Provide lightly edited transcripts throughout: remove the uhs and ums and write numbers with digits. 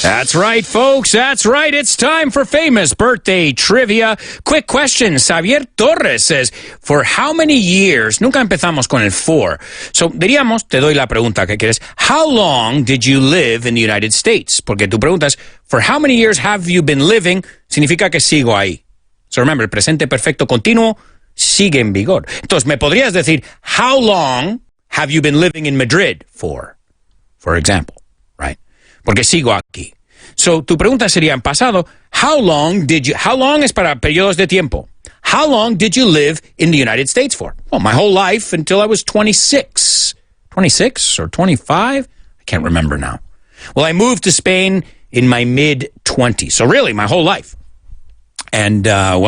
That's right, folks. That's right. It's time for famous birthday trivia. Quick question. Xavier Torres says, for how many years? Nunca empezamos con el for. So, diríamos, te doy la pregunta que quieres. How long did you live in the United States? Porque tu pregunta es, for how many years have you been living? Significa que sigo ahí. So, remember, el presente perfecto continuo sigue en vigor. Entonces, me podrías decir, how long have you been living in Madrid for example, right? Porque sigo aquí. So, tu pregunta sería en pasado, how long es para periodos de tiempo. How long did you live in the United States for? Well, my whole life until I was 26. 26 or 25? I can't remember now. Well, I moved to Spain in my mid-20s. So really, my whole life. And, I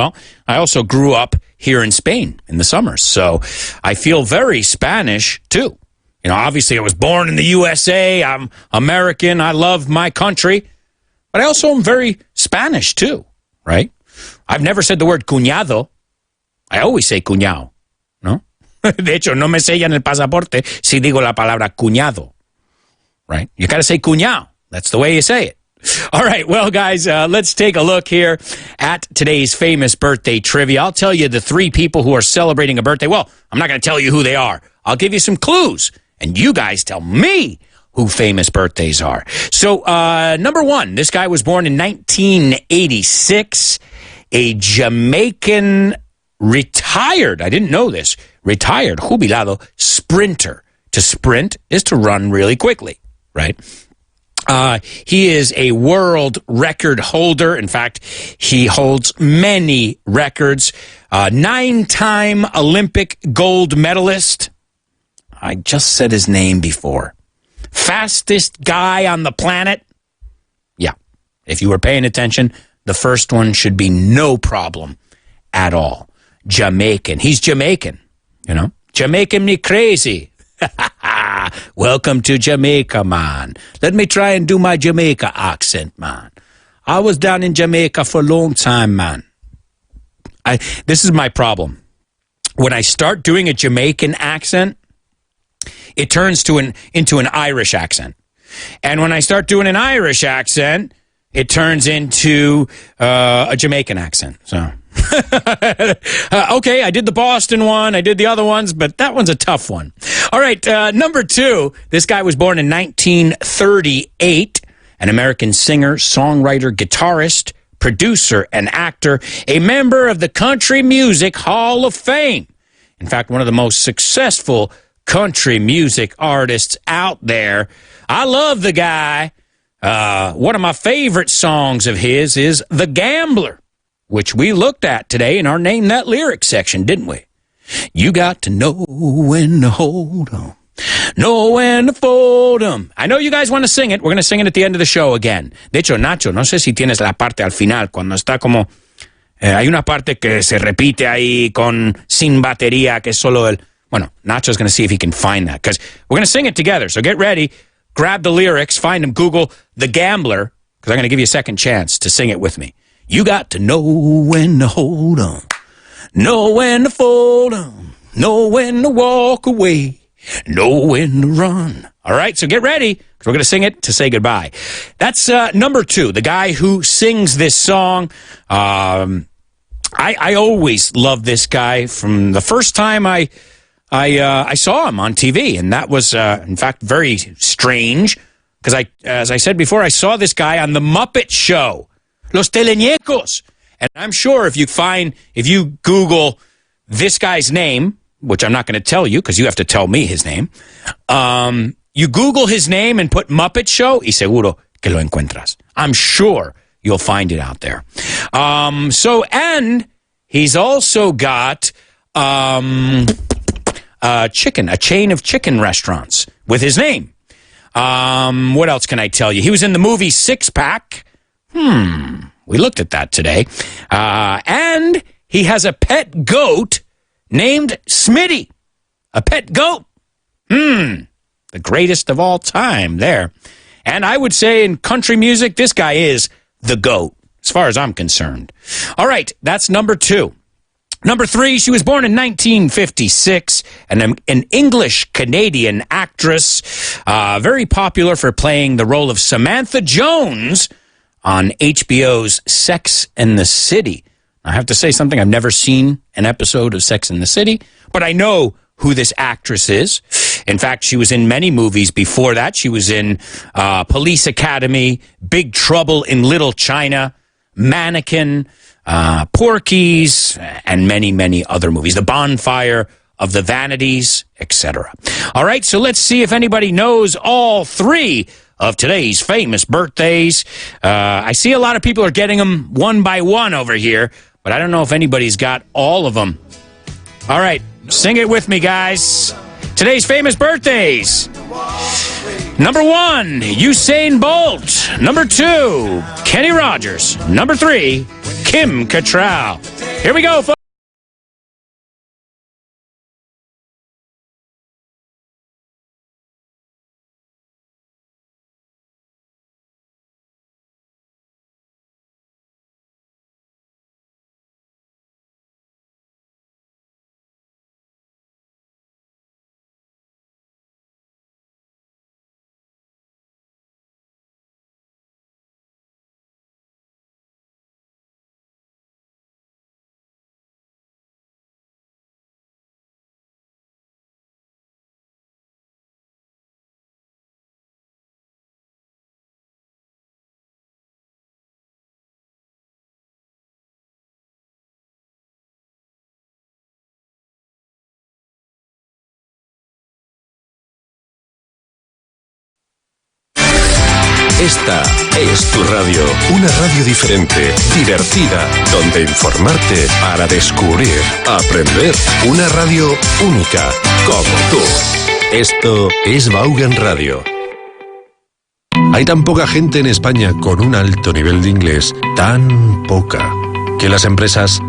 also grew up here in Spain in the summers. So I feel very Spanish, too. You know, obviously I was born in the USA. I'm American. I love my country. But I also am very Spanish, too, right? I've never said the word cuñado. I always say cuñado, ¿no? De hecho, no me sellan el pasaporte si digo la palabra cuñado, right? You got to say cuñado. That's the way you say it. All right, well, guys, let's take a look here at today's famous birthday trivia. I'll tell you the three people who are celebrating a birthday. Well, I'm not going to tell you who they are. I'll give you some clues. And you guys tell me who famous birthdays are. So, number one, this guy was born in 1986, a Jamaican retired, I didn't know this, retired, jubilado, sprinter. To sprint is to run really quickly, right? He is a world record holder. In fact, he holds many records. 9-time Olympic gold medalist. I just said his name before. Fastest guy on the planet. Yeah, if you were paying attention, the first one should be no problem at all. Jamaican. He's Jamaican, you know. Jamaican me crazy. Welcome to Jamaica, man. Let me try and do my Jamaica accent, man. I was down in Jamaica for a long time, man. This is my problem. When I start doing a Jamaican accent, it turns into an Irish accent. And when I start doing an Irish accent, it turns into a Jamaican accent. So, okay, I did the Boston one, I did the other ones, but that one's a tough one. All right, number two, this guy was born in 1938, an American singer, songwriter, guitarist, producer, and actor, a member of the Country Music Hall of Fame. In fact, one of the most successful country music artists out there. I love the guy. One of my favorite songs of his is The Gambler, which we looked at today in our Name That Lyric section, didn't we? You got to know when to hold 'em, know when to fold 'em. I know you guys want to sing it. We're going to sing it at the end of the show again. De hecho, Nacho, no sé si tienes la parte al final, cuando está como... hay una parte que se repite ahí sin batería, que es solo el... Bueno, Nacho's going to see if he can find that, because we're going to sing it together. So get ready, grab the lyrics, find them, Google The Gambler, because I'm going to give you a second chance to sing it with me. You got to know when to hold 'em, know when to fold 'em, know when to walk away, know when to run. All right, so get ready, because we're going to sing it to say goodbye. That's number two, the guy who sings this song. I always loved this guy from the first time I saw him on TV, and that was, in fact, very strange, because as I said before, I saw this guy on The Muppet Show, Los Teleñecos, and I'm sure if you Google this guy's name, which I'm not going to tell you, because you have to tell me his name, you Google his name and put Muppet Show, y seguro que lo encuentras. I'm sure you'll find it out there. And he's also got... a chain of chicken restaurants with his name. What else can I tell you? He was in the movie Six Pack. We looked at that today. And he has a pet goat named Smitty. A pet goat. The greatest of all time there. And I would say in country music, this guy is the GOAT, as far as I'm concerned. All right, that's number two. Number 3, she was born in 1956, and an English-Canadian actress, very popular for playing the role of Samantha Jones on HBO's Sex and the City. I have to say something, I've never seen an episode of Sex and the City, but I know who this actress is. In fact, she was in many movies before that. She was in Police Academy, Big Trouble in Little China, Mannequin, Porky's, and many, many other movies. The Bonfire of the Vanities, etc. All right, so let's see if anybody knows all 3 of today's famous birthdays. I see a lot of people are getting them one by one over here, but I don't know if anybody's got all of them. All right, sing it with me, guys. Today's famous birthdays. Number 1, Usain Bolt. Number 2, Kenny Rogers. Number 3, Kim Cattrall. Here we go, folks. Esta es tu radio, una radio diferente, divertida, donde informarte para descubrir, aprender, una radio única, como tú. Esto es Vaughan Radio. Hay tan poca gente en España con un alto nivel de inglés, tan poca, que las empresas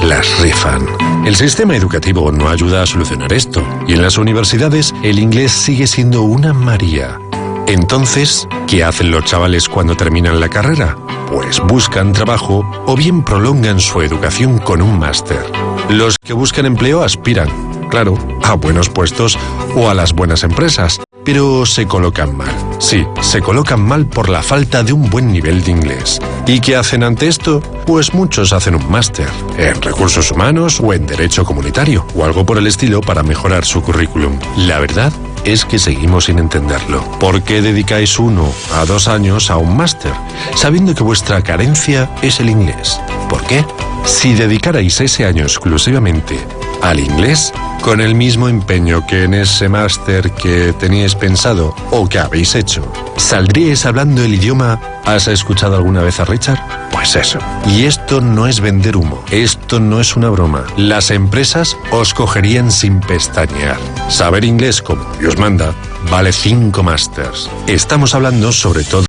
las rifan. El sistema educativo no ayuda a solucionar esto, y en las universidades el inglés sigue siendo una maría. Entonces, ¿qué hacen los chavales cuando terminan la carrera? Pues buscan trabajo o bien prolongan su educación con un máster. Los que buscan empleo aspiran, claro, a buenos puestos o a las buenas empresas, pero se colocan mal. Sí, se colocan mal por la falta de un buen nivel de inglés. ¿Y qué hacen ante esto? Pues muchos hacen un máster en recursos humanos o en derecho comunitario o algo por el estilo para mejorar su currículum. La verdad es que seguimos sin entenderlo. ¿Por qué dedicáis 1 a 2 años a un máster, sabiendo que vuestra carencia es el inglés? ¿Por qué? Si dedicarais ese año exclusivamente al inglés, con el mismo empeño que en ese máster que teníais pensado o que habéis hecho, ¿saldríais hablando el idioma? ¿Has escuchado alguna vez a Richar? Pues eso. Y esto no es vender humo, esto no es una broma. Las empresas os cogerían sin pestañear. Saber inglés como Dios manda vale 5 másters. Estamos hablando sobre todo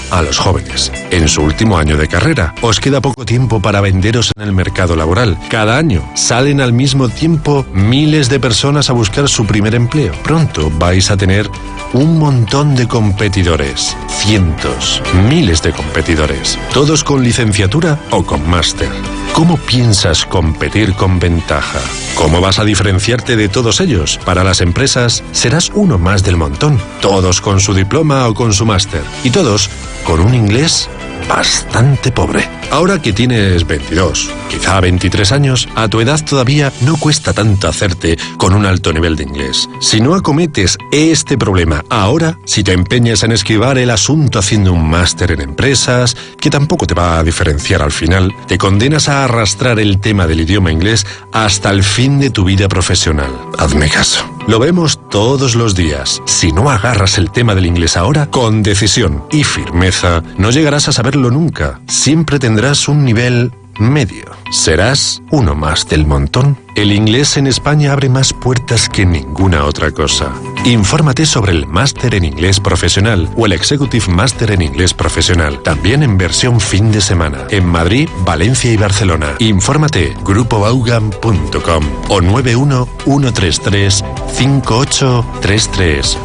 a los jóvenes. En su último año de carrera, os queda poco tiempo para venderos en el mercado laboral. Cada año salen al mismo tiempo miles de personas a buscar su primer empleo. Pronto vais a tener un montón de competidores. Cientos, miles de competidores. Todos con licenciatura o con máster. ¿Cómo piensas competir con ventaja? ¿Cómo vas a diferenciarte de todos ellos? Para las empresas serás uno más del montón. Todos con su diploma o con su máster. Y todos con un inglés bastante pobre. Ahora que tienes 22, quizá 23 años, a tu edad todavía no cuesta tanto hacerte con un alto nivel de inglés. Si no acometes este problema ahora, si te empeñas en esquivar el asunto haciendo un máster en empresas, que tampoco te va a diferenciar al final, te condenas a arrastrar el tema del idioma inglés hasta el fin de tu vida profesional. Hazme caso. Lo vemos todos los días. Si no agarras el tema del inglés ahora, con decisión y firmeza, no llegarás a saberlo nunca. Siempre tendrás un nivel medio. Serás uno más del montón. El inglés en España abre más puertas que ninguna otra cosa. Infórmate sobre el Máster en Inglés Profesional o el Executive Máster en Inglés Profesional, también en versión fin de semana, en Madrid, Valencia y Barcelona. Infórmate grupovaughan.com o 911335833.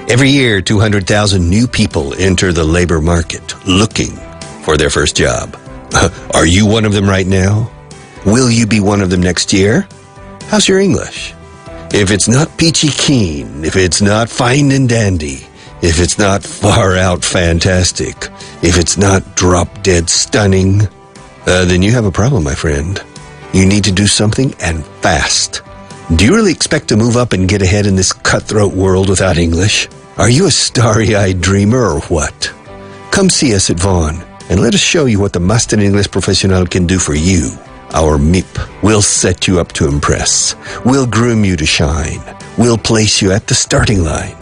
Every year, 200,000 new people enter the labor market looking for their first job. Are you one of them right now? Will you be one of them next year? How's your English? If it's not peachy keen, if it's not fine and dandy, if it's not far out fantastic, if it's not drop dead stunning, then you have a problem, my friend. You need to do something, and fast. Do you really expect to move up and get ahead in this cutthroat world without English? Are you a starry-eyed dreamer or what? Come see us at Vaughan, and let us show you what the Master English Professional can do for you. Our MIP will set you up to impress. We'll groom you to shine. We'll place you at the starting line,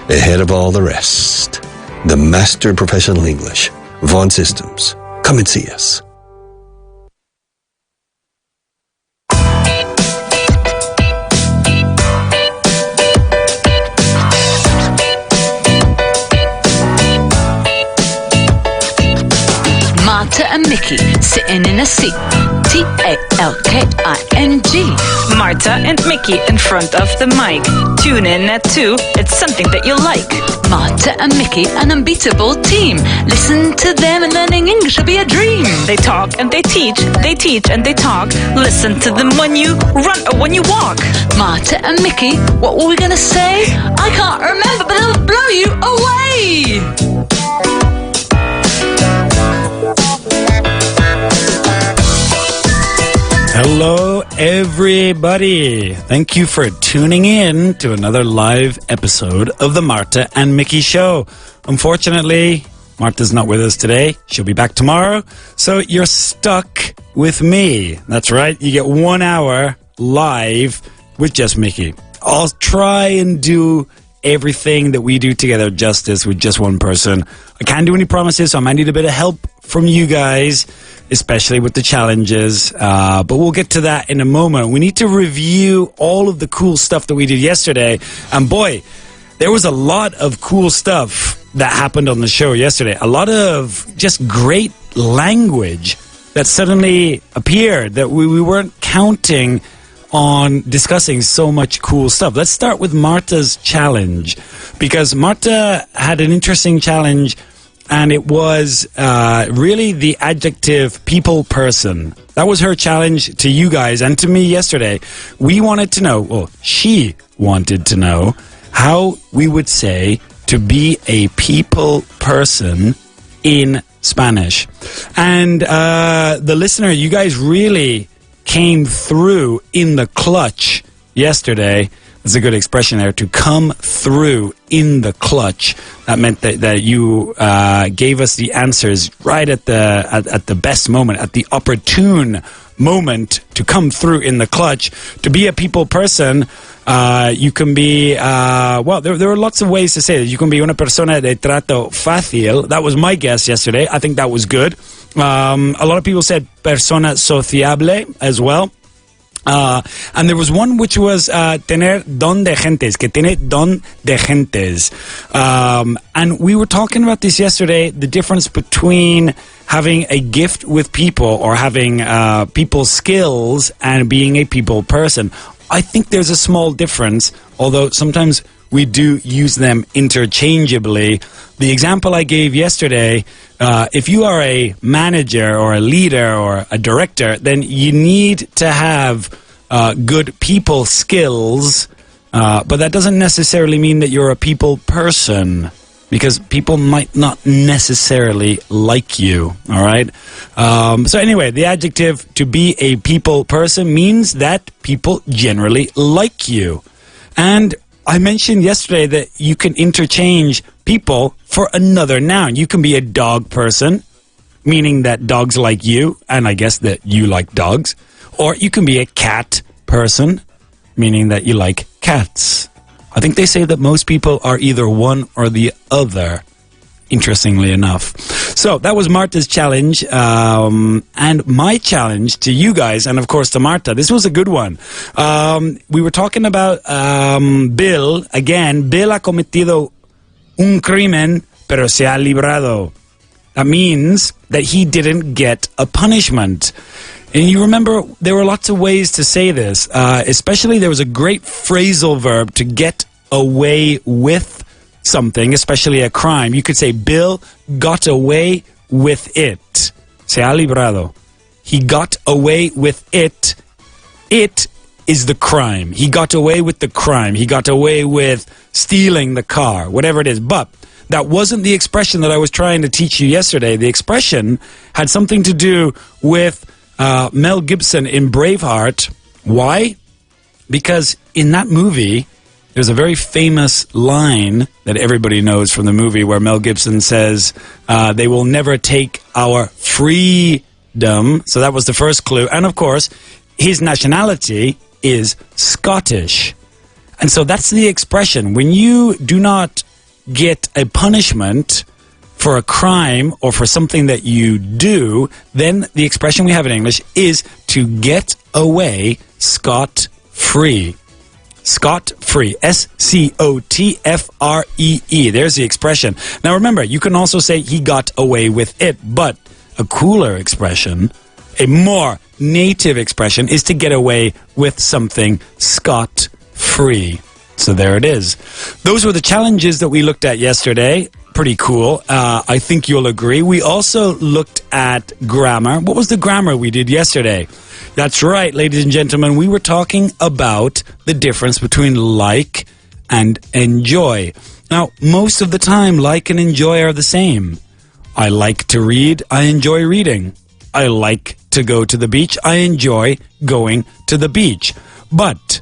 ahead of all the rest. The Master Professional English, Vaughan Systems. Come and see us. Marta and Mickey sitting in a seat. Talking. Marta and Mickey in front of the mic. Tune in at 2. It's something that you'll like. Marta and Mickey, an unbeatable team. Listen to them and learning English will be a dream. They talk and they teach and they talk. Listen to them when you run or when you walk. Marta and Mickey, what were we gonna say? I can't remember, but it'll blow you away. Hello, everybody. Thank you for tuning in to another live episode of the Marta and Mickey Show. Unfortunately, Marta's not with us today. She'll be back tomorrow. So you're stuck with me. That's right. You get 1 hour live with just Mickey. I'll try and do everything that we do together justice with just one person. I can't do any promises, so I might need a bit of help from you guys, especially with the challenges. But we'll get to that in a moment. We need to review all of the cool stuff that we did yesterday. And boy, there was a lot of cool stuff that happened on the show yesterday. A lot of just great language that suddenly appeared that we weren't counting on discussing so much cool stuff. Let's start with Marta's challenge, because Marta had an interesting challenge, and it was really the adjective people person. That was her challenge to you guys and to me yesterday. We wanted to know, well, she wanted to know how we would say to be a people person in Spanish. And the listener, you guys really came through in the clutch yesterday. That's a good expression there, to come through in the clutch. That meant that you gave us the answers right at the best moment, at the opportune moment to come through in the clutch. To be a people person, you can be, well, there are lots of ways to say it. You can be una persona de trato fácil. That was my guess yesterday. I think that was good. A lot of people said persona sociable as well. And there was one which was tener don de gentes, que tiene don de gentes. And we were talking about this yesterday, the difference between having a gift with people or having people skills and being a people person. I think there's a small difference, although sometimes we do use them interchangeably. The example I gave yesterday, if you are a manager or a leader or a director, then you need to have good people skills, but that doesn't necessarily mean that you're a people person, because people might not necessarily like you, all right? So anyway, the adjective to be a people person means that people generally like you. And I mentioned yesterday that you can interchange people for another noun. You can be a dog person, meaning that dogs like you, and I guess that you like dogs. Or you can be a cat person, meaning that you like cats. I think they say that most people are either one or the other, interestingly enough. So that was Marta's challenge, and my challenge to you guys, and of course to Marta. This was a good one. We were talking about Bill. Again, Bill ha cometido un crimen, pero se ha librado. That means that he didn't get a punishment. And you remember, there were lots of ways to say this. Especially, there was a great phrasal verb, to get away with something, especially a crime, you could say, Bill got away with it. Se ha librado. He got away with it. It is the crime. He got away with the crime. He got away with stealing the car, whatever it is. But that wasn't the expression that I was trying to teach you yesterday. The expression had something to do with Mel Gibson in Braveheart. Why? Because in that movie, there's a very famous line that everybody knows from the movie where Mel Gibson says, they will never take our freedom. So that was the first clue. And of course, his nationality is Scottish. And so that's the expression. When you do not get a punishment for a crime or for something that you do, then the expression we have in English is to get away scot-free. Scot-free. S-C-O-T-F-R-E-E. There's the expression. Now remember, you can also say he got away with it, but a cooler expression, a more native expression, is to get away with something scot-free. So there it is. Those were the challenges that we looked at yesterday. Pretty cool. I think you'll agree. We also looked at grammar. What was the grammar we did yesterday? That's right, ladies and gentlemen. We were talking about the difference between like and enjoy. Now, most of the time, like and enjoy are the same. I like to read. I enjoy reading. I like to go to the beach. I enjoy going to the beach. But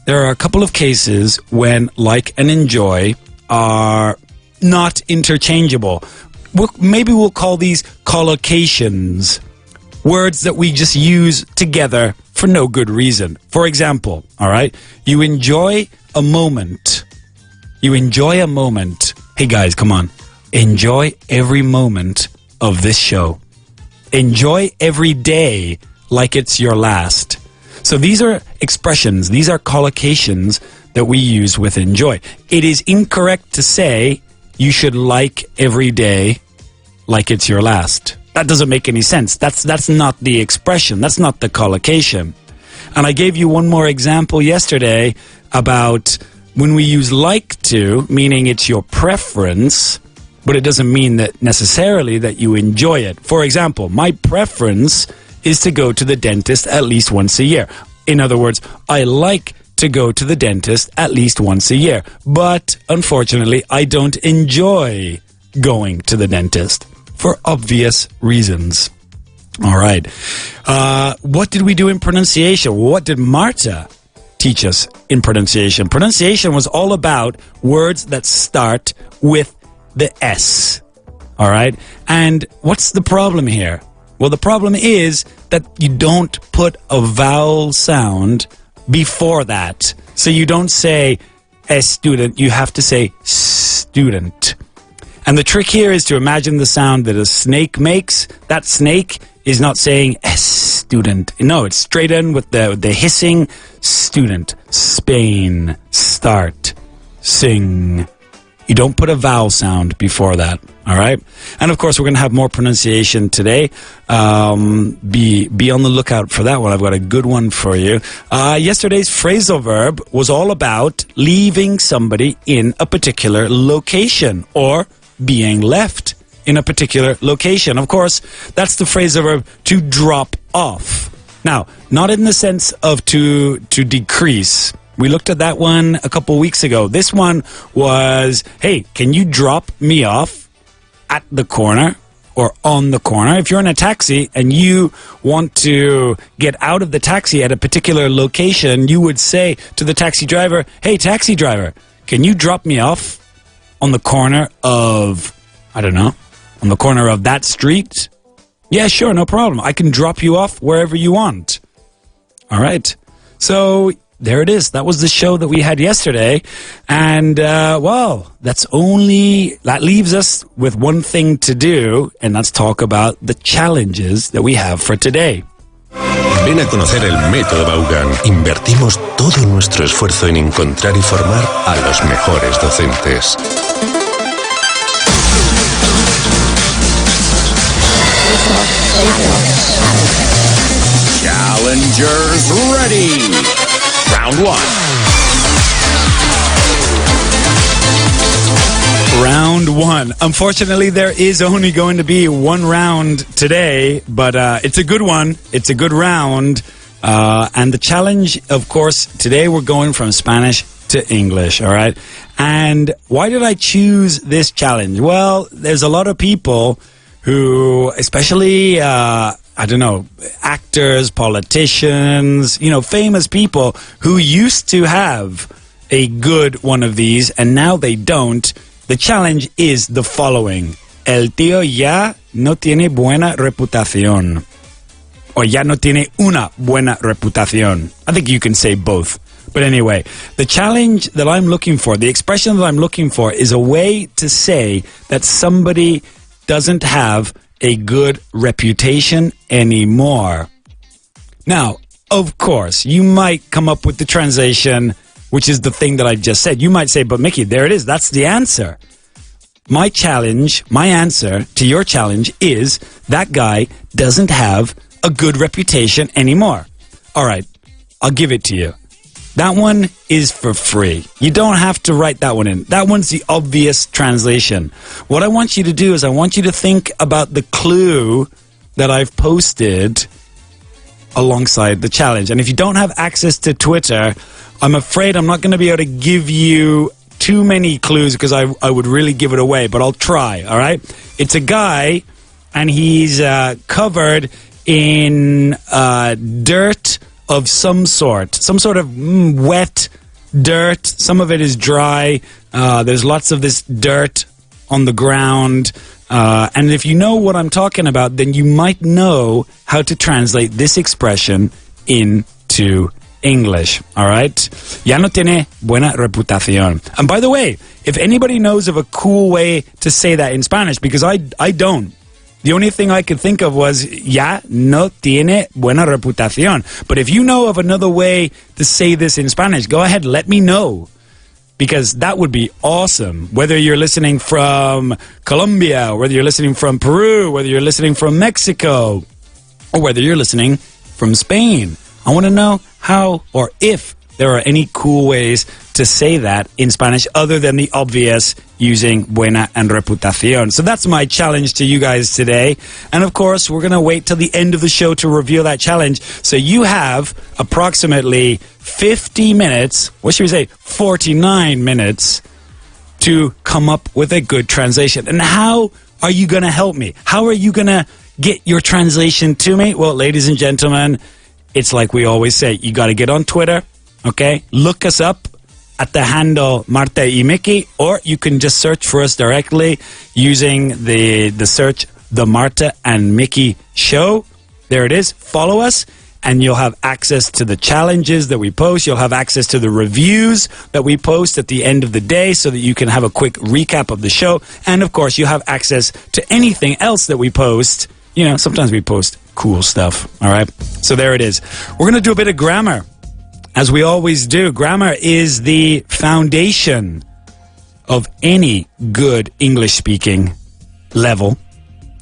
there are a couple of cases when like and enjoy are not interchangeable. Maybe we'll call these collocations, words that we just use together for no good reason. For example, all right, you enjoy a moment. You enjoy a moment. Hey guys, come on. Enjoy every moment of this show. Enjoy every day like it's your last. So these are expressions, these are collocations that we use with enjoy. It is incorrect to say you should like every day like it's your last. That doesn't make any sense. That's not the expression. That's not the collocation. And I gave you one more example yesterday about when we use like to, meaning it's your preference, but it doesn't mean that necessarily that you enjoy it. For example, my preference is to go to the dentist at least once a year. In other words, I like to go to the dentist at least once a year. But unfortunately, I don't enjoy going to the dentist for obvious reasons. All right. What did we do in pronunciation? What did Marta teach us in pronunciation? Pronunciation was all about words that start with the S. All right. And what's the problem here? Well, the problem is that you don't put a vowel sound before that. So you don't say a student, you have to say student. And the trick here is to imagine the sound that a snake makes. That snake is not saying a student. No, it's straight in with the hissing student. Spain, start, sing. You don't put a vowel sound before that, all right? And, of course, we're going to have more pronunciation today. Be on the lookout for that one. I've got a good one for you. Yesterday's phrasal verb was all about leaving somebody in a particular location or being left in a particular location. Of course, that's the phrasal verb to drop off. Now, not in the sense of to decrease. We looked at that one a couple weeks ago. This one was, hey, can you drop me off at the corner or on the corner? If you're in a taxi and you want to get out of the taxi at a particular location, you would say to the taxi driver, hey, taxi driver, can you drop me off on the corner of, I don't know, on the corner of that street? Yeah, sure, no problem. I can drop you off wherever you want. All right. So there it is. That was the show that we had yesterday. And, well, that leaves us with one thing to do, and that's talk about the challenges that we have for today. Ven a conocer el método Vaughan. Invertimos todo nuestro esfuerzo en encontrar y formar a los mejores docentes. Challengers ready. Round one. Round one. Unfortunately, there is only going to be one round today, but it's a good one. It's a good round. And the challenge, of course, today we're going from Spanish to English, all right? And why did I choose this challenge? Well, there's a lot of people who, especially, actors, politicians, famous people who used to have a good one of these, and now they don't. The challenge is the following. El tío ya no tiene buena reputación. Or ya no tiene una buena reputación. I think you can say both. But anyway, the challenge that I'm looking for, the expression that I'm looking for, is a way to say that somebody doesn't have a good reputation anymore. Now, of course, you might come up with the translation, which is the thing that I just said. You might say, but Mickey, there it is. That's the answer. My challenge, my answer to your challenge is that guy doesn't have a good reputation anymore. All right, I'll give it to you. That one is for free. You don't have to write that one in. That one's the obvious translation. What I want you to do is I want you to think about the clue that I've posted alongside the challenge. And if you don't have access to Twitter, I'm afraid I'm not going to be able to give you too many clues because I would really give it away, but I'll try, all right? It's a guy, and he's covered in dirt of some sort of wet dirt. Some of it is dry. There's lots of this dirt on the ground. And if you know what I'm talking about, then you might know how to translate this expression into English, all right? Ya no tiene buena reputación. And by the way, if anybody knows of a cool way to say that in Spanish, because I don't. The only thing I could think of was, ya no tiene buena reputación. But if you know of another way to say this in Spanish, go ahead, let me know. Because that would be awesome. Whether you're listening from Colombia, whether you're listening from Peru, whether you're listening from Mexico, or whether you're listening from Spain. I want to know how or if there are any cool ways to say that in Spanish other than the obvious using buena and reputación. So that's my challenge to you guys today. And of course, we're going to wait till the end of the show to reveal that challenge. So you have approximately 50 minutes, what should we say, 49 minutes to come up with a good translation. And how are you going to help me? How are you going to get your translation to me? Well, ladies and gentlemen, it's like we always say, you got to get on Twitter, okay? Look us up at the handle Marta y Mickey, or you can just search for us directly using the search The Marta and Mickey Show. There it is. Follow us, and you'll have access to the challenges that we post. You'll have access to the reviews that we post at the end of the day so that you can have a quick recap of the show. And, of course, you have access to anything else that we post. You know, sometimes we post cool stuff, all right? So there it is. We're going to do a bit of grammar, as we always do. Grammar is the foundation of any good English-speaking level,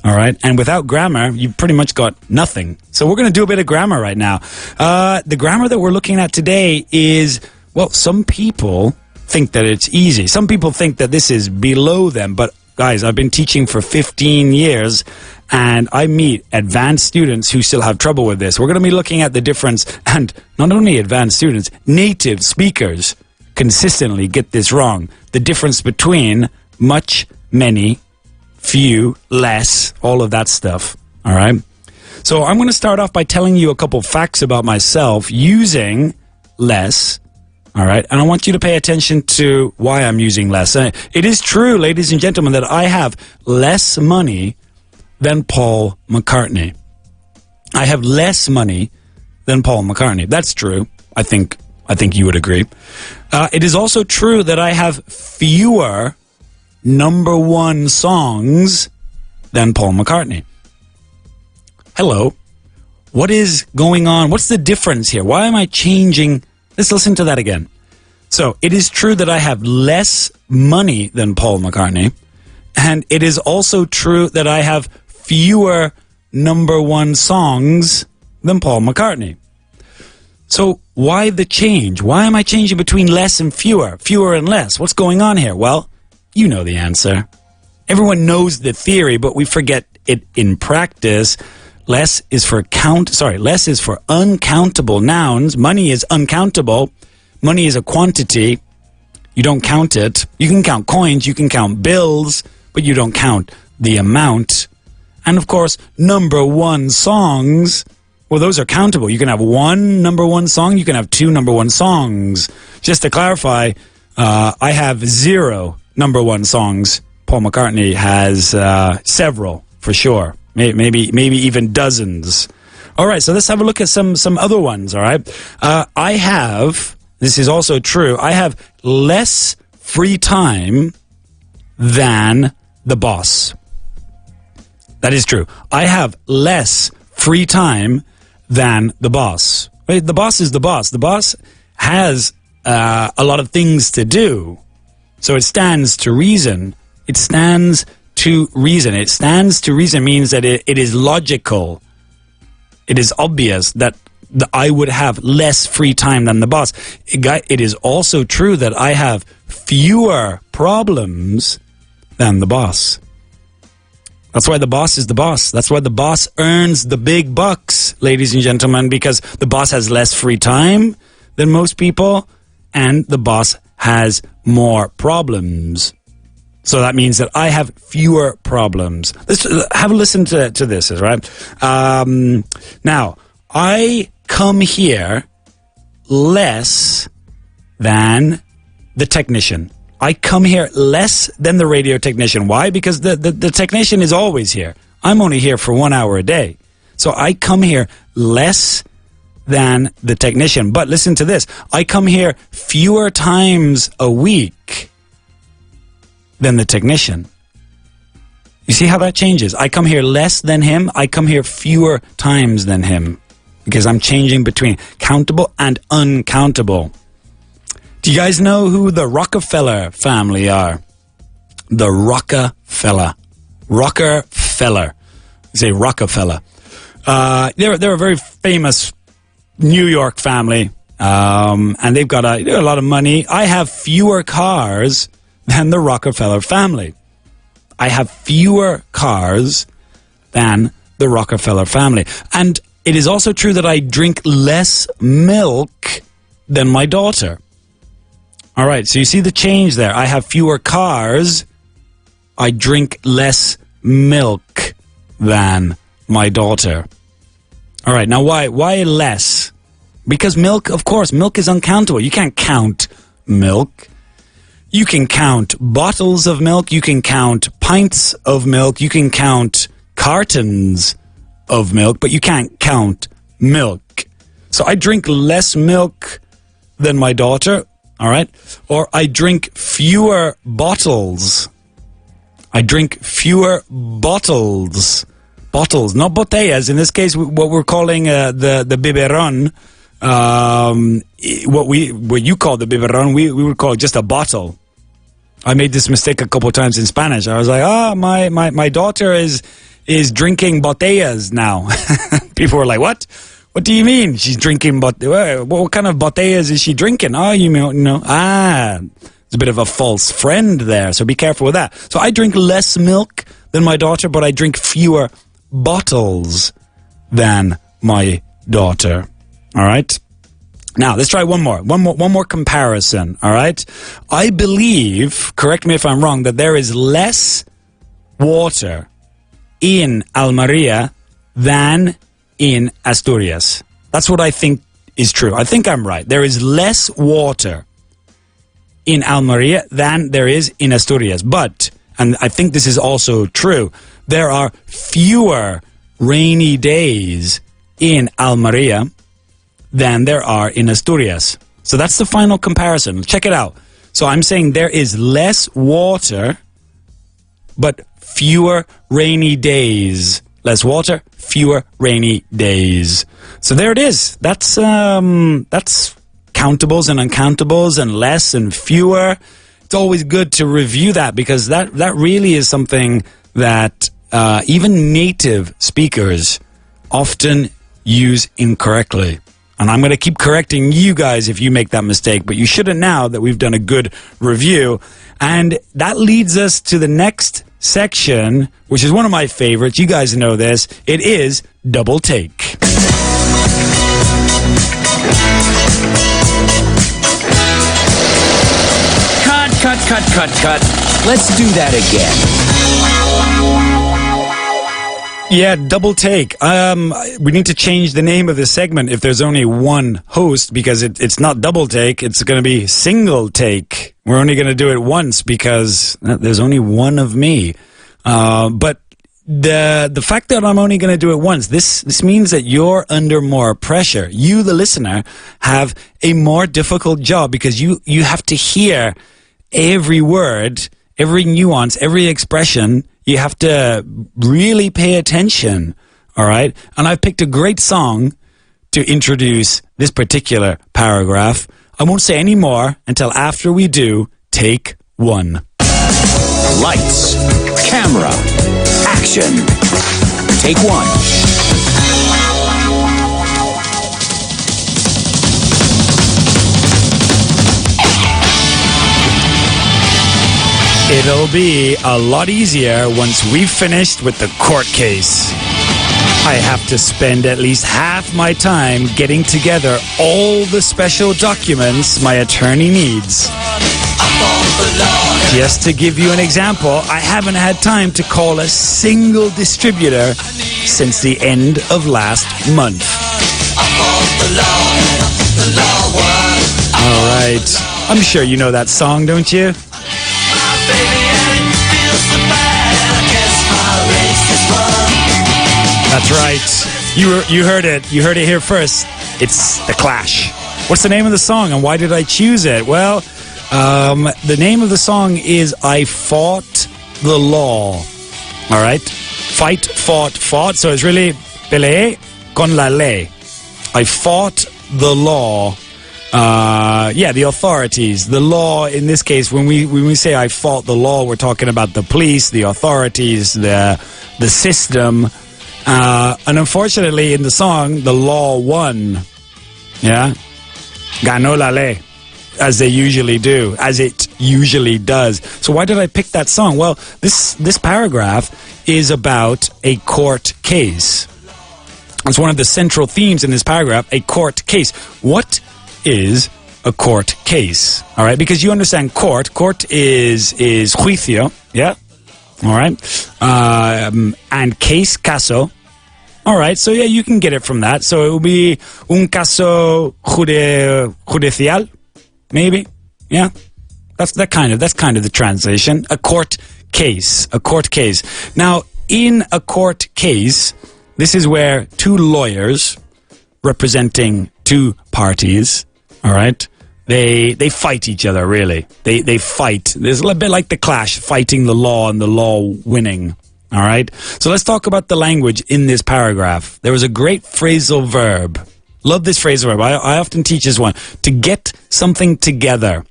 all right? And without grammar, you've pretty much got nothing. So we're going to do a bit of grammar right now. The grammar that we're looking at today is, well, some people think that it's easy. Some people think that this is below them, but guys, I've been teaching for 15 years, and I meet advanced students who still have trouble with this. We're going to be looking at the difference, and not only advanced students, native speakers consistently get this wrong. The difference between much, many, few, less, all of that stuff, all right? So I'm going to start off by telling you a couple facts about myself using less. All right, and I want you to pay attention to why I'm using less. It is true, ladies and gentlemen, that I have less money than Paul McCartney. I have less money than Paul McCartney. That's true. I think you would agree. It is also true that I have fewer number one songs than Paul McCartney. Hello. What is going on? What's the difference here? Why am I changing? Let's listen to that again. So, it is true that I have less money than Paul McCartney, and it is also true that I have fewer number one songs than Paul McCartney. So, why the change? Why am I changing between less and fewer and less? What's going on here? Well, you know the answer. Everyone knows the theory, but we forget it in practice. Less is for uncountable nouns. Money is uncountable. Money is a quantity. You don't count it. You can count coins, you can count bills, but you don't count the amount. And of course, number one songs, well, those are countable. You can have one number one song, you can have two number one songs. Just to clarify, I have 0 number one songs. Paul McCartney has several, for sure. Maybe even dozens. All right, so let's have a look at some other ones, all right? I have, this is also true, I have less free time than the boss. That is true. I have less free time than the boss. Right? The boss is the boss. The boss has a lot of things to do. So it stands to reason. It stands to reason. It stands to reason means that it is logical. It is obvious that I would have less free time than the boss. It is also true that I have fewer problems than the boss. That's why the boss is the boss. That's why the boss earns the big bucks, ladies and gentlemen, because the boss has less free time than most people, and the boss has more problems. So that means that I have fewer problems. Let's have a listen to this, right? Now, I come here less than the technician. I come here less than the radio technician. Why? Because the technician is always here. I'm only here for 1 hour a day. So I come here less than the technician. But listen to this. I come here fewer times a week than the technician. You see how that changes? I come here less than him. I come here fewer times than him. Because I'm changing between countable and uncountable. Do you guys know who the Rockefeller family are? The Rockefeller. Rockefeller. Say Rockefeller. They're a very famous New York family. And they've got a lot of money. I have fewer cars than the Rockefeller family. I have fewer cars than the Rockefeller family. And it is also true that I drink less milk than my daughter. All right, so you see the change there. I have fewer cars. I drink less milk than my daughter. All right, now why less? Because milk, of course, milk is uncountable. You can't count milk. You can count bottles of milk. You can count pints of milk. You can count cartons of milk, but you can't count milk. So I drink less milk than my daughter. All right. Or I drink fewer bottles. I drink fewer bottles. Bottles, not botellas. In this case, what we're calling the biberon. What you call the biberon, we would call it just a bottle. I made this mistake a couple of times in Spanish. I was like, my daughter is drinking botellas now. People were like, what? What do you mean she's drinking? What kind of botellas is she drinking? Oh, you know, it's a bit of a false friend there, so be careful with that. So I drink less milk than my daughter, but I drink fewer bottles than my daughter. All right? Now, let's try one more comparison, all right? I believe, correct me if I'm wrong, that there is less water in Almeria than in Asturias. That's what I think is true. I think I'm right. There is less water in Almeria than there is in Asturias. But, and I think this is also true, there are fewer rainy days in Almeria than there are in Asturias. So that's the final comparison. Check it out. So I'm saying there is less water, but fewer rainy days. Less water, fewer rainy days. So there it is. That's countables and uncountables and less and fewer. It's always good to review that because that really is something that even native speakers often use incorrectly. And I'm going to keep correcting you guys if you make that mistake, but you shouldn't now that we've done a good review. And that leads us to the next section, which is one of my favorites. You guys know this. It is Double Take. Cut. Let's do that again. Yeah, Double Take. We need to change the name of this segment if there's only one host, because it's not Double Take. It's going to be Single Take. We're only going to do it once because there's only one of me. But the fact that I'm only going to do it once, this means that you're under more pressure. You, the listener, have a more difficult job because you have to hear every word, every nuance, every expression. You have to really pay attention, all right? And I've picked a great song to introduce this particular paragraph. I won't say any more until after we do Take 1. Lights, camera, action. Take 1. It'll be a lot easier once we've finished with the court case. I have to spend at least half my time getting together all the special documents my attorney needs. Just to give you an example, I haven't had time to call a single distributor since the end of last month. All right. I'm sure you know that song, don't you? That's right. You heard it. You heard it here first. It's The Clash. What's the name of the song and why did I choose it? Well, the name of the song is I Fought the Law. All right? Fight, fought. So it's really peleé con la ley. I fought the law. The authorities. The law, in this case, when we say I fought the law, we're talking about the police, the authorities, the system. And unfortunately, in the song, the law won. Yeah? Ganó la ley. As they usually do. As it usually does. So why did I pick that song? Well, this paragraph is about a court case. It's one of the central themes in this paragraph, a court case. What is a court case? All right? Because you understand court. Court is juicio. Yeah? All right? And case, caso. All right, so yeah, you can get it from that. So it will be un caso judicial, maybe. Yeah, that's kind of the translation. A court case. Now, in a court case, this is where two lawyers representing two parties, all right, they fight each other, really. They fight. There's a little bit like The Clash, fighting the law and the law winning. All right? So let's talk about the language in this paragraph. There was a great phrasal verb. Love this phrasal verb. I often teach this one. To get something together.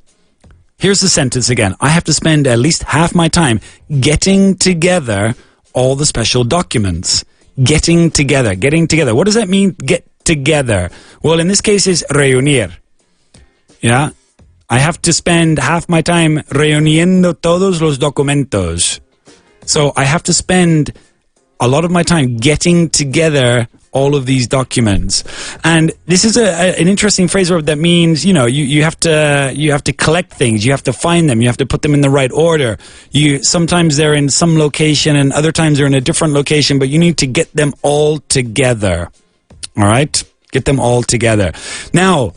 Here's the sentence again. I have to spend at least half my time getting together all the special documents. Getting together. What does that mean, get together? Well, in this case, it's reunir. Yeah? I have to spend half my time reuniendo todos los documentos. So I have to spend a lot of my time getting together all of these documents. And this is an interesting phrase that means, you have to collect things, you have to find them, you have to put them in the right order. Sometimes they're in some location and other times they're in a different location, but you need to get them all together. All right? Get them all together. Now,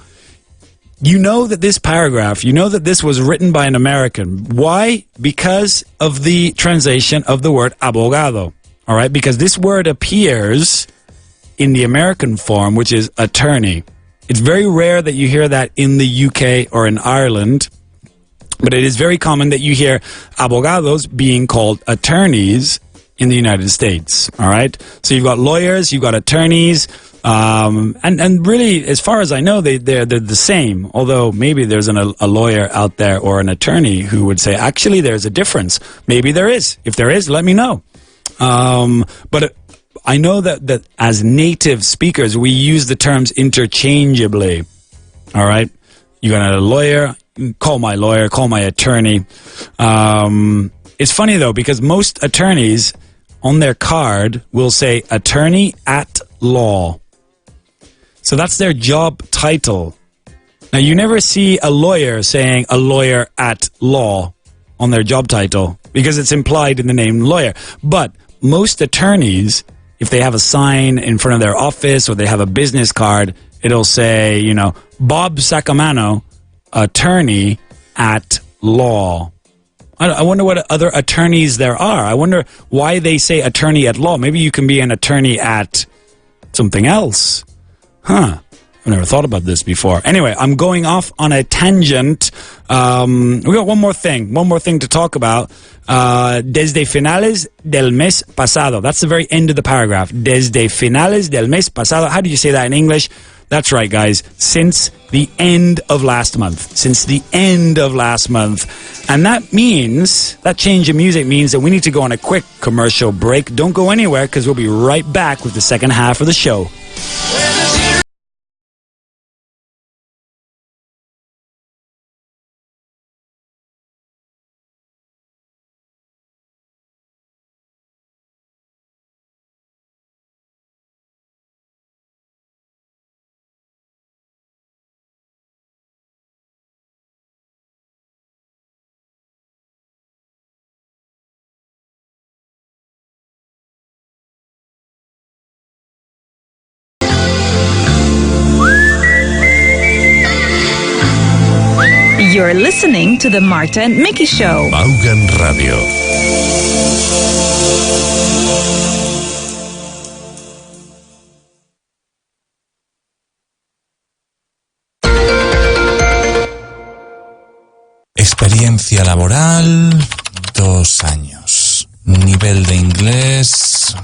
you know that this paragraph, this was written by an American. Why? Because of the translation of the word abogado. All right? Because this word appears in the American form, which is attorney. It's very rare that you hear that in the UK or in Ireland, but it is very common that you hear abogados being called attorneys in the United States. All right? So you've got lawyers, you've got attorneys, and really, as far as I know, they're the same. Although maybe there's a lawyer out there or an attorney who would say, actually, there's a difference. Maybe there is. If there is, let me know. But I know that as native speakers, we use the terms interchangeably. All right? You got a lawyer, call my lawyer, call my attorney. It's funny, though, because most attorneys on their card will say attorney at law. So that's their job title. Now, you never see a lawyer saying a lawyer at law on their job title because it's implied in the name lawyer. But most attorneys, if they have a sign in front of their office or they have a business card, it'll say, you know, Bob Sacamano, attorney at law. I wonder what other attorneys there are. I wonder why they say attorney at law. Maybe you can be an attorney at something else. Huh. I've never thought about this before. Anyway, I'm going off on a tangent. We got one more thing to talk about. Desde finales del mes pasado. That's the very end of the paragraph. Desde finales del mes pasado. How do you say that in English? That's right, guys. Since the end of last month. Since the end of last month. And that means, that change in music means that we need to go on a quick commercial break. Don't go anywhere, because we'll be right back with the second half of the show. You're listening to the Marta and Mickey Show. Vaughan Radio. Experiencia laboral, 2 años. Nivel de inglés...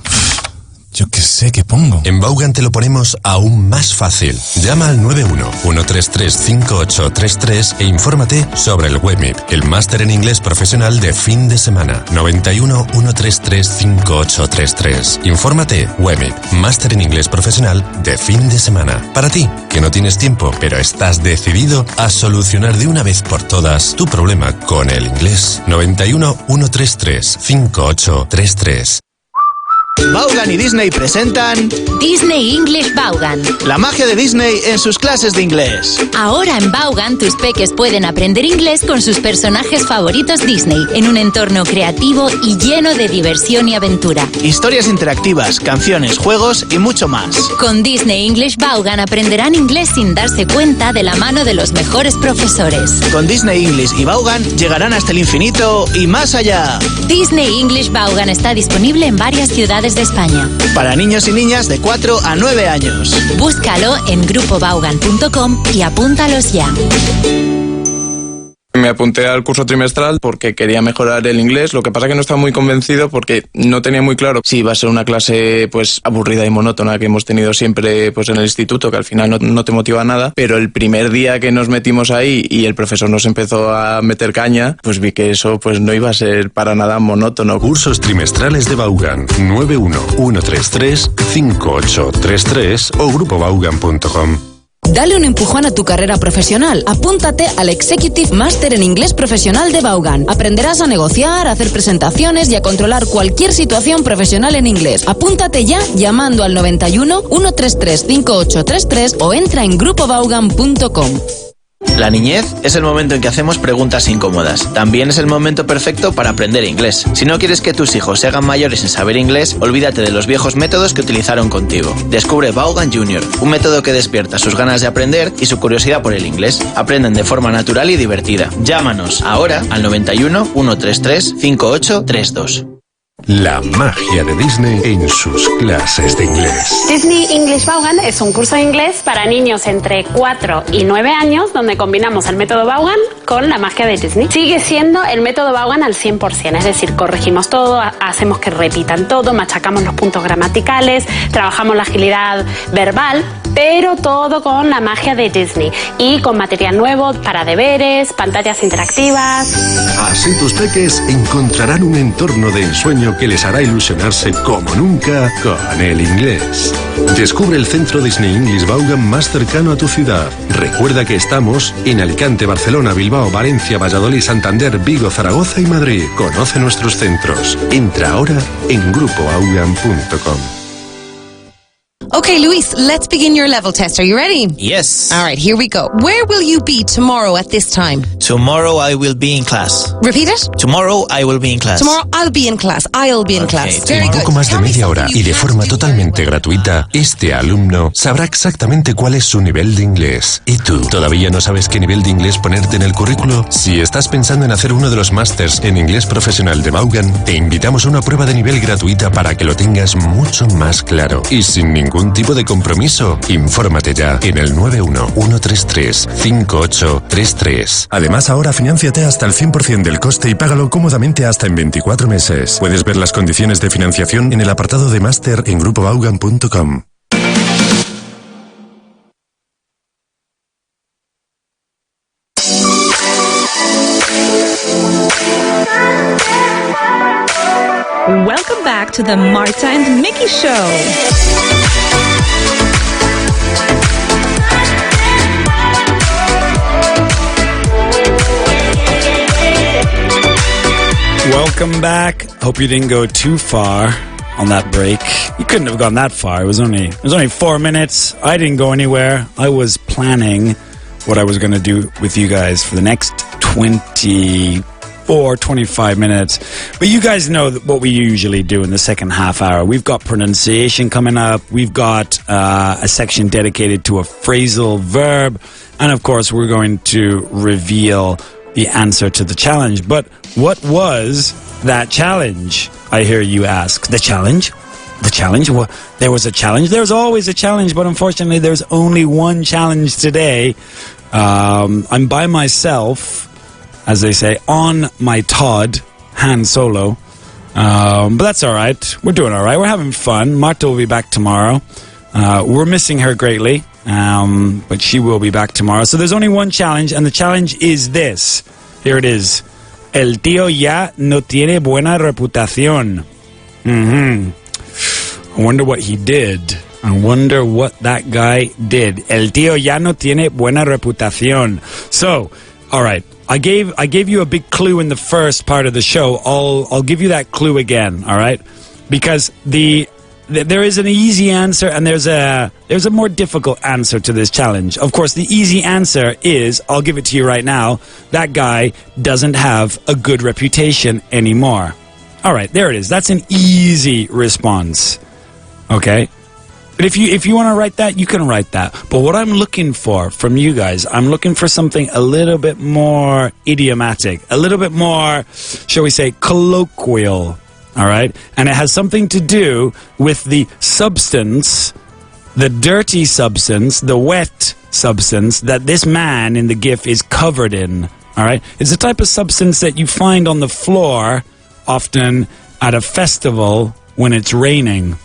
Yo qué sé, ¿qué pongo? En Vaughan te lo ponemos aún más fácil. Llama al 91-133-5833 e infórmate sobre el WEMIP, el máster en inglés profesional de fin de semana. 91-133-5833. Infórmate, WEMIP, máster en inglés profesional de fin de semana. Para ti, que no tienes tiempo, pero estás decidido a solucionar de una vez por todas tu problema con el inglés. 91-133-5833. Vaughan y Disney presentan Disney English Vaughan. la magia de Disney en sus clases de inglés. Ahora en Vaughan tus peques pueden aprender inglés con sus personajes favoritos Disney en un entorno creativo y lleno de diversión y aventura. Historias interactivas, canciones, juegos y mucho más. Con Disney English Vaughan aprenderán inglés sin darse cuenta de la mano de los mejores profesores. Con Disney English y Vaughan llegarán hasta el infinito y más allá. Disney English Vaughan está disponible en varias ciudades de España. Para niños y niñas de 4 a 9 años. Búscalo en grupovaughan.com y apúntalos ya. Me apunté al curso trimestral porque quería mejorar el inglés, lo que pasa que no estaba muy convencido porque no tenía muy claro si iba a ser una clase pues aburrida y monótona que hemos tenido siempre pues en el instituto, que al final no te motiva nada, pero el primer día que nos metimos ahí y el profesor nos empezó a meter caña, pues vi que eso pues no iba a ser para nada monótono. Cursos trimestrales de Vaughan. 91-133-5833 o grupovaughan.com. Dale un empujón a tu carrera profesional. Apúntate al Executive Master en Inglés Profesional de Vaughan. Aprenderás a negociar, a hacer presentaciones y a controlar cualquier situación profesional en inglés. Apúntate ya llamando al 91-133-5833 o entra en grupovaughan.com. La niñez es el momento en que hacemos preguntas incómodas. También es el momento perfecto para aprender inglés. Si no quieres que tus hijos se hagan mayores sin saber inglés, olvídate de los viejos métodos que utilizaron contigo. Descubre Vaughan Junior, un método que despierta sus ganas de aprender y su curiosidad por el inglés. Aprenden de forma natural y divertida. Llámanos ahora al 91-133-5832. La magia de Disney en sus clases de inglés. Disney English Vaughan es un curso de inglés para niños entre 4 y 9 años donde combinamos el método Vaughan con la magia de Disney. Sigue siendo el método Vaughan al 100%, es decir, corregimos todo, hacemos que repitan todo, machacamos los puntos gramaticales, trabajamos la agilidad verbal, pero todo con la magia de Disney y con material nuevo para deberes, pantallas interactivas. Así tus peques encontrarán un entorno de ensueño que les hará ilusionarse como nunca con el inglés. Descubre el centro Disney English Vaughan más cercano a tu ciudad. Recuerda que estamos en Alicante, Barcelona, Bilbao, Valencia, Valladolid, Santander, Vigo, Zaragoza y Madrid. Conoce nuestros centros. Entra ahora en grupoaugan.com. Okay, Luis, let's begin your level test. Are you ready? Yes. All right, here we go. Where will you be tomorrow at this time? Tomorrow I will be in class. Repeat it. Tomorrow I will be in class. Tomorrow I'll be in class. I'll be in class. Very En good. poco más de media hora y de forma totalmente gratuita, este alumno sabrá exactamente cuál es su nivel de inglés. ¿Y tú? ¿Todavía no sabes qué nivel de inglés ponerte en el currículo? Si estás pensando en hacer uno de los másters en inglés profesional de Vaughan, te invitamos a una prueba de nivel gratuita para que lo tengas mucho más claro y sin ningún tipo de compromiso. Infórmate ya en el 911335833. Además, ahora financiate hasta el 100% del coste y págalo cómodamente hasta en 24 meses. Puedes ver las condiciones de financiación en el apartado de máster en grupoaugan.com. Welcome back to the Marta and Mickey Show. Welcome back. Hope you didn't go too far on that break. You couldn't have gone that far. It was only 4 minutes. I didn't go anywhere. I was planning what I was going to do with you guys for the next 25 minutes. But you guys know what we usually do in the second half hour. We've got pronunciation coming up. We've got a section dedicated to a phrasal verb. And of course, we're going to reveal the answer to the challenge. But what was that challenge? I hear you ask. The challenge? The challenge? Well, there was a challenge. There's always a challenge, but unfortunately there's only one challenge today. I'm by myself, as they say, on my Todd, Han Solo. But that's all right. We're doing all right. We're having fun. Marta will be back tomorrow. We're missing her greatly, but she will be back tomorrow. So there's only one challenge, and the challenge is this. Here it is. El tío ya no tiene buena reputación. I wonder what he did. I wonder what that guy did. El tío ya no tiene buena reputación. So, all right. I gave you a big clue in the first part of the show. I'll give you that clue again, all right? Because there is an easy answer and there's a more difficult answer to this challenge. Of course, the easy answer is, I'll give it to you right now, that guy doesn't have a good reputation anymore. All right, there it is. That's an easy response. Okay? But if you want to write that, you can write that. But what I'm looking for from you guys, I'm looking for something a little bit more idiomatic, a little bit more, shall we say, colloquial. All right? And it has something to do with the substance, the dirty substance, the wet substance that this man in the GIF is covered in. All right? It's the type of substance that you find on the floor often at a festival when it's raining.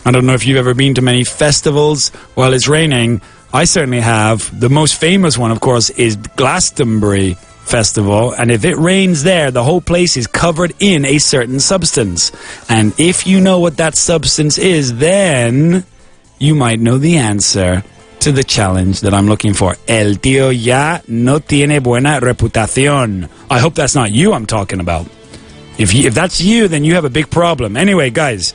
I don't know if you've ever been to many festivals while it's raining. I certainly have. The most famous one, of course, is Glastonbury Festival, and if it rains there, the whole place is covered in a certain substance. And if you know what that substance is, then you might know the answer to the challenge that I'm looking for. El tío ya no tiene buena reputación. I hope that's not you I'm talking about. If that's you, then you have a big problem. Anyway, guys,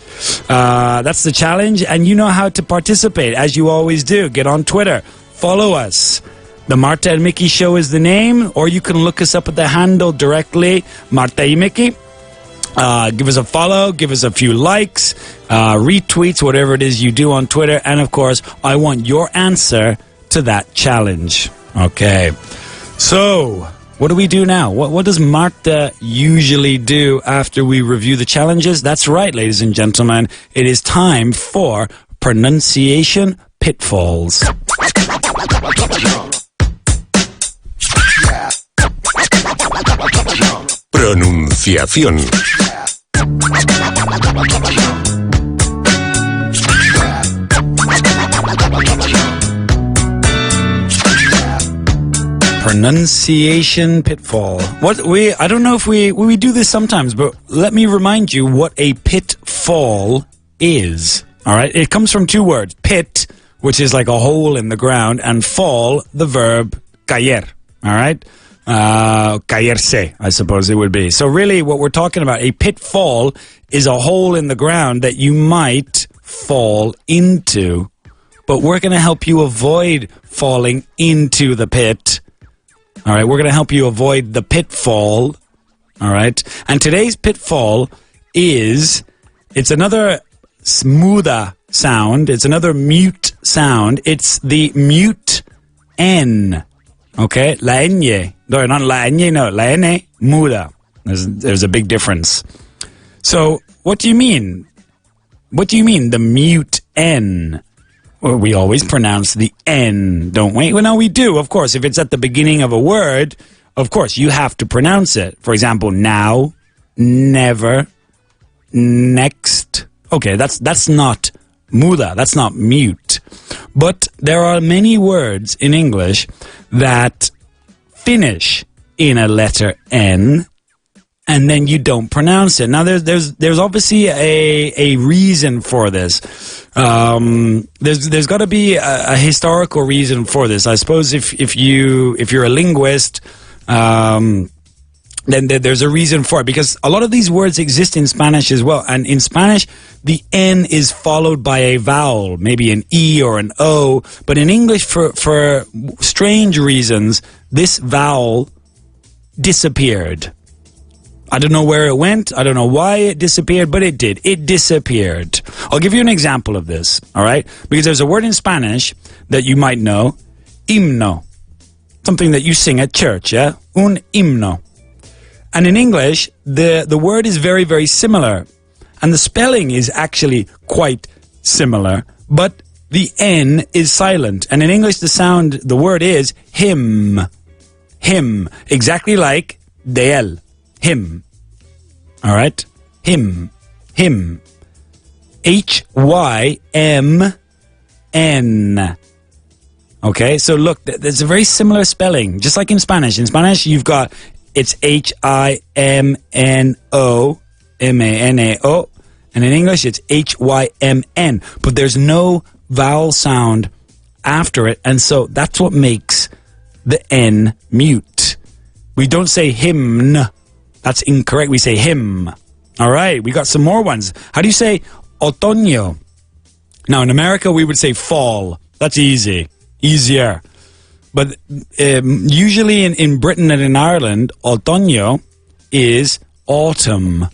that's the challenge, and you know how to participate, as you always do. Get on Twitter. Follow us. The Marta and Mickey Show is the name, or you can look us up at the handle directly, Marta y Mickey. Give us a follow, give us a few likes, retweets, whatever it is you do on Twitter. And, of course, I want your answer to that challenge. Okay. So, what do we do now? What does Marta usually do after we review the challenges? That's right, ladies and gentlemen. It is time for Pronunciation Pitfalls. Pronunciación. pronunciation pitfall. I don't know if we do this sometimes, but let me remind you what a pitfall is. All right, it comes from two words: pit, which is like a hole in the ground, and fall, the verb caer. All right, caerse, I suppose it would be. So really, what we're talking about, a pitfall, is a hole in the ground that you might fall into. But we're going to help you avoid falling into the pit. All right, we're going to help you avoid the pitfall. All right, and today's pitfall is, it's another smoother sound. It's another mute sound. It's the mute N. Okay, la ñ. No, not la ñ, no, la N, muda. There's a big difference. So, what do you mean? What do you mean, the mute N? Well, we always pronounce the N, don't we? Well, no, we do, of course. If it's at the beginning of a word, of course, you have to pronounce it. For example, now, never, next. Okay, that's not muda, that's not mute. But there are many words in English that finish in a letter N, and then you don't pronounce it. Now, there's obviously a reason for this. There's got to be a historical reason for this. I suppose if you're a linguist, then there's a reason for it, because a lot of these words exist in Spanish as well. And in Spanish, the N is followed by a vowel, maybe an E or an O. But in English, for strange reasons, this vowel disappeared. I don't know where it went. I don't know why it disappeared, but it did. It disappeared. I'll give you an example of this, all right? Because there's a word in Spanish that you might know, himno. Something that you sing at church, yeah? Un himno. And in English, the word is very, very similar. And the spelling is actually quite similar, but the N is silent. And in English, the word is him. Him. Exactly like de él. Him. All right? Him. Him. H-Y-M-N. Okay? So look, there's a very similar spelling, just like in Spanish. In Spanish, you've got, it's H-I-M-N-O, M-A-N-A-O. And in English, it's H-Y-M-N. But there's no vowel sound after it. And so that's what makes the N mute. We don't say hymn. That's incorrect. We say him. All right, we got some more ones. How do you say otoño? Now, in America, we would say fall. That's easy. Easier. But usually in Britain and in Ireland, otoño is autumn.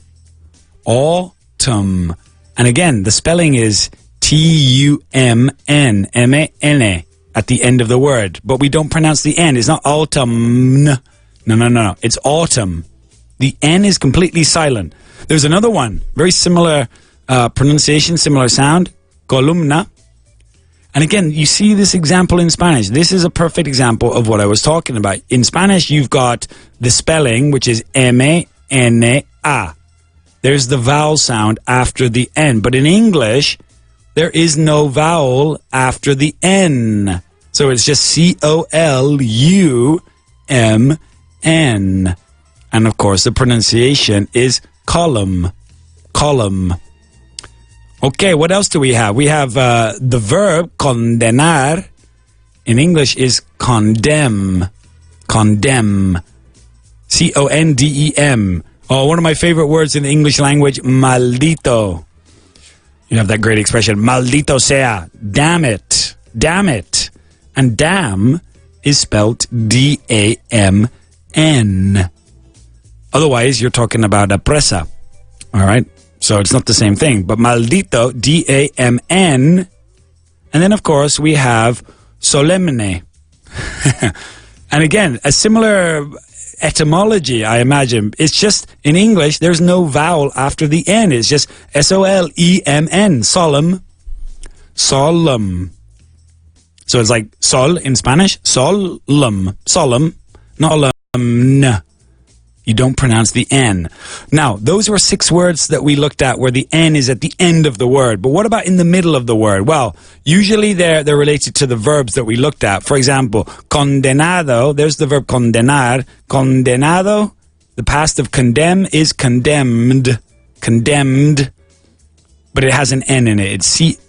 Autumn. And again, the spelling is T-U-M-N, M-A-N-A at the end of the word. But we don't pronounce the N. It's not autumn. No. It's autumn. The N is completely silent. There's another one, very similar pronunciation, similar sound, columna. And again, you see this example in Spanish. This is a perfect example of what I was talking about. In Spanish, you've got the spelling, which is M-A-N-A. There's the vowel sound after the N. But in English, there is no vowel after the N. So it's just C-O-L-U-M-N. And of course, the pronunciation is column. Column. Okay, what else do we have? We have the verb condenar. In English is condemn. Condemn. C-O-N-D-E-M. Oh, one of my favorite words in the English language, maldito. You have that great expression, maldito sea. Damn it. Damn it. And damn is spelled D-A-M-N. Otherwise, you're talking about a presa, all right? So it's not the same thing. But maldito, D-A-M-N. And then, of course, we have solemne. And again, a similar etymology, I imagine. It's just, in English, there's no vowel after the N. It's just S-O-L-E-M-N, solemn. Solemn. So it's like sol in Spanish, solemn. Solemn, not solemn. You don't pronounce the N. Now, those were 6 words that we looked at where the N is at the end of the word. But what about in the middle of the word? Well, usually they're related to the verbs that we looked at. For example, condenado, there's the verb condenar. Condenado, the past of condemn is condemned. Condemned. But it has an N in it. It's C-O-N-D-E-M-N-E-D.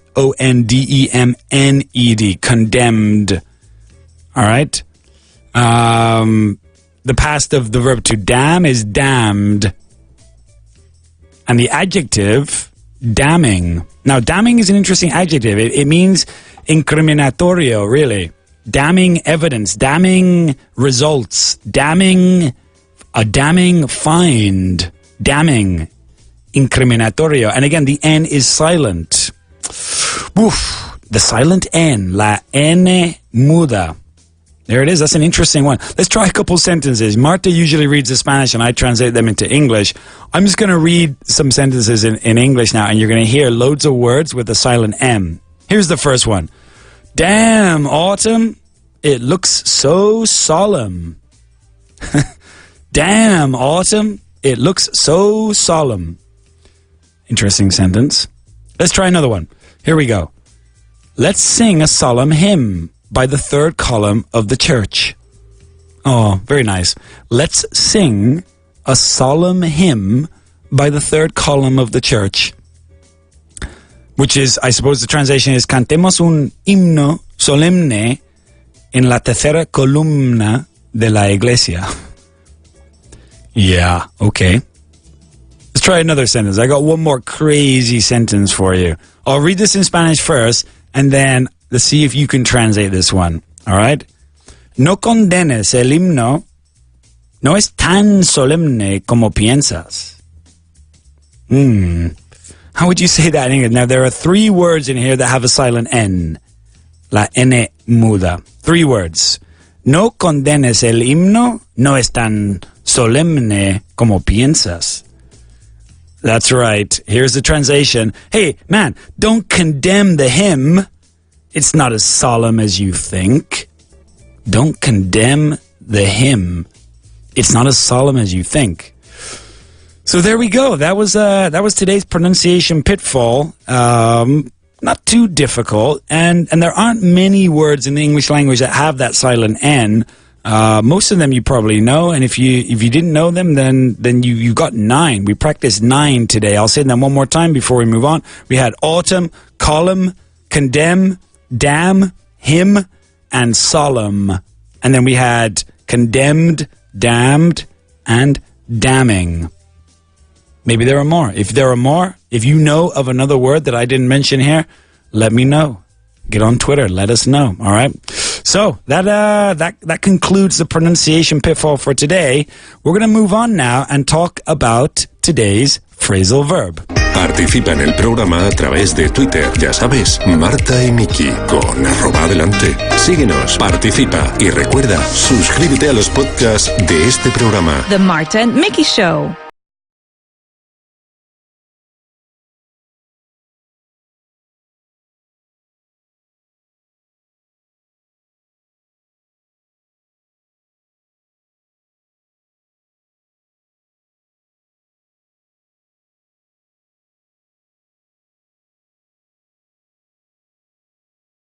Condemned. All right? The past of the verb to damn is damned. And the adjective, damning. Now, damning is an interesting adjective. It means incriminatorio, really. Damning evidence, damning results, damning, a damning find, damning, incriminatorio. And again, the N is silent. Oof, the silent N, la N muda. There it is. That's an interesting one. Let's try a couple sentences. Marta usually reads the Spanish and I translate them into English. I'm just going to read some sentences in English now, and you're going to hear loads of words with a silent M. Here's the first one. Damn, autumn, it looks so solemn. Damn, autumn, it looks so solemn. Interesting sentence. Let's try another one. Here we go. Let's sing a solemn hymn by the third column of the church. Oh, very nice. Let's sing a solemn hymn by the third column of the church. Which is, I suppose the translation is, cantemos un himno solemne en la tercera columna de la iglesia. Yeah, okay. Let's try another sentence. I got one more crazy sentence for you. I'll read this in Spanish first, and then let's see if you can translate this one. All right? No condenes el himno. No es tan solemne como piensas. How would you say that in English? Now, there are 3 words in here that have a silent N. La N muda. 3 words. No condenes el himno. No es tan solemne como piensas. That's right. Here's the translation. Hey, man, don't condemn the hymn. It's not as solemn as you think. Don't condemn the hymn. It's not as solemn as you think. So there we go. That was today's pronunciation pitfall. Not too difficult, and there aren't many words in the English language that have that silent N. Most of them you probably know, and if you didn't know them, then you got 9. We practiced 9 today. I'll say them one more time before we move on. We had autumn, column, condemn, damn, hymn, and solemn. And then we had condemned, damned, and damning. Maybe there are more. If there are more, if you know of another word that I didn't mention here, let me know. Get on Twitter. Let us know. All right. So that concludes the pronunciation pitfall for today. We're going to move on now and talk about today's phrasal verb. Participa en el programa a través de Twitter. Ya sabes, Marta y Miki con @adelante. Síguenos, participa y recuerda, suscríbete a los podcasts de este programa. The Marta and Mickey Show.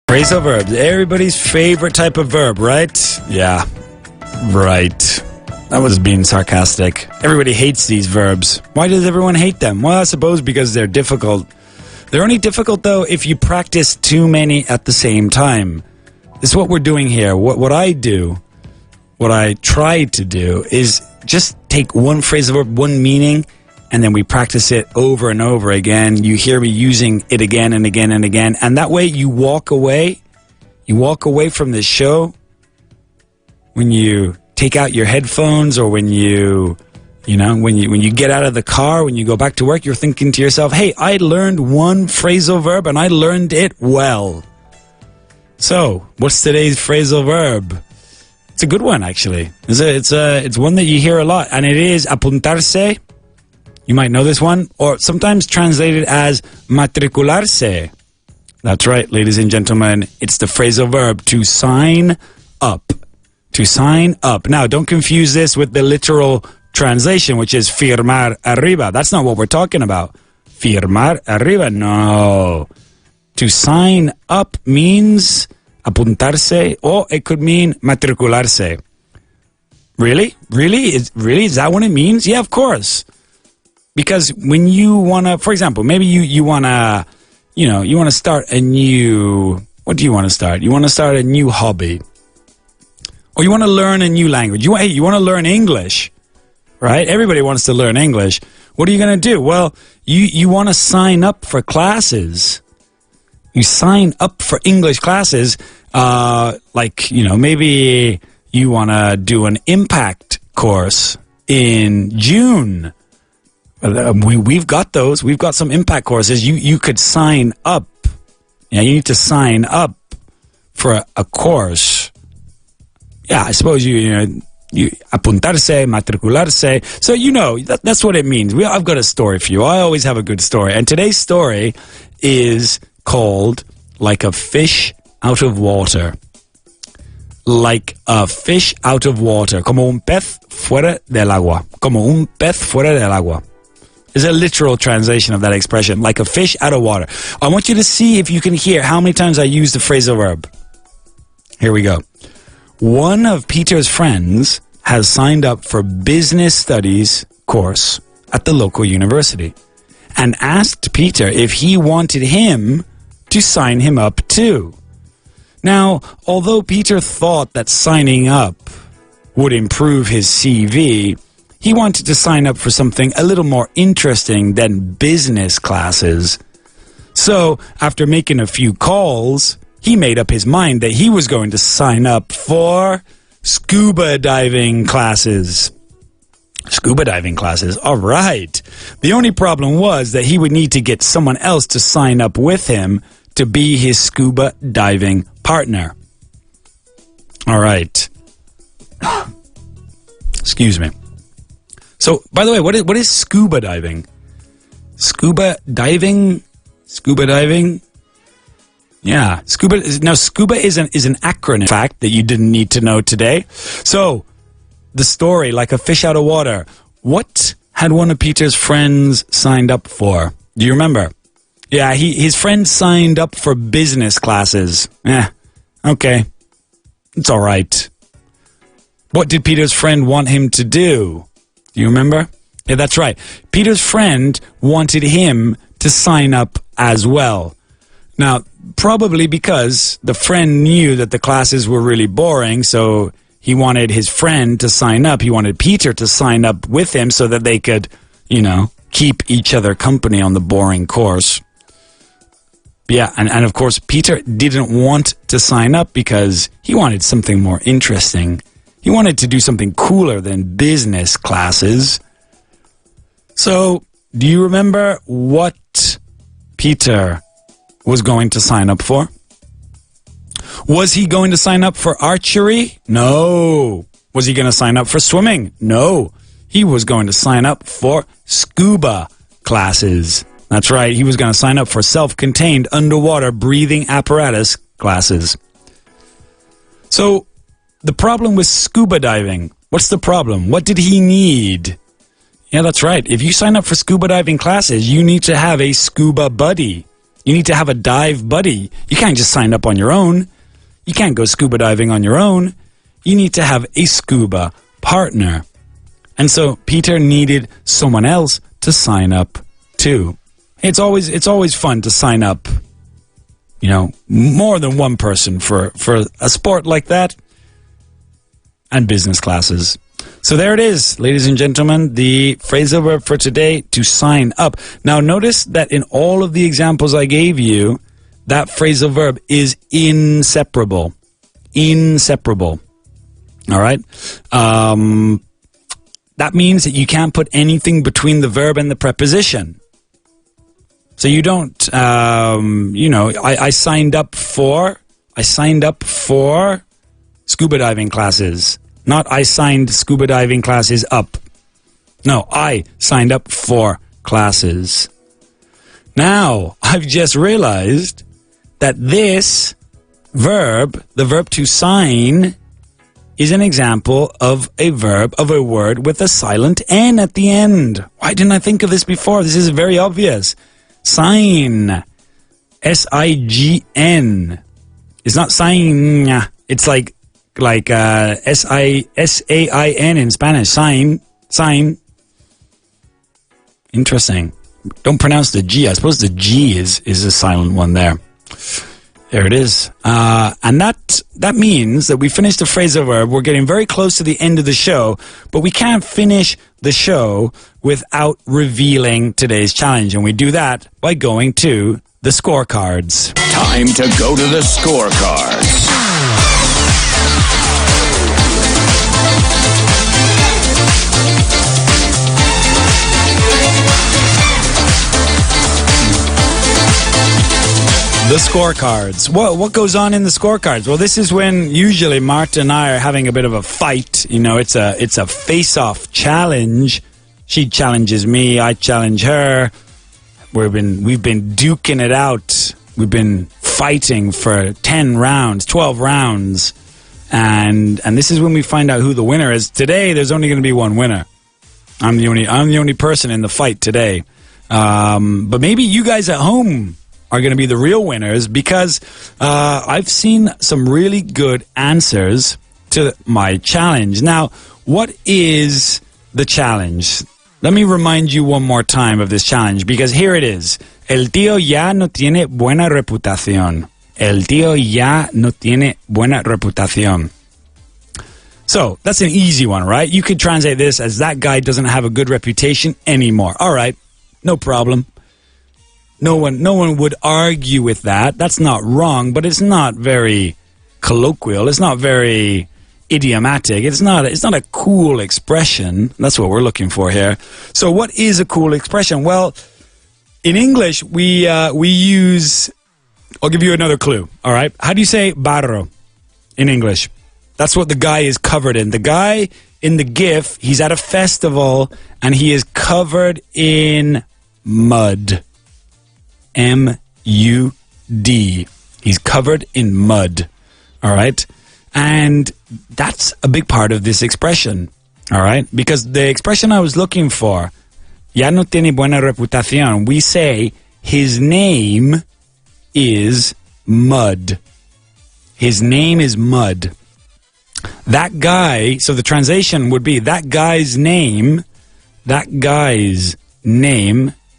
Phrasal verbs. Everybody's favorite type of verb, right? Yeah, right. That was being sarcastic. Everybody hates these verbs. Why does everyone hate them? Well, I suppose because they're difficult. They're only difficult, though, if you practice too many at the same time. This is what we're doing here. What I try to do is just take one phrasal verb, one meaning, and then we practice it over and over again. You hear me using it again and again and again. And that way you walk away from this show when you take out your headphones, or when you get out of the car, when you go back to work, you're thinking to yourself, hey, I learned one phrasal verb and I learned it well. So, what's today's phrasal verb? It's a good one, actually. It's one that you hear a lot, and it is apuntarse. You might know this one, or sometimes translated as matricularse. That's right, ladies and gentlemen. It's the phrasal verb to sign up. To sign up. Now, don't confuse this with the literal translation, which is firmar arriba. That's not what we're talking about. Firmar arriba, no. To sign up means apuntarse, or it could mean matricularse. Really? Is that what it means? Yeah, of course. Because when you want to, for example, maybe you want to, you want to start a new, what do you want to start? You want to start a new hobby. Or you want to learn a new language. You want to learn English, right? Everybody wants to learn English. What are you going to do? Well, you want to sign up for classes. You sign up for English classes, maybe you want to do an impact course in June. We've got those. We've got some impact courses. You could sign up. Yeah, you need to sign up for a course. Yeah, I suppose you apuntarse, matricularse. So that's what it means. I've got a story for you. I always have a good story. And today's story is called Like a Fish Out of Water. Like a fish out of water. Como un pez fuera del agua. Como un pez fuera del agua. Is a literal translation of that expression. Like a fish out of water. I want you to see if you can hear how many times I use the phrasal verb. Here we go. One of Peter's friends has signed up for business studies course at the local university and asked Peter if he wanted him to sign him up too. Now, although Peter thought that signing up would improve his CV, he wanted to sign up for something a little more interesting than business classes. So, after making a few calls, he made up his mind that he was going to sign up for scuba diving classes. Scuba diving classes, all right. The only problem was that he would need to get someone else to sign up with him to be his scuba diving partner. All right. Excuse me. So, by the way, what is scuba diving? Scuba diving? Yeah, scuba is an acronym fact that you didn't need to know today. So, the story, Like a Fish Out of Water. What had one of Peter's friends signed up for? Do you remember? Yeah, his friend signed up for business classes. Okay. It's all right. What did Peter's friend want him to do? Do you remember? Yeah, that's right. Peter's friend wanted him to sign up as well. Now, probably because the friend knew that the classes were really boring, so he wanted his friend to sign up. He wanted Peter to sign up with him so that they could, keep each other company on the boring course. Yeah, and of course, Peter didn't want to sign up because he wanted something more interesting. He wanted to do something cooler than business classes. So, do you remember what Peter was going to sign up for? Was he going to sign up for archery? No. Was he going to sign up for swimming? No. He was going to sign up for scuba classes. That's right. He was going to sign up for self-contained underwater breathing apparatus classes. So, the problem with scuba diving, what's the problem? What did he need? Yeah, that's right. If you sign up for scuba diving classes, you need to have a scuba buddy. You need to have a dive buddy. You can't just sign up on your own. You can't go scuba diving on your own. You need to have a scuba partner. And so Peter needed someone else to sign up too. It's always fun to sign up, more than one person for a sport like that. And business classes. So there it is, ladies and gentlemen, the phrasal verb for today, to sign up. Now notice that in all of the examples I gave you, that phrasal verb is inseparable. Inseparable. All right? That means that you can't put anything between the verb and the preposition. So you don't, I signed up for scuba diving classes. Not I signed scuba diving classes up. No, I signed up for classes. Now, I've just realized that this verb, the verb to sign, is an example of a verb, of a word with a silent N at the end. Why didn't I think of this before? This is very obvious. Sign. S-I-G-N. It's not sign. It's like S-A-I-N in Spanish. Sign. Interesting. Don't pronounce the G. I suppose the G is a silent one there. There it is. And that means that we finished the phrasal verb. We're getting very close to the end of the show, but we can't finish the show without revealing today's challenge. And we do that by going to the scorecards. Time to go to the scorecards. The scorecards. What goes on in the scorecards? Well, this is when usually Marta and I are having a bit of a fight. You know, it's a face-off challenge. She challenges me, I challenge her. We've been duking it out. We've been fighting for 10 rounds, 12 rounds. And this is when we find out who the winner is. Today there's only going to be one winner. I'm the only person in the fight today. But maybe you guys at home are going to be the real winners, because I've seen some really good answers to my challenge. Now, what is the challenge? Let me remind you one more time of this challenge, because here it is. El tío ya no tiene buena reputación. El tío ya no tiene buena reputación. So, that's an easy one, right? You could translate this as that guy doesn't have a good reputation anymore. All right, no problem. No one would argue with that. That's not wrong, but it's not very colloquial. It's not very idiomatic. It's not a cool expression. That's what we're looking for here. So what is a cool expression? Well, in English, we use... I'll give you another clue, all right? How do you say barro in English? That's what the guy is covered in. The guy in the GIF, he's at a festival, and he is covered in mud. M-U-D. He's covered in mud. All right? And that's a big part of this expression. All right? Because the expression I was looking for, ya no tiene buena reputación, we say his name is Mud. His name is Mud. That guy, so the translation would be that guy's name,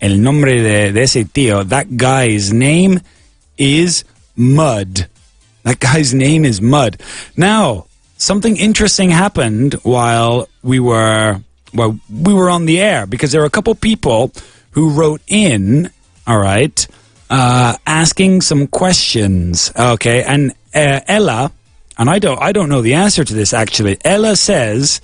el nombre de ese tío, that guy's name is Mud. That guy's name is Mud. Now, something interesting happened while we were on the air, because there were a couple people who wrote in, all right, asking some questions. Okay, and Ella, and I don't know the answer to this actually. Ella says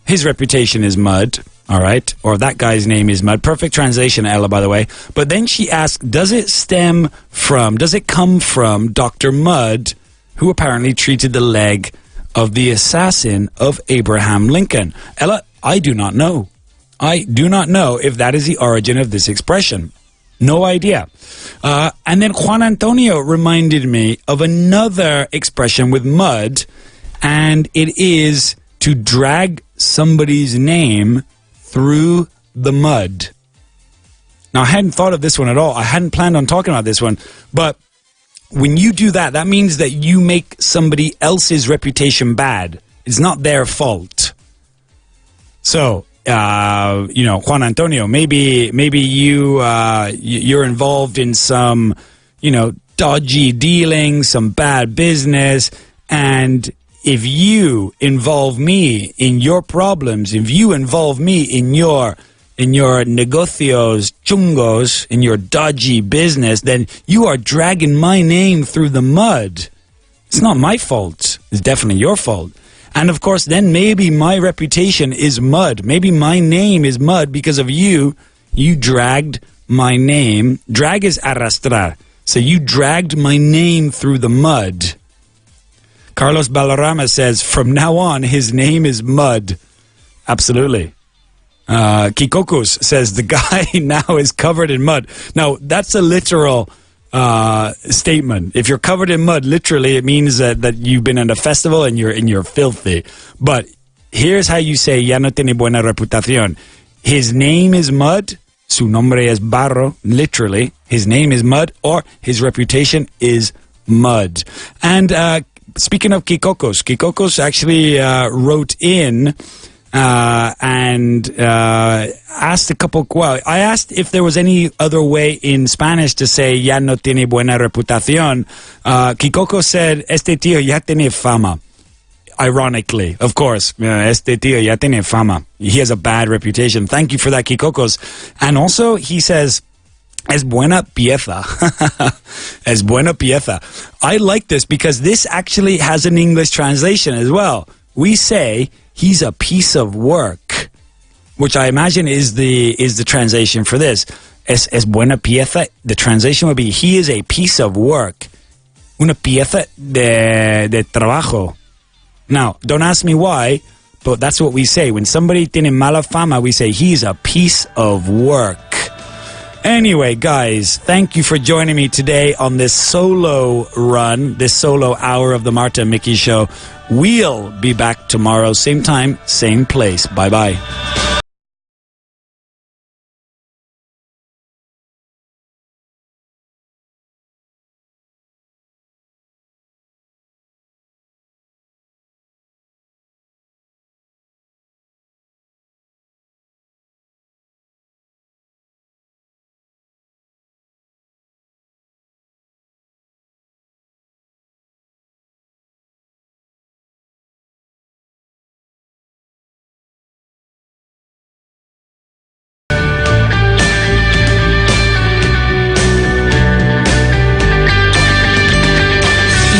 his reputation is Mud. All right, or that guy's name is Mud. Perfect translation, Ella, by the way. But then she asked, does it come from Dr. Mudd, who apparently treated the leg of the assassin of Abraham Lincoln? Ella, I do not know. I do not know if that is the origin of this expression. No idea. And then Juan Antonio reminded me of another expression with mud, and it is to drag somebody's name through the mud. Now, I hadn't thought of this one at all. I hadn't planned on talking about this one. But when you do that, that means that you make somebody else's reputation bad. It's not their fault. So, Juan Antonio, maybe you're involved in some, dodgy dealing, some bad business, and if you involve me in your problems, if you involve me in your negocios chungos, in your dodgy business, then you are dragging my name through the mud. It's not my fault. It's definitely your fault. And of course, then maybe my reputation is mud. Maybe my name is mud because of you. You dragged my name. Drag is arrastrar. So you dragged my name through the mud. Carlos Balarama says, from now on, his name is Mud. Absolutely. Kikokus says, the guy now is covered in mud. Now, that's a literal statement. If you're covered in mud, literally, it means that you've been at a festival and you're filthy. But here's how you say, ya no tiene buena reputación. His name is mud. Su nombre es barro. Literally, his name is mud, or his reputation is mud. And speaking of Kikokos actually wrote in and asked a couple. Well, I asked if there was any other way in Spanish to say ya no tiene buena reputación. Kikoko said, este tío ya tiene fama. Ironically, of course, este tío ya tiene fama. He has a bad reputation. Thank you for that, Kikokos. And also, he says, es buena pieza. Es buena pieza. I like this because this actually has an English translation as well. We say, he's a piece of work, which I imagine is the translation for this. Es buena pieza. The translation would be, he is a piece of work. Una pieza de trabajo. Now, don't ask me why, but that's what we say. When somebody tiene mala fama, we say, he's a piece of work. Anyway, guys, thank you for joining me today on this solo run, this solo hour of the Marta and Mickey Show. We'll be back tomorrow, same time, same place. Bye-bye.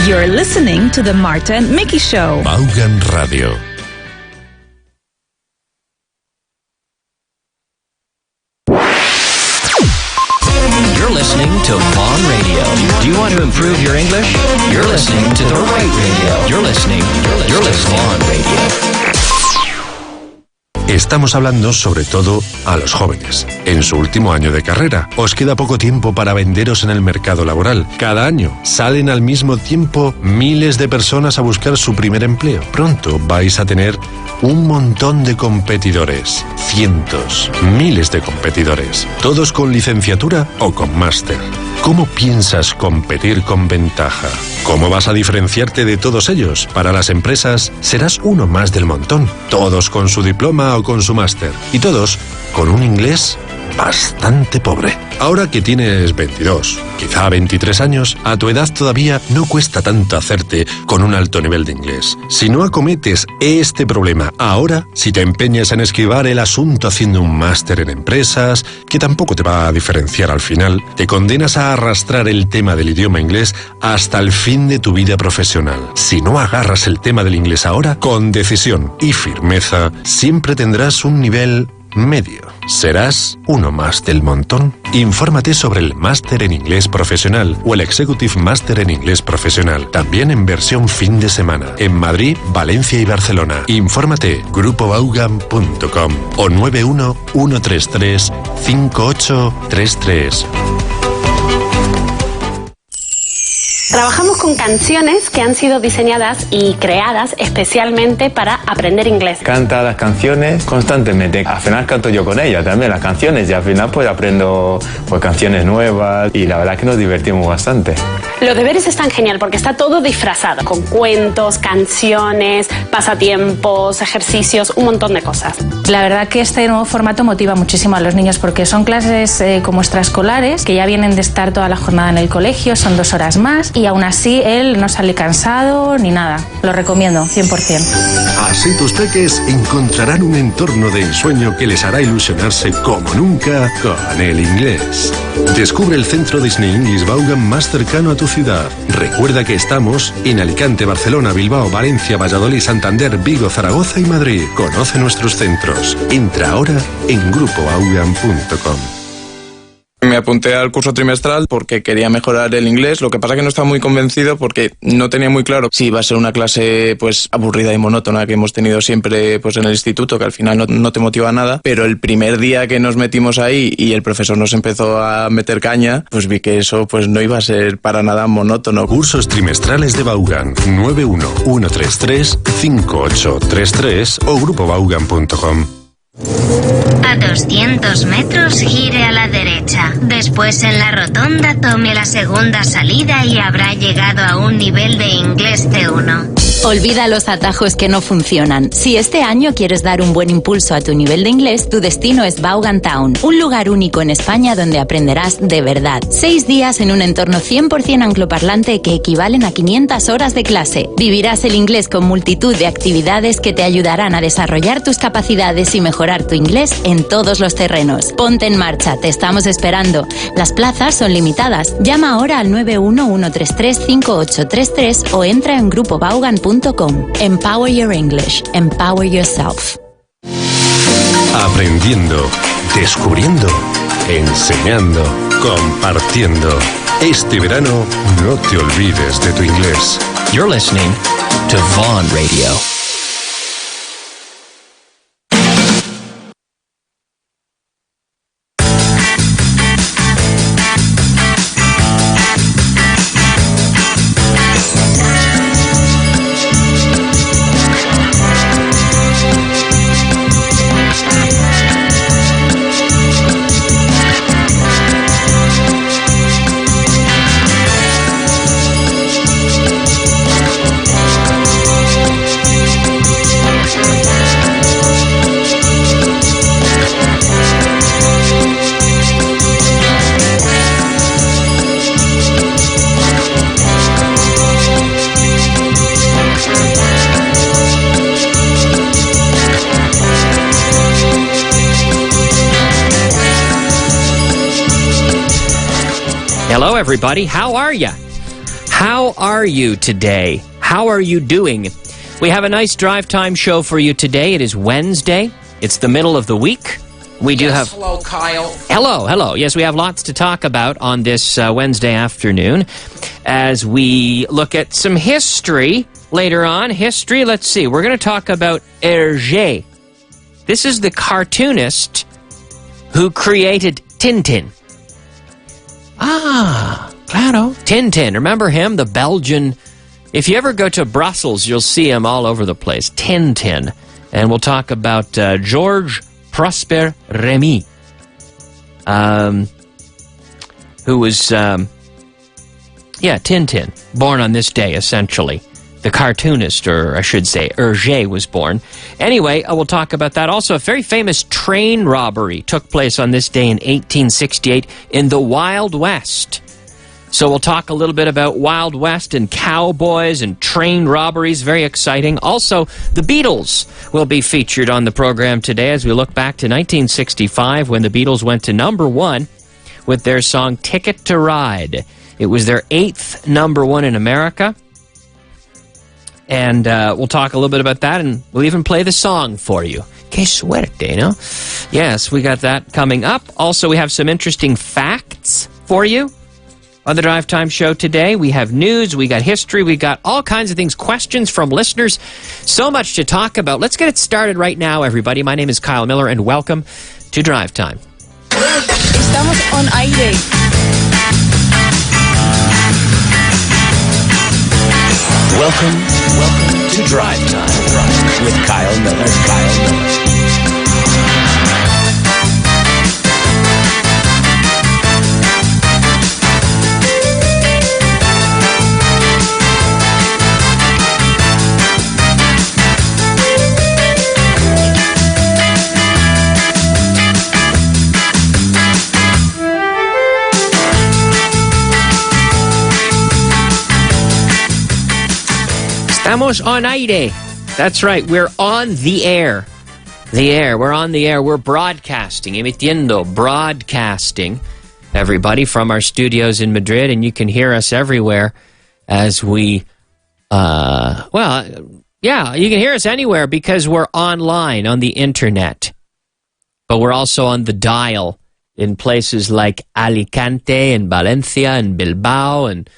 You're listening to the Marta and Mickey Show. Vaughan Radio. You're listening to Vaughan Radio. Do you want to improve your English? You're listening to the right radio. You're listening to Vaughan Radio. Estamos hablando sobre todo a los jóvenes. En su último año de carrera, os queda poco tiempo para venderos en el mercado laboral. Cada año salen al mismo tiempo miles de personas a buscar su primer empleo. Pronto vais a tener un montón de competidores. Cientos, miles de competidores. Todos con licenciatura o con máster. ¿Cómo piensas competir con ventaja? ¿Cómo vas a diferenciarte de todos ellos? Para las empresas serás uno más del montón. Todos con su diploma o con su máster. Y todos con un inglés bastante pobre. Ahora que tienes 22, quizá 23 años, a tu edad todavía no cuesta tanto hacerte con un alto nivel de inglés. Si no acometes este problema ahora, si te empeñas en esquivar el asunto haciendo un máster en empresas, que tampoco te va a diferenciar al final, te condenas a arrastrar el tema del idioma inglés hasta el fin de tu vida profesional. Si no agarras el tema del inglés ahora, con decisión y firmeza, siempre tendrás un nivel medio. ¿Serás uno más del montón? Infórmate sobre el Máster en Inglés Profesional o el Executive Máster en Inglés Profesional, también en versión fin de semana, en Madrid, Valencia y Barcelona. Infórmate grupovaughan.com o 911335833. Trabajamos con canciones que han sido diseñadas y creadas especialmente para aprender inglés. Canta las canciones constantemente. Al final canto yo con ella también las canciones y al final pues aprendo pues canciones nuevas y la verdad es que nos divertimos bastante. Los deberes están genial porque está todo disfrazado con cuentos, canciones, pasatiempos, ejercicios, un montón de cosas. La verdad que este nuevo formato motiva muchísimo a los niños porque son clases como extraescolares que ya vienen de estar toda la jornada en el colegio, son 2 horas más y aún así él no sale cansado ni nada. Lo recomiendo, 100%. Así tus peques encontrarán un entorno de ensueño que les hará ilusionarse como nunca con el inglés. Descubre el centro Disney English Vaughan más cercano a tu ciudad. Recuerda que estamos en Alicante, Barcelona, Bilbao, Valencia, Valladolid, Santander, Vigo, Zaragoza y Madrid. Conoce nuestros centros. Entra ahora en grupovaughan.com. Me apunté al curso trimestral porque quería mejorar el inglés, lo que pasa que no estaba muy convencido porque no tenía muy claro si iba a ser una clase pues aburrida y monótona que hemos tenido siempre pues en el instituto, que al final no te motiva nada, pero el primer día que nos metimos ahí y el profesor nos empezó a meter caña, pues vi que eso pues no iba a ser para nada monótono. Cursos trimestrales de Vaughan, 911335833 o grupovaughan.com. A 200 metros gire a la derecha. Después en la rotonda tome la segunda salida y habrá llegado a un nivel de inglés C1. Olvida los atajos que no funcionan. Si este año quieres dar un buen impulso a tu nivel de inglés, tu destino es Vaughan Town, un lugar único en España donde aprenderás de verdad. 6 días en un entorno 100% angloparlante que equivalen a 500 horas de clase. Vivirás el inglés con multitud de actividades que te ayudarán a desarrollar tus capacidades y mejorar tu inglés en todos los terrenos. Ponte en marcha, te estamos esperando. Las plazas son limitadas. Llama ahora al 911335833 o entra en grupovaughan.com. Empower your English. Empower yourself. Aprendiendo, descubriendo, enseñando, compartiendo. Este verano no te olvides de tu inglés. You're listening to Vaughan Radio. Hello, everybody. How are you? How are you today? How are you doing? We have a nice drive time show for you today. It is Wednesday. It's the middle of the week. We do have... Hello, Kyle. Hello. Yes, we have lots to talk about on this Wednesday afternoon as we look at some history later on. History, let's see. We're going to talk about Hergé. This is the cartoonist who created Tintin. Ah, claro. Tintin. Remember him? The Belgian... If you ever go to Brussels, you'll see him all over the place. Tintin. And we'll talk about Georges Prosper Remy, who was, Tintin, born on this day, essentially. The cartoonist, or I should say, Hergé was born. Anyway, we'll talk about that. Also, a very famous train robbery took place on this day in 1868 in the Wild West. So we'll talk a little bit about Wild West and cowboys and train robberies. Very exciting. Also, the Beatles will be featured on the program today as we look back to 1965 when the Beatles went to #1 with their song Ticket to Ride. It was their 8th #1 in America. And we'll talk a little bit about that, and we'll even play the song for you. Que suerte, no? Yes, we got that coming up. Also, we have some interesting facts for you on the Drive Time Show today. We have news, we got history, we got all kinds of things, questions from listeners. So much to talk about. Let's get it started right now, everybody. My name is Kyle Miller, and welcome to Drive Time. Estamos on aire. Welcome to Drive Time with Kyle Miller. Estamos on aire. That's right, we're on the air. We're on the air. We're broadcasting, broadcasting, everybody, from our studios in Madrid, and you can hear us everywhere as we, you can hear us anywhere because we're online on the internet. But we're also on the dial in places like Alicante and Valencia and Bilbao and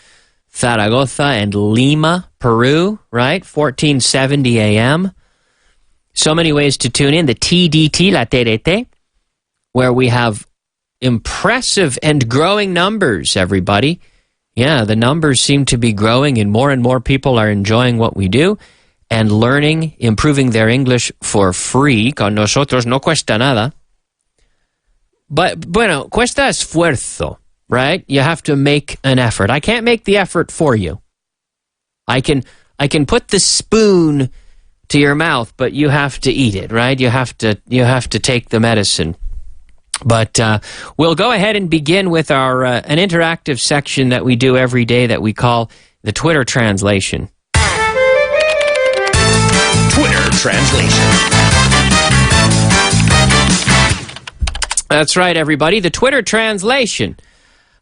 Zaragoza and Lima, Peru, right? 1470 a.m. So many ways to tune in. The TDT, La TDT, where we have impressive and growing numbers, everybody. Yeah, the numbers seem to be growing and more people are enjoying what we do and learning, improving their English for free. Con nosotros no cuesta nada. But, bueno, cuesta esfuerzo, right? You have to make an effort. I can't make the effort for you. I can put the spoon to your mouth, but you have to eat it, right? You have to take the medicine. But we'll go ahead and begin with our an interactive section that we do every day that we call the Twitter translation. Twitter translation. That's right, everybody. The Twitter translation.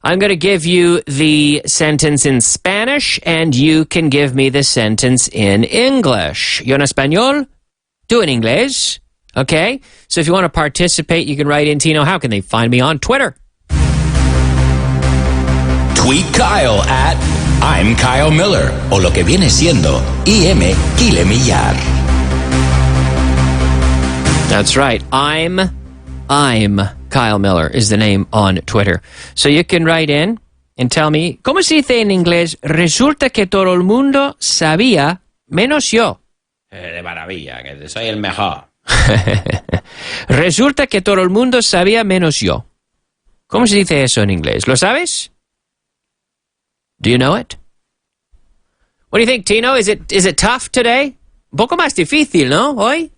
I'm going to give you the sentence in Spanish, and you can give me the sentence in English. Yo en español, tú en inglés. Okay? So if you want to participate, you can write in, Tino. How can they find me on Twitter? Tweet Kyle at I'm Kyle Miller, o lo que viene siendo IM Kile Millar. That's right. I'm Kyle Miller is the name on Twitter. So you can write in and tell me, ¿cómo se dice en inglés? Resulta que todo el mundo sabía menos yo. De maravilla, que soy el mejor. Resulta que todo el mundo sabía menos yo. ¿Cómo se dice eso en inglés? ¿Lo sabes? Do you know it? What do you think, Tino? Is it tough today? Un poco más difícil, ¿no? Hoy?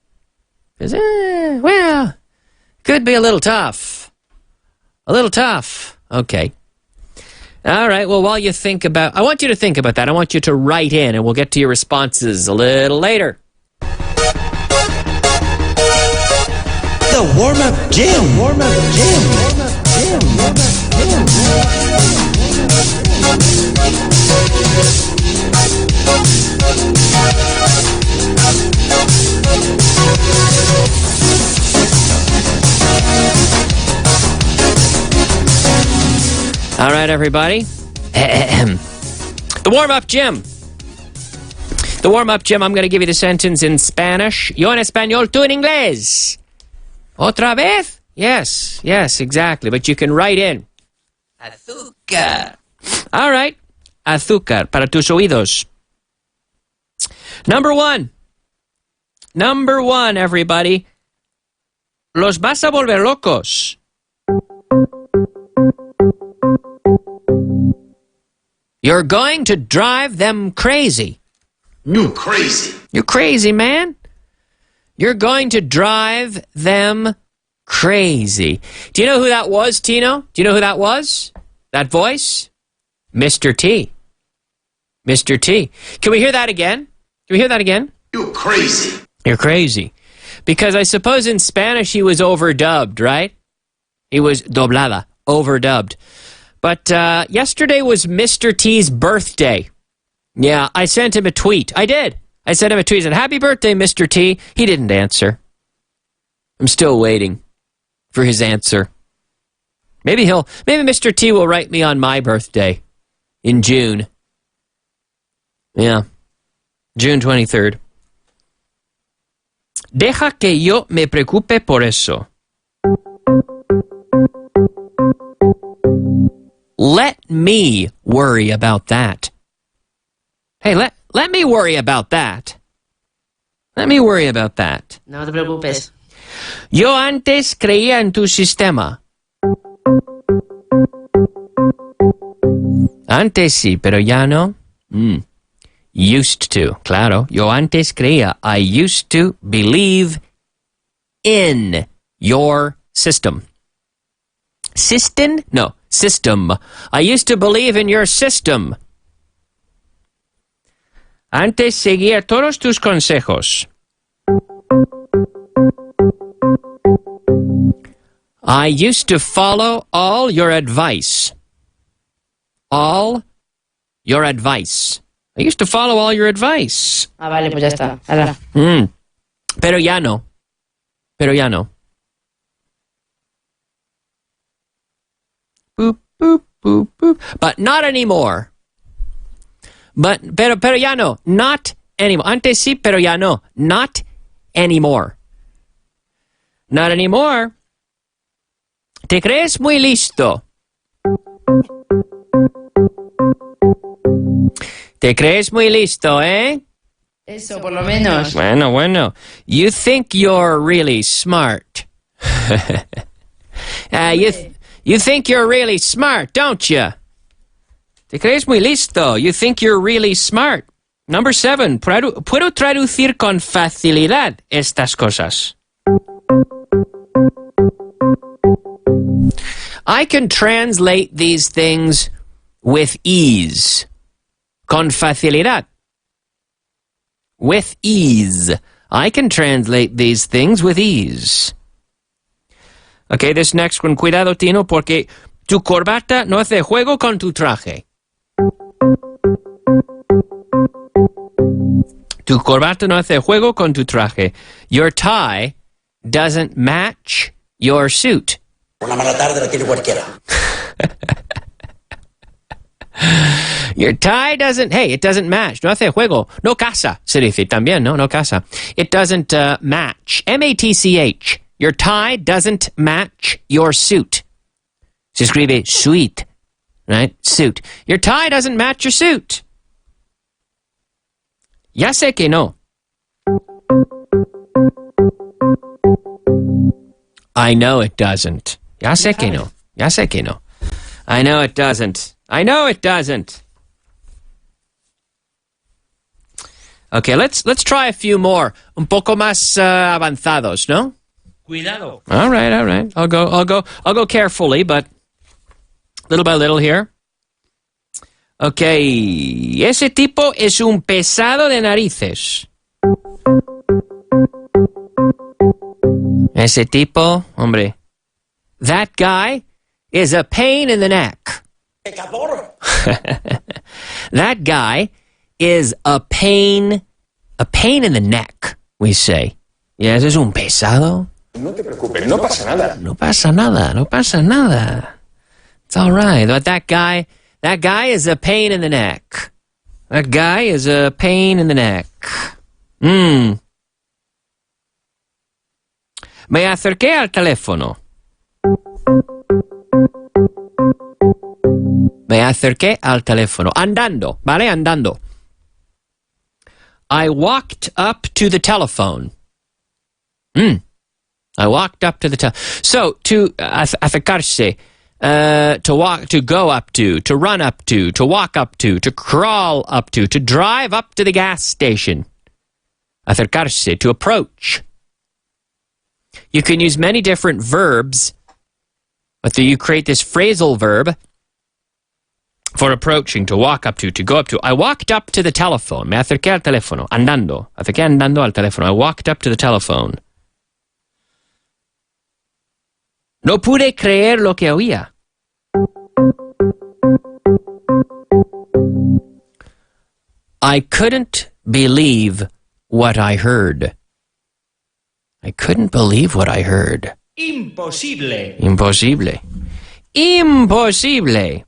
Well, could be a little tough. A little tough. Okay. All right, well, while you think about... I want you to think about that. I want you to write in, and we'll get to your responses a little later. The warm-up gym. Warm-up gym. Warm-up gym. All right, everybody. The warm-up gym. The warm-up gym, I'm going to give you the sentence in Spanish. Yo en español, tú en inglés. ¿Otra vez? Yes, exactly. But you can write in. Azúcar. All right. Azúcar para tus oídos. Number one, everybody. Los vas a volver locos. You're going to drive them crazy. You crazy. You're crazy, man. You're going to drive them crazy. Do you know who that was, Tino? Do you know who that was? That voice? Mr. T. Mr. T. Can we hear that again? Can we hear that again? You crazy. You're crazy. Because I suppose in Spanish he was overdubbed, right? He was doblada, overdubbed. But yesterday was Mr. T's birthday. Yeah, I sent him a tweet. I did. I sent him a tweet and said, "Happy birthday, Mr. T." He didn't answer. I'm still waiting for his answer. Maybe Mr. T will write me on my birthday in June. Yeah. June 23rd. Deja que yo me preocupe por eso. Let me worry about that. Hey, let me worry about that. Let me worry about that. No te preocupes. Yo antes creía en tu sistema. Antes sí, pero ya no. Used to, claro. Yo antes creía. I used to believe in your system. System? No, system. I used to believe in your system. Antes seguía todos tus consejos. I used to follow all your advice. All your advice. I used to follow all your advice. Vale, pues ya está. Hala. Pero ya no. Pero ya no. boop, boop, boop. But not anymore. Pero ya no. Not anymore. Antes sí, pero ya no. Not anymore. Not anymore. ¿Te crees muy listo? ¿Te crees muy listo, eh? Eso, por lo menos. Bueno. You think you're really smart. You think you're really smart, don't you? ¿Te crees muy listo? You think you're really smart. Number 7. Puedo traducir con facilidad estas cosas. I can translate these things with ease. Con facilidad. With ease. I can translate these things with ease. Okay, this next one. Cuidado, Tino, porque tu corbata no hace juego con tu traje. Tu corbata no hace juego con tu traje. Your tie doesn't match your suit. Una mala tarde la tiene cualquiera. Your tie doesn't, it doesn't match. No hace juego. No casa, se dice también, no casa. It doesn't match. M-A-T-C-H. Your tie doesn't match your suit. Se escribe suite, right? Suit. Your tie doesn't match your suit. Ya sé que no. I know it doesn't. Ya sé que no. Ya sé que no. I know it doesn't. I know it doesn't. Okay, let's try a few more. Un poco más avanzados, ¿no? Cuidado. All right. I'll go carefully, but little by little here. Okay, ese tipo es un pesado de narices. Ese tipo, hombre. That guy is a pain in the neck. That guy is a pain in the neck, we say. Yes, es un pesado. No te preocupes, no pasa nada. No pasa nada. It's all right. But that guy is a pain in the neck. That guy is a pain in the neck. Me acerqué al teléfono. Me acerqué al teléfono. Andando, ¿vale? Andando. I walked up to the telephone. I walked up to the telephone. So, to acercarse, to walk, to go up to run up to walk up to crawl up to drive up to the gas station. Acercarse, to approach. You can use many different verbs, but you create this phrasal verb for approaching, to walk up to go up to. I walked up to the telephone. Me acerqué al teléfono. Andando. Acerqué andando al teléfono. I walked up to the telephone. No pude creer lo que oía. I couldn't believe what I heard. I couldn't believe what I heard. Imposible. Imposible. Imposible.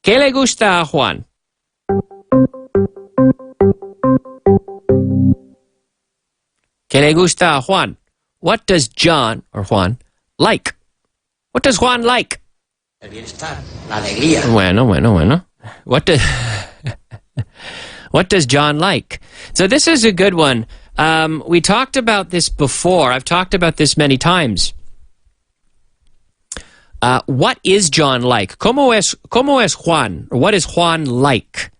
¿Qué le gusta a Juan? ¿Qué le gusta a Juan? What does John, or Juan, like? What does Juan like? El bienestar, la alegría. Bueno. What does John like? So this is a good one. We talked about this before. I've talked about this many times. What is John like? ¿Cómo es Juan? Or what is Juan like?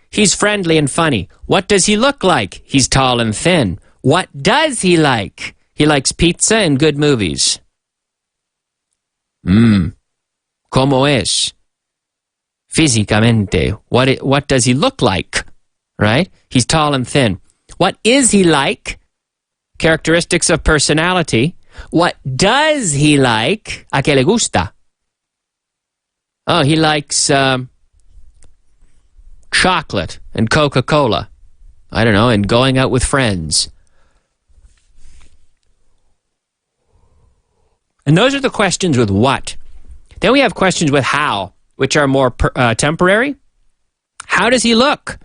He's friendly and funny. What does he look like? He's tall and thin. What does he like? He likes pizza and good movies. ¿Cómo es? Físicamente. What does he look like? Right? He's tall and thin. What is he like? Characteristics of personality. What does he like? ¿A qué le gusta? Oh, he likes chocolate and Coca-Cola. I don't know, and going out with friends. And those are the questions with what. Then we have questions with how, which are more temporary. How does he look?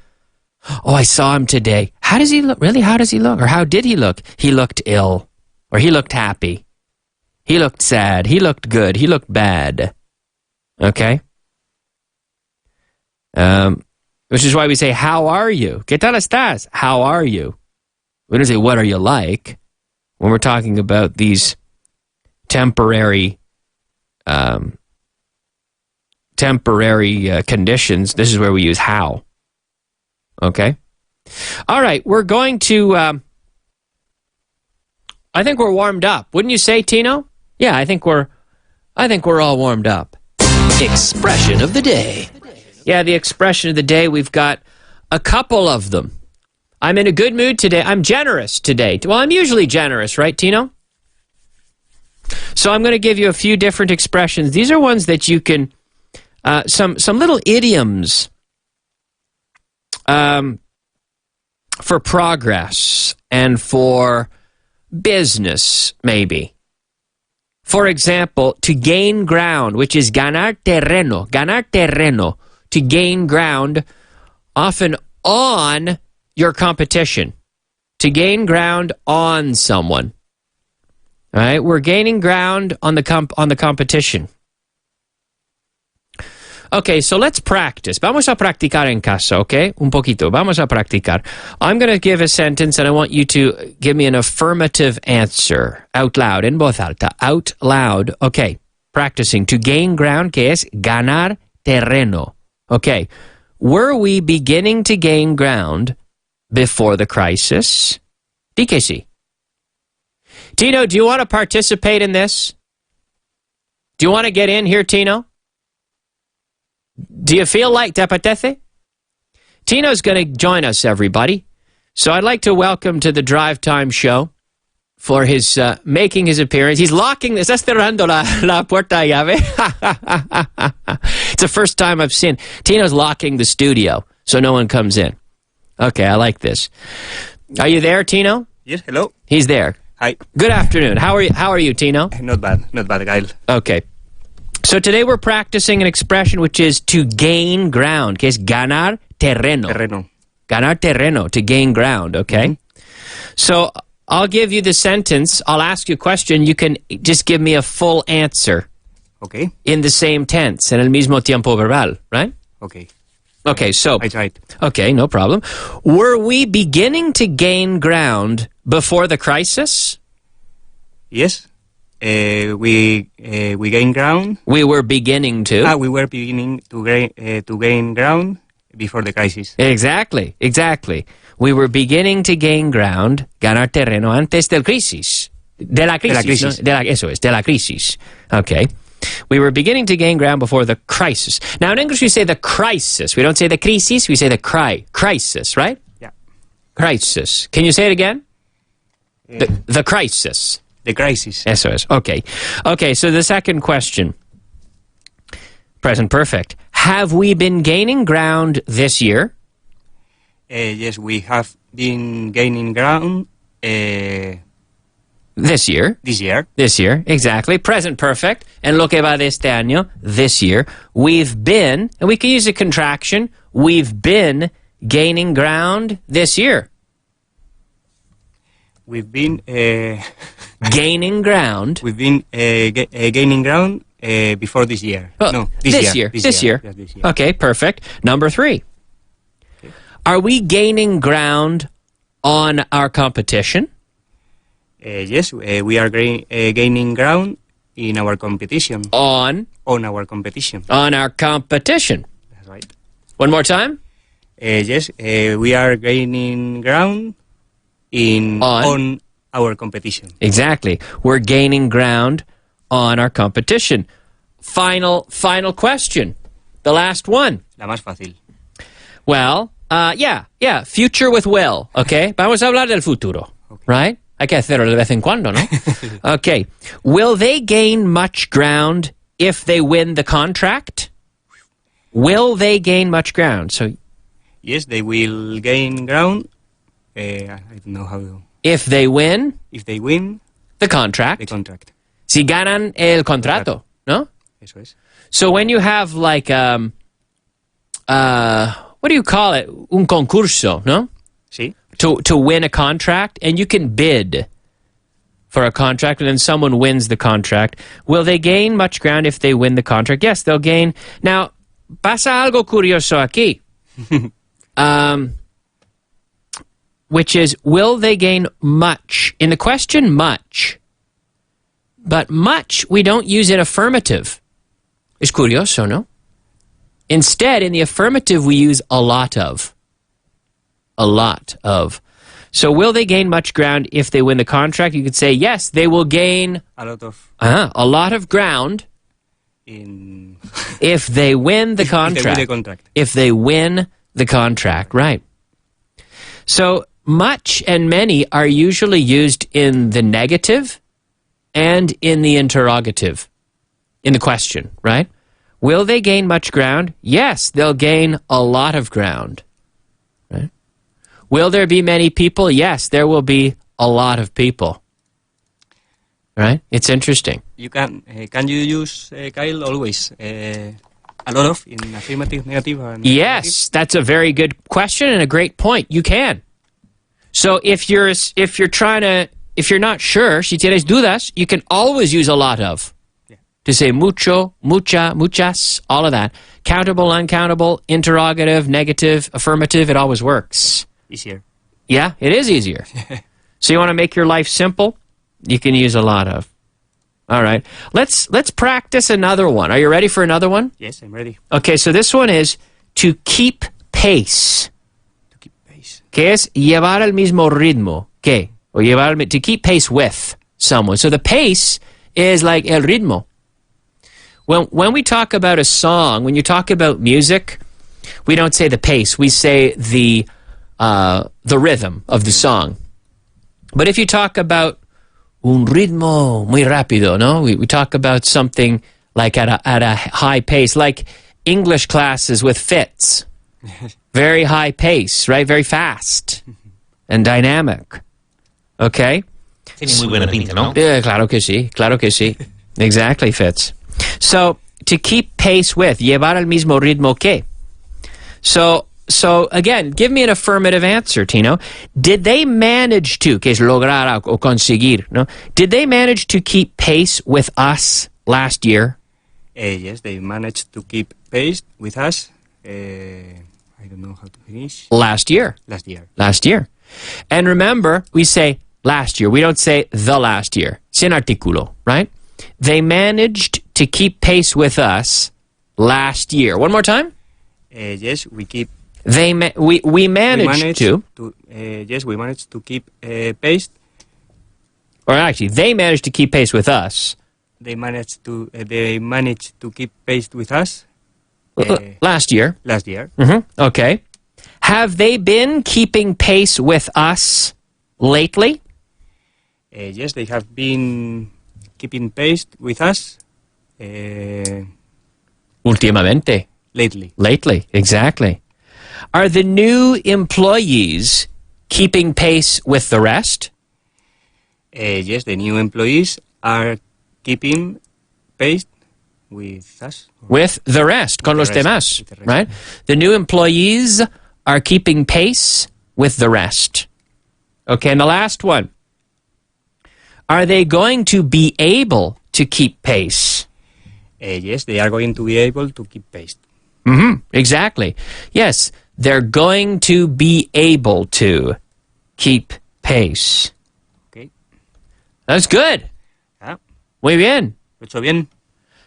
Oh, I saw him today. How does he look? Really? How does he look? Or how did he look? He looked ill. Or he looked happy. He looked sad. He looked good. He looked bad. Okay? Which is why we say, how are you? ¿Qué tal estás? How are you? We don't say, what are you like? When we're talking about these temporary conditions, this is where we use how. Okay? All right, we're going to... I think we're warmed up. Wouldn't you say, Tino? Yeah, I think we're all warmed up. Expression of the day. Yeah, the expression of the day, we've got a couple of them. I'm in a good mood today. I'm generous today. Well, I'm usually generous, right, Tino? So I'm going to give you a few different expressions. These are ones that you can, some little idioms for progress and for business, maybe. For example, to gain ground, which is ganar terreno, to gain ground, often on your competition, to gain ground on someone. All right, we're gaining ground on the competition. Okay, so let's practice. Vamos a practicar en casa, okay? Un poquito. Vamos a practicar. I'm going to give a sentence and I want you to give me an affirmative answer. Out loud, en voz alta. Out loud. Okay, practicing. To gain ground, que es ganar terreno. Okay, were we beginning to gain ground before the crisis? Di que sí. Tino, do you want to participate in this? Do you want to get in here, Tino? Do you feel like te apetece? Tino's going to join us, everybody. So I'd like to welcome to the Drive Time Show for his making his appearance. He's locking this. Está cerrando la puerta llave. It's the first time I've seen. Tino's locking the studio so no one comes in. Okay, I like this. Are you there, Tino? Yes, hello. He's there. Hi. Good afternoon. How are you, Tino? Not bad, Kyle. Okay. So today we're practicing an expression which is to gain ground, que es ganar terreno. Ganar terreno, to gain ground, okay? Mm-hmm. So I'll give you the sentence, I'll ask you a question, you can just give me a full answer. Okay. In the same tense, en el mismo tiempo verbal, right? Okay. Okay, so... I tried. Okay, no problem. Were we beginning to gain ground before the crisis? Yes. We gained ground. We were beginning to. We were beginning to gain ground before the crisis. Exactly. We were beginning to gain ground, ganar terreno antes del crisis. De la crisis. ¿No? Eso es, de la crisis. Okay. We were beginning to gain ground before the crisis. Now in English we say the crisis. We don't say the crisis, we say the crisis, right? Yeah. Crisis. Can you say it again? The crisis. The crisis. Eso es. Okay. Okay, so the second question. Present perfect. Have we been gaining ground this year? Yes, we have been gaining ground this year. This year. This year, exactly. Present perfect. En lo que va de este año, this year. We've been, and we can use a contraction, we've been gaining ground this year. We've been gaining ground. We've been gaining ground before this year. Well, no, this year. Yes, this year. Okay, perfect. Number 3. Okay. Are we gaining ground on our competition? Yes, we are gaining ground in our competition. On our competition. On our competition. That's right. One more time. Yes, we are gaining ground on our competition. Exactly. We're gaining ground on our competition. Final question. The last one. La más fácil. Well, yeah. Future with will, okay? Vamos a hablar del futuro, okay. Right? Hay que hacerlo de vez en cuando, ¿no? Okay. Will they gain much ground if they win the contract? Will they gain much ground? So, yes, they will gain ground. I don't know how. If they win the contract. Si ganan el contrato, ¿no? Eso es. So when you have like, what do you call it? Un concurso, ¿no? Sí. To win a contract, and you can bid for a contract, and then someone wins the contract. Will they gain much ground if they win the contract? Yes, they'll gain. Now, pasa algo curioso aquí. Which is, will they gain much? In the question, much. But much, we don't use in affirmative. Es curioso, no? Instead, in the affirmative, we use a lot of. A lot of. So will they gain much ground if they win the contract? You could say, yes, they will gain a lot of ground if they win the contract. If they win the contract, right. So much and many are usually used in the negative and in the interrogative, in the question, right? Will they gain much ground? Yes, they'll gain a lot of ground. Right? Will there be many people? Yes, there will be a lot of people. Right? It's interesting. You can you use, Kyle, always a lot of in affirmative, negative, and yes, that's a very good question and a great point. You can. So if you're not sure, si tienes dudas, you can always use a lot of. Yeah. To say mucho, mucha, muchas, all of that. Countable, uncountable, interrogative, negative, affirmative, it always works. Easier. Yeah, it is easier. So you want to make your life simple? You can use a lot of. All right. Let's practice another one. Are you ready for another one? Yes, I'm ready. Okay, so this one is to keep pace. To keep pace. Que es llevar el mismo ritmo. Que? Or to keep pace with someone. So the pace is like el ritmo. When we talk about a song, when you talk about music, we don't say the pace. We say the rhythm of the song. But if you talk about un ritmo muy rápido, no? We talk about something like at a high pace, like English classes with Fitz. Very high pace, right? Very fast and dynamic. Okay? Tiene muy buena pinta, ¿no? Claro que sí, claro que sí. Exactly, Fitz. So, to keep pace with, llevar el mismo ritmo que. So again, give me an affirmative answer, Tino. Did they manage to, que es lograr o conseguir, no? Did they manage to keep pace with us last year? Yes, they managed to keep pace with us. I don't know how to finish. Last year. Last year. And remember, we say last year. We don't say the last year. Sin artículo, right? They managed to keep pace with us last year. One more time? Yes, we keep. We managed to. Yes, we managed to keep pace. Or actually, they managed to keep pace with us. They managed to keep pace with us. Last year. Last year. Mm-hmm. Okay. Have they been keeping pace with us lately? Yes, they have been keeping pace with us. Últimamente. Lately, exactly. Are the new employees keeping pace with the rest? Yes, the new employees are keeping pace with us. With the rest, con los demás, right? The new employees are keeping pace with the rest. Okay, and the last one. Are they going to be able to keep pace? Yes, they are going to be able to keep pace. Mm-hmm, exactly. Yes, they're going to be able to keep pace. Okay. That's good. Yeah. Muy bien. Mucho bien.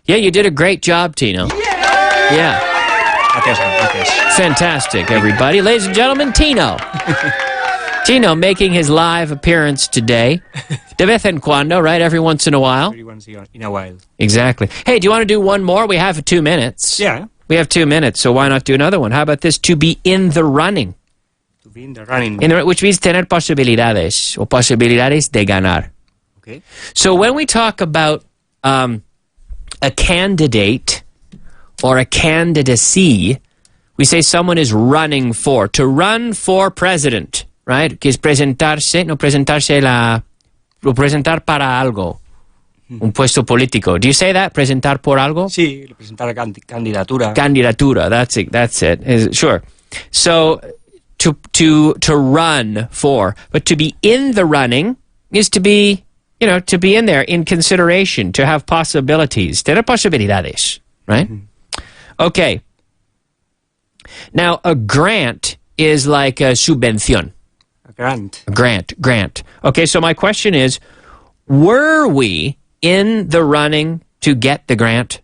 Yeah, you did a great job, Tino. Yeah. Gracias. Fantastic, everybody. Ladies and gentlemen, Tino. Tino making his live appearance today. De vez en cuando, right? Every once in a while. Every once in a while. Exactly. Hey, do you want to do one more? We have 2 minutes. Yeah. We have 2 minutes, so why not do another one? How about this? To be in the running. To be in the running. Which means tener posibilidades, o posibilidades de ganar. Okay. So when we talk about a candidate or a candidacy, we say someone is running for. To run for president, right? Que es presentarse, no presentarse o presentar para algo. Un puesto político. Do you say that? ¿Presentar por algo? Sí, presentar candidatura. Candidatura, that's it. Sure. So, to run for, but to be in the running is to be, to be in there, in consideration, to have possibilities. Tener posibilidades, right? Okay. Now, a grant is like a subvención. A grant. Grant. Okay, so my question is, were we in the running to get the grant?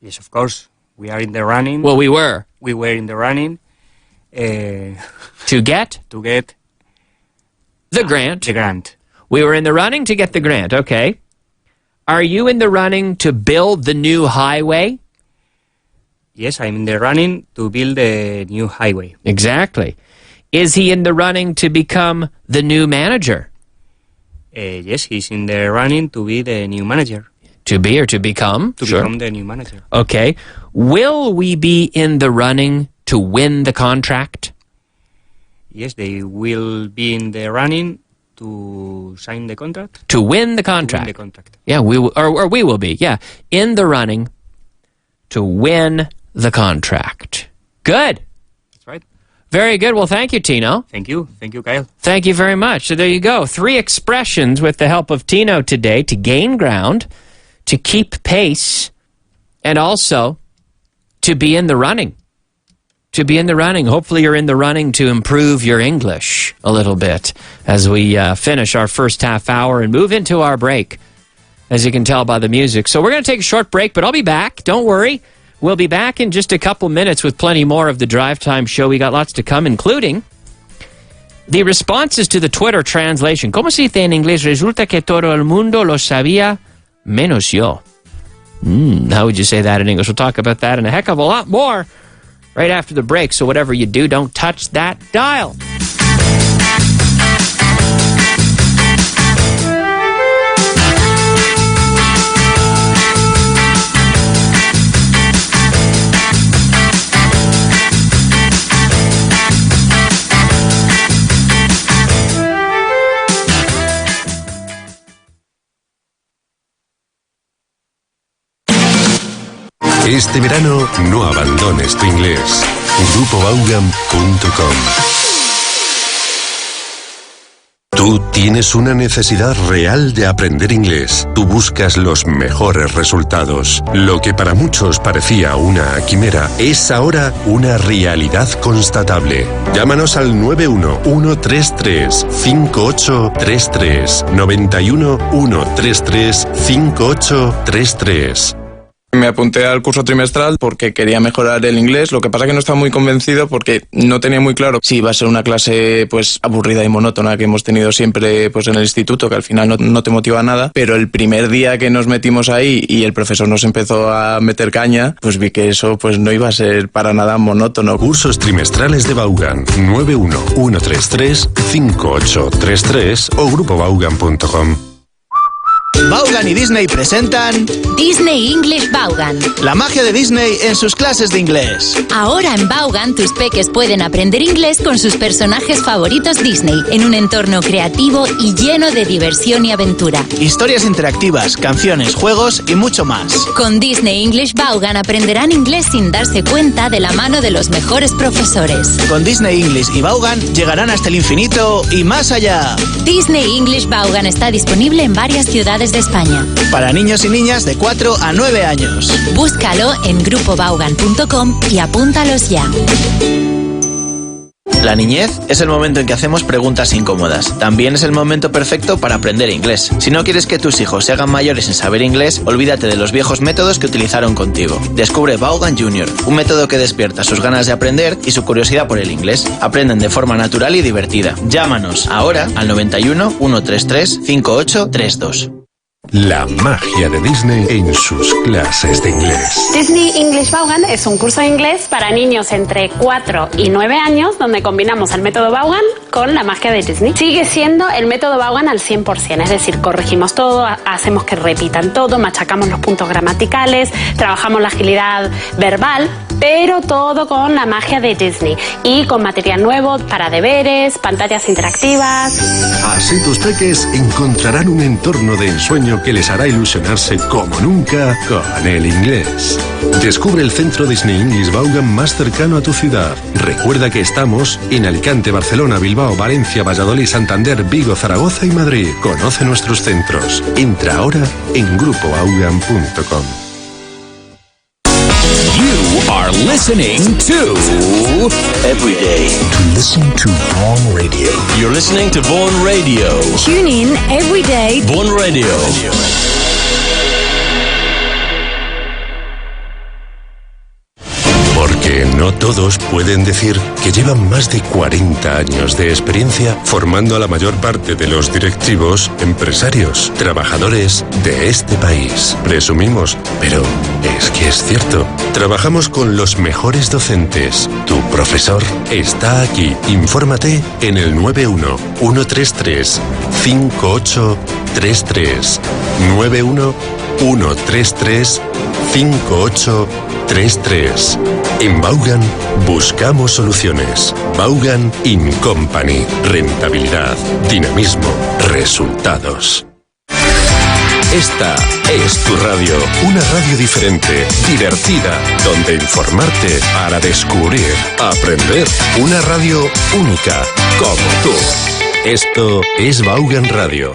Yes, of course. We are in the running. Well, we were. We were in the running. To get? To get the grant. The grant. We were in the running to get the grant, okay. Are you in the running to build the new highway? Yes, I'm in the running to build the new highway. Exactly. Is he in the running to become the new manager? Yes, he's in the running to be the new manager. To be or to become? To become the new manager. Okay. Will we be in the running to win the contract? Yes, they will be in the running to sign the contract. To win the contract. To win the contract. Yeah, we will, or we will be. Yeah, in the running to win the contract. Good. That's right. Very good. Well, thank you, Tino. Thank you, Kyle. Thank you very much. So there you go. 3 expressions with the help of Tino today to gain ground, to keep pace, and also to be in the running. To be in the running. Hopefully you're in the running to improve your English a little bit as we finish our first half hour and move into our break, as you can tell by the music. So we're going to take a short break, but I'll be back. Don't worry. We'll be back in just a couple minutes with plenty more of the Drive Time Show. We got lots to come, including the responses to the Twitter translation. ¿Cómo se dice en inglés? Resulta que todo el mundo lo sabía, menos yo. How would you say that in English? We'll talk about that and a heck of a lot more right after the break. So whatever you do, don't touch that dial. Este verano no abandones tu inglés. GrupoVaughan.com. Tú tienes una necesidad real de aprender inglés. Tú buscas los mejores resultados. Lo que para muchos parecía una quimera es ahora una realidad constatable. Llámanos al 91-133-5833. 91-133-5833. Me apunté al curso trimestral porque quería mejorar el inglés, lo que pasa que no estaba muy convencido porque no tenía muy claro si iba a ser una clase pues aburrida y monótona que hemos tenido siempre pues en el instituto, que al final no te motiva nada, pero el primer día que nos metimos ahí y el profesor nos empezó a meter caña, pues vi que eso pues no iba a ser para nada monótono. Cursos trimestrales de Vaughan, 91-133-5833 o grupovaughan.com. Vaughan y Disney presentan Disney English Vaughan. La magia de Disney en sus clases de inglés. Ahora en Vaughan tus peques pueden aprender inglés con sus personajes favoritos Disney en un entorno creativo y lleno de diversión y aventura. Historias interactivas, canciones, juegos y mucho más. Con Disney English Vaughan aprenderán inglés sin darse cuenta de la mano de los mejores profesores. Con Disney English y Vaughan llegarán hasta el infinito y más allá. Disney English Vaughan está disponible en varias ciudades de España. Para niños y niñas de 4 a 9 años. Búscalo en grupovaughan.com y apúntalos ya. La niñez es el momento en que hacemos preguntas incómodas. También es el momento perfecto para aprender inglés. Si no quieres que tus hijos se hagan mayores sin saber inglés, olvídate de los viejos métodos que utilizaron contigo. Descubre Vaughan Jr., un método que despierta sus ganas de aprender y su curiosidad por el inglés. Aprenden de forma natural y divertida. Llámanos ahora al 91 133 5832. La magia de Disney en sus clases de inglés. Disney English Vaughan es un curso de inglés para niños entre 4 y 9 años donde combinamos el método Vaughan con la magia de Disney. Sigue siendo el método Vaughan al 100%, es decir, corregimos todo, hacemos que repitan todo, machacamos los puntos gramaticales, trabajamos la agilidad verbal, pero todo con la magia de Disney y con material nuevo para deberes, pantallas interactivas. Así tus peques encontrarán un entorno de ensueño año que les hará ilusionarse como nunca con el inglés. Descubre el centro Disney English Vaughan más cercano a tu ciudad. Recuerda que estamos en Alicante, Barcelona, Bilbao, Valencia, Valladolid, Santander, Vigo, Zaragoza y Madrid. Conoce nuestros centros. Entra ahora en grupovaughan.com. You are listening to Everyday. To listen to Vaughan Radio. You're listening to Vaughan Radio. Tune in every day. Vaughan Radio. Porque no todos pueden decir que llevan más de 40 años de experiencia formando a la mayor parte de los directivos, empresarios, trabajadores de este país. Presumimos, pero es que es cierto. Trabajamos con los mejores docentes. Tu profesor está aquí. Infórmate en el 91-133-5833. 91-133-5833. En Vaughan buscamos soluciones. Vaughan in Company. Rentabilidad, dinamismo, resultados. Esta es tu radio. Una radio diferente, divertida, donde informarte para descubrir, aprender. Una radio única, como tú. Esto es Vaughan Radio.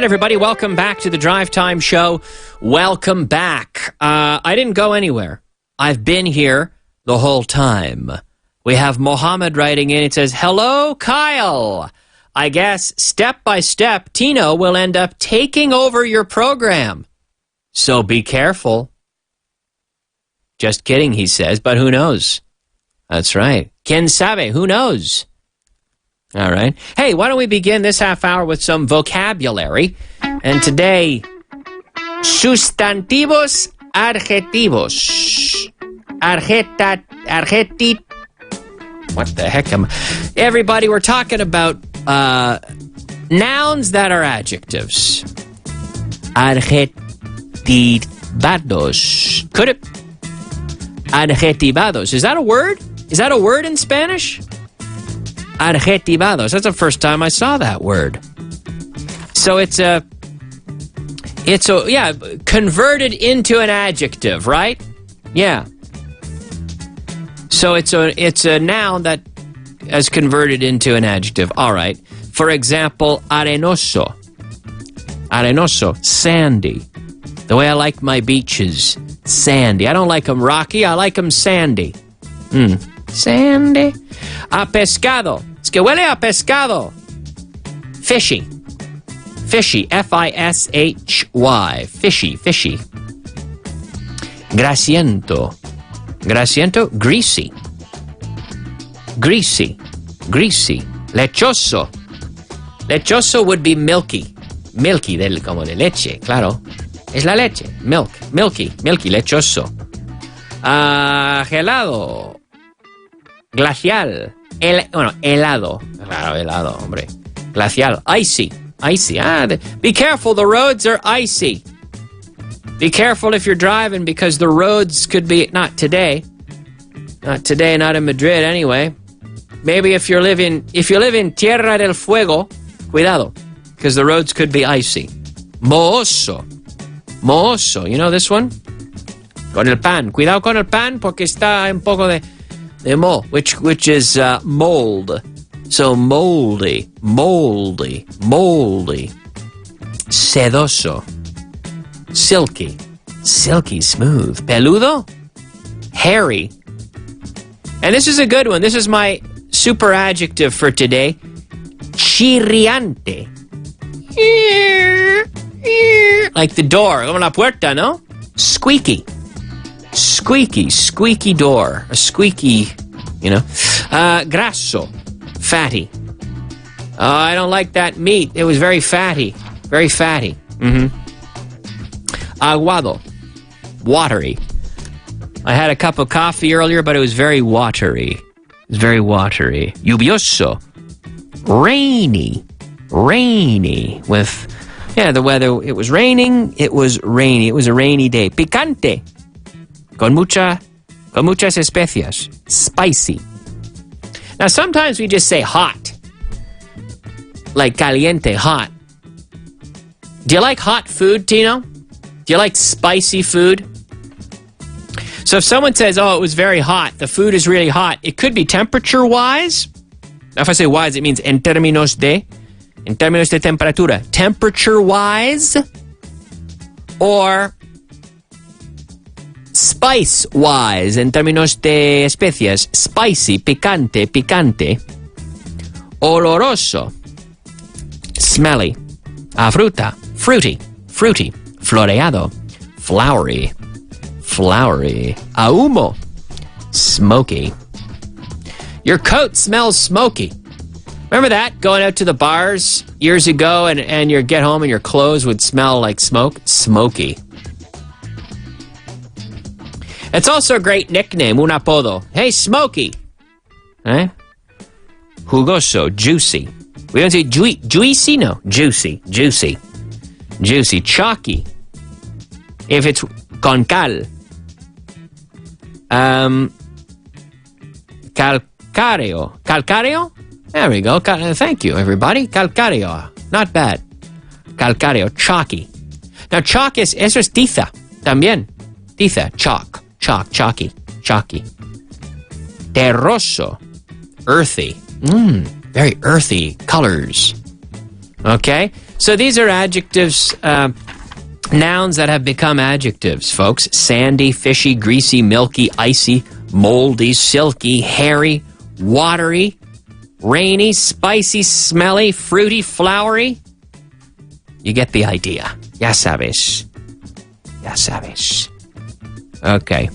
Everybody, welcome back to the Drive Time Show. Welcome back. I didn't go anywhere. I've been here the whole time. We have Mohammed writing in. It says, "Hello, Kyle. I guess step by step, Tino will end up taking over your program. So be careful." Just kidding, he says, but who knows? That's right. Quien sabe? Who knows? All right. Hey, why don't we begin this half hour with some vocabulary? And today, sustantivos adjetivos. What the heck am I? Everybody, we're talking about nouns that are adjectives. Adjetivados. Could it? Adjetivados. Is that a word? Is that a word in Spanish? Adjetivados. That's the first time I saw that word. So it's converted into an adjective, right? Yeah. So it's a noun that is converted into an adjective. All right. For example, arenoso. Arenoso, sandy. The way I like my beaches, sandy. I don't like them rocky. I like them sandy. Sandy. A pescado. Es que huele a pescado. Fishy. Fishy. F-I-S-H-Y. Fishy. Fishy. Grasiento. Grasiento. Greasy. Greasy. Greasy. Lechoso. Lechoso would be milky. Milky, como de leche, claro. Es la leche. Milk. Milky. Milky. Lechoso. Gelado. Glacial. Helado. Claro, helado, hombre. Glacial. Icy. Icy. Be careful, the roads are icy. Be careful if you're driving because the roads could be, not today, not in Madrid anyway. Maybe if you live in Tierra del Fuego, cuidado, because the roads could be icy. Mooso, you know this one? Con el pan, cuidado con el pan porque está un poco de moho, which is mold. So moldy. Sedoso. Silky, smooth. Peludo, hairy. And this is a good one. This is my super adjective for today. Chirriante. Like the door, como la puerta, no? Squeaky door. A squeaky, grasso, fatty. Oh, I don't like that meat. It was very fatty. Mm-hmm. Aguado, watery. I had a cup of coffee earlier, but it was very watery. Lluvioso, rainy. With, the weather, it was raining, it was rainy. It was a rainy day. Picante, con muchas especias. Spicy. Now, sometimes we just say hot. Like caliente, hot. Do you like hot food, Tino? Do you like spicy food? So if someone says, it was very hot, the food is really hot, it could be temperature-wise. Now, if I say wise, it means en términos de temperatura. Temperature-wise or spice-wise, en términos de especias. Spicy, picante. Oloroso, smelly. Fruta, fruity. Floreado, flowery. A humo, smoky. Your coat smells smoky. Remember that? Going out to the bars years ago and you get home and your clothes would smell like smoke? Smoky. It's also a great nickname, un apodo. Hey, Smokey. Eh? Jugoso, juicy. We don't say juicy? No, juicy. Chalky. If it's con cal. Calcareo? There we go. Thank you, everybody. Calcareo. Not bad. Calcareo. Chalky. Now, chalk eso es tiza. También. Tiza. Chalky. Terroso. Earthy. Very earthy colors. Okay? So these are adjectives, nouns that have become adjectives, folks. Sandy, fishy, greasy, milky, icy, moldy, silky, hairy, watery, rainy, spicy, smelly, fruity, flowery. You get the idea. Ya sabes. Okay.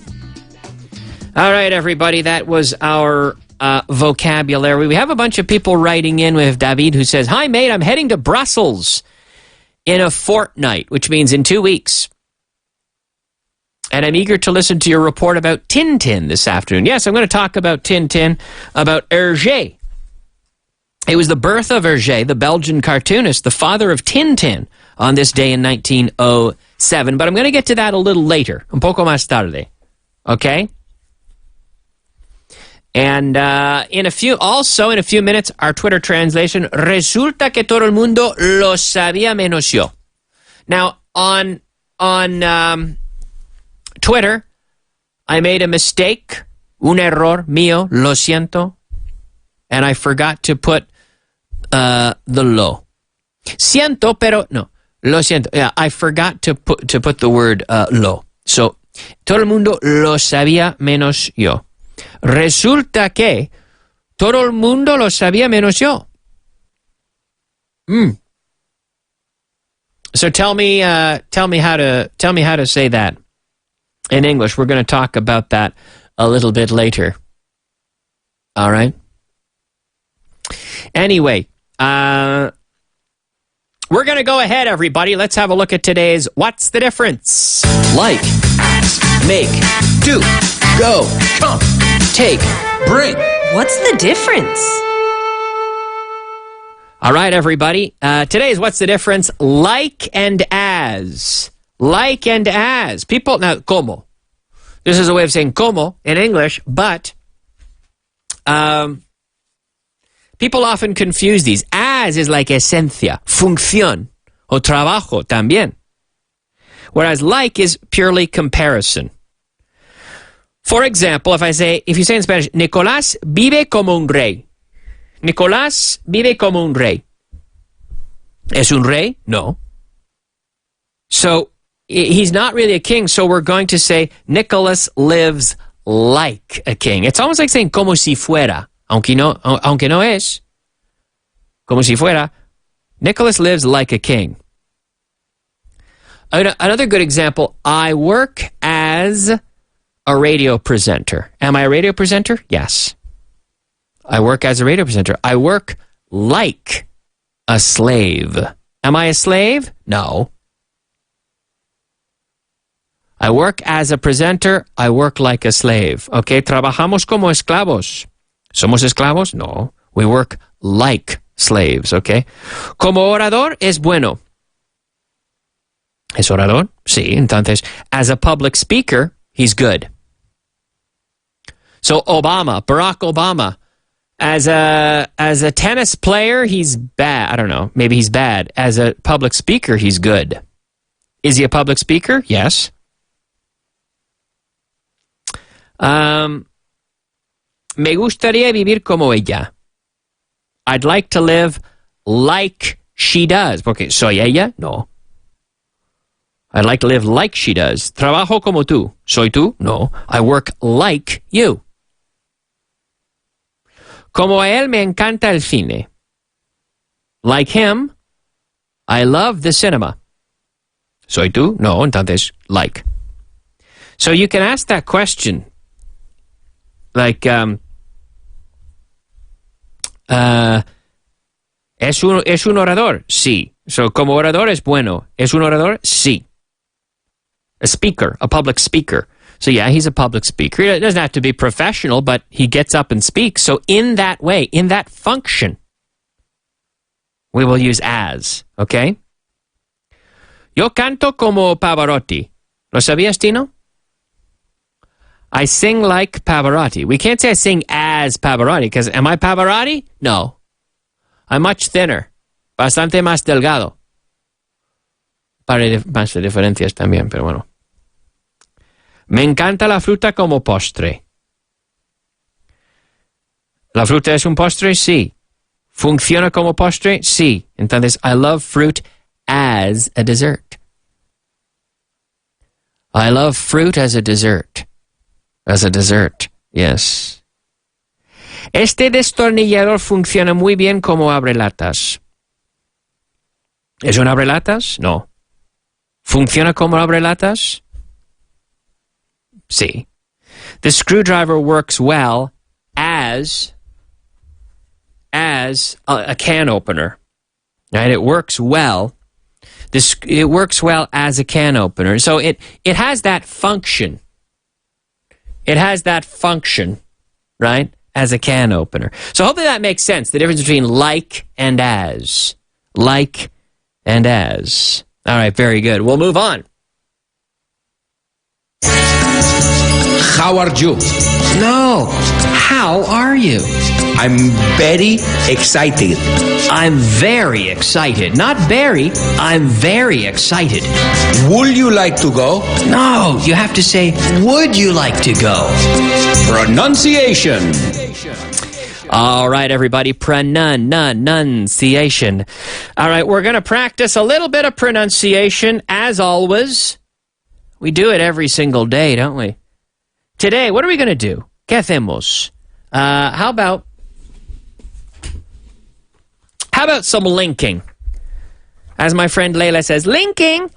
All right, everybody. That was our vocabulary. We have a bunch of people writing in. We have David who says, "Hi, mate. I'm heading to Brussels in a fortnight, which means in 2 weeks. And I'm eager to listen to your report about Tintin this afternoon." Yes, I'm going to talk about Tintin, about Hergé. It was the birth of Hergé, the Belgian cartoonist, the father of Tintin, on this day in 1907. But I'm going to get to that a little later, un poco más tarde. Okay? And in a few minutes, our Twitter translation, resulta que todo el mundo lo sabía menos yo. Now, on Twitter, I made a mistake, un error mío, lo siento, and I forgot to put the lo. Siento, pero no, lo siento. Yeah, I forgot to put the word lo. So, todo el mundo lo sabía menos yo. Resulta que todo el mundo lo sabía menos yo. So tell me how to say that in English. We're going to talk about that a little bit later. All right. Anyway, we're going to go ahead, everybody. Let's have a look at today's What's the Difference? Like, ask, make, do, go, come, take, bring. What's the difference? All right, everybody. Today's What's the Difference? Like and as. Like and as. People, now, como. This is a way of saying como in English, but people often confuse these. As is like esencia, función, o trabajo también. Whereas like is purely comparison. For example, if you say in Spanish, Nicolás vive como un rey. Nicolás vive como un rey. ¿Es un rey? No. So, he's not really a king, so we're going to say Nicholas lives like a king. It's almost like saying como si fuera, aunque no es. Como si fuera. Nicholas lives like a king. Another good example, I work as a radio presenter. Am I a radio presenter? Yes. I work as a radio presenter. I work like a slave. Am I a slave? No. I work as a presenter. I work like a slave. Okay, trabajamos como esclavos. ¿Somos esclavos? No. We work like slaves, okay? Como orador es bueno. ¿Es orador? Sí, entonces, as a public speaker, he's good. So Barack Obama, as a tennis player, he's bad. I don't know. Maybe he's bad. As a public speaker, he's good. Is he a public speaker? Yes. Me gustaría vivir como ella. I'd like to live like she does. Porque soy ella? No. I'd like to live like she does. Trabajo como tú. ¿Soy tú? No. I work like you. Como a él me encanta el cine. Like him, I love the cinema. ¿Soy tú? No, entonces, like. So you can ask that question. Like, ¿es un orador? Sí. So, como orador es bueno. ¿Es un orador? Sí. A speaker, a public speaker. So yeah, he's a public speaker. It doesn't have to be professional, but he gets up and speaks. So in that way, in that function, we will use as, okay? Yo canto como Pavarotti. ¿Lo sabías, Tino? I sing like Pavarotti. We can't say I sing as Pavarotti, because am I Pavarotti? No. I'm much thinner. Bastante más delgado. Para más de diferencias también, pero bueno. Me encanta la fruta como postre. ¿La fruta es un postre? Sí. ¿Funciona como postre? Sí. Entonces, I love fruit as a dessert. I love fruit as a dessert. As a dessert, yes. Este destornillador funciona muy bien como abrelatas. ¿Es un abrelatas? No. ¿Funciona como abrelatas? Sí. The screwdriver works well as a can opener. Right? It works well. It works well as a can opener. So it has that function. It has that function, right? As a can opener. So hopefully that makes sense. The difference between like and as. Like and as. All right, very good. We'll move on. How are you? No. How are you? I'm very excited. I'm very excited. Not very. I'm very excited. Would you like to go? No, you have to say, would you like to go? Pronunciation. All right, everybody, pronunciation. All right, we're going to practice a little bit of pronunciation, as always. We do it every single day, don't we? Today, what are we going to do? ¿Qué hacemos? How about some linking? As my friend Layla says, linking.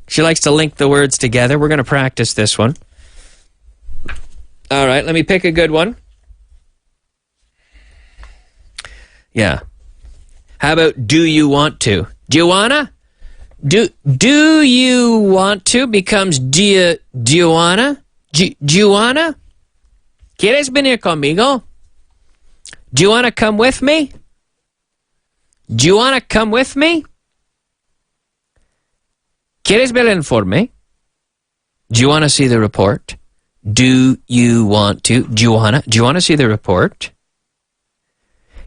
She likes to link the words together. We're going to practice this one. All right, let me pick a good one. Yeah. How about do you want to? Do you wanna? Do you want to becomes do you wanna? Do you wanna? ¿Quieres venir conmigo? Do you wanna come with me? Do you want to come with me? ¿Quieres ver el informe? Do you want to see the report? Do you want to? Do you want to see the report?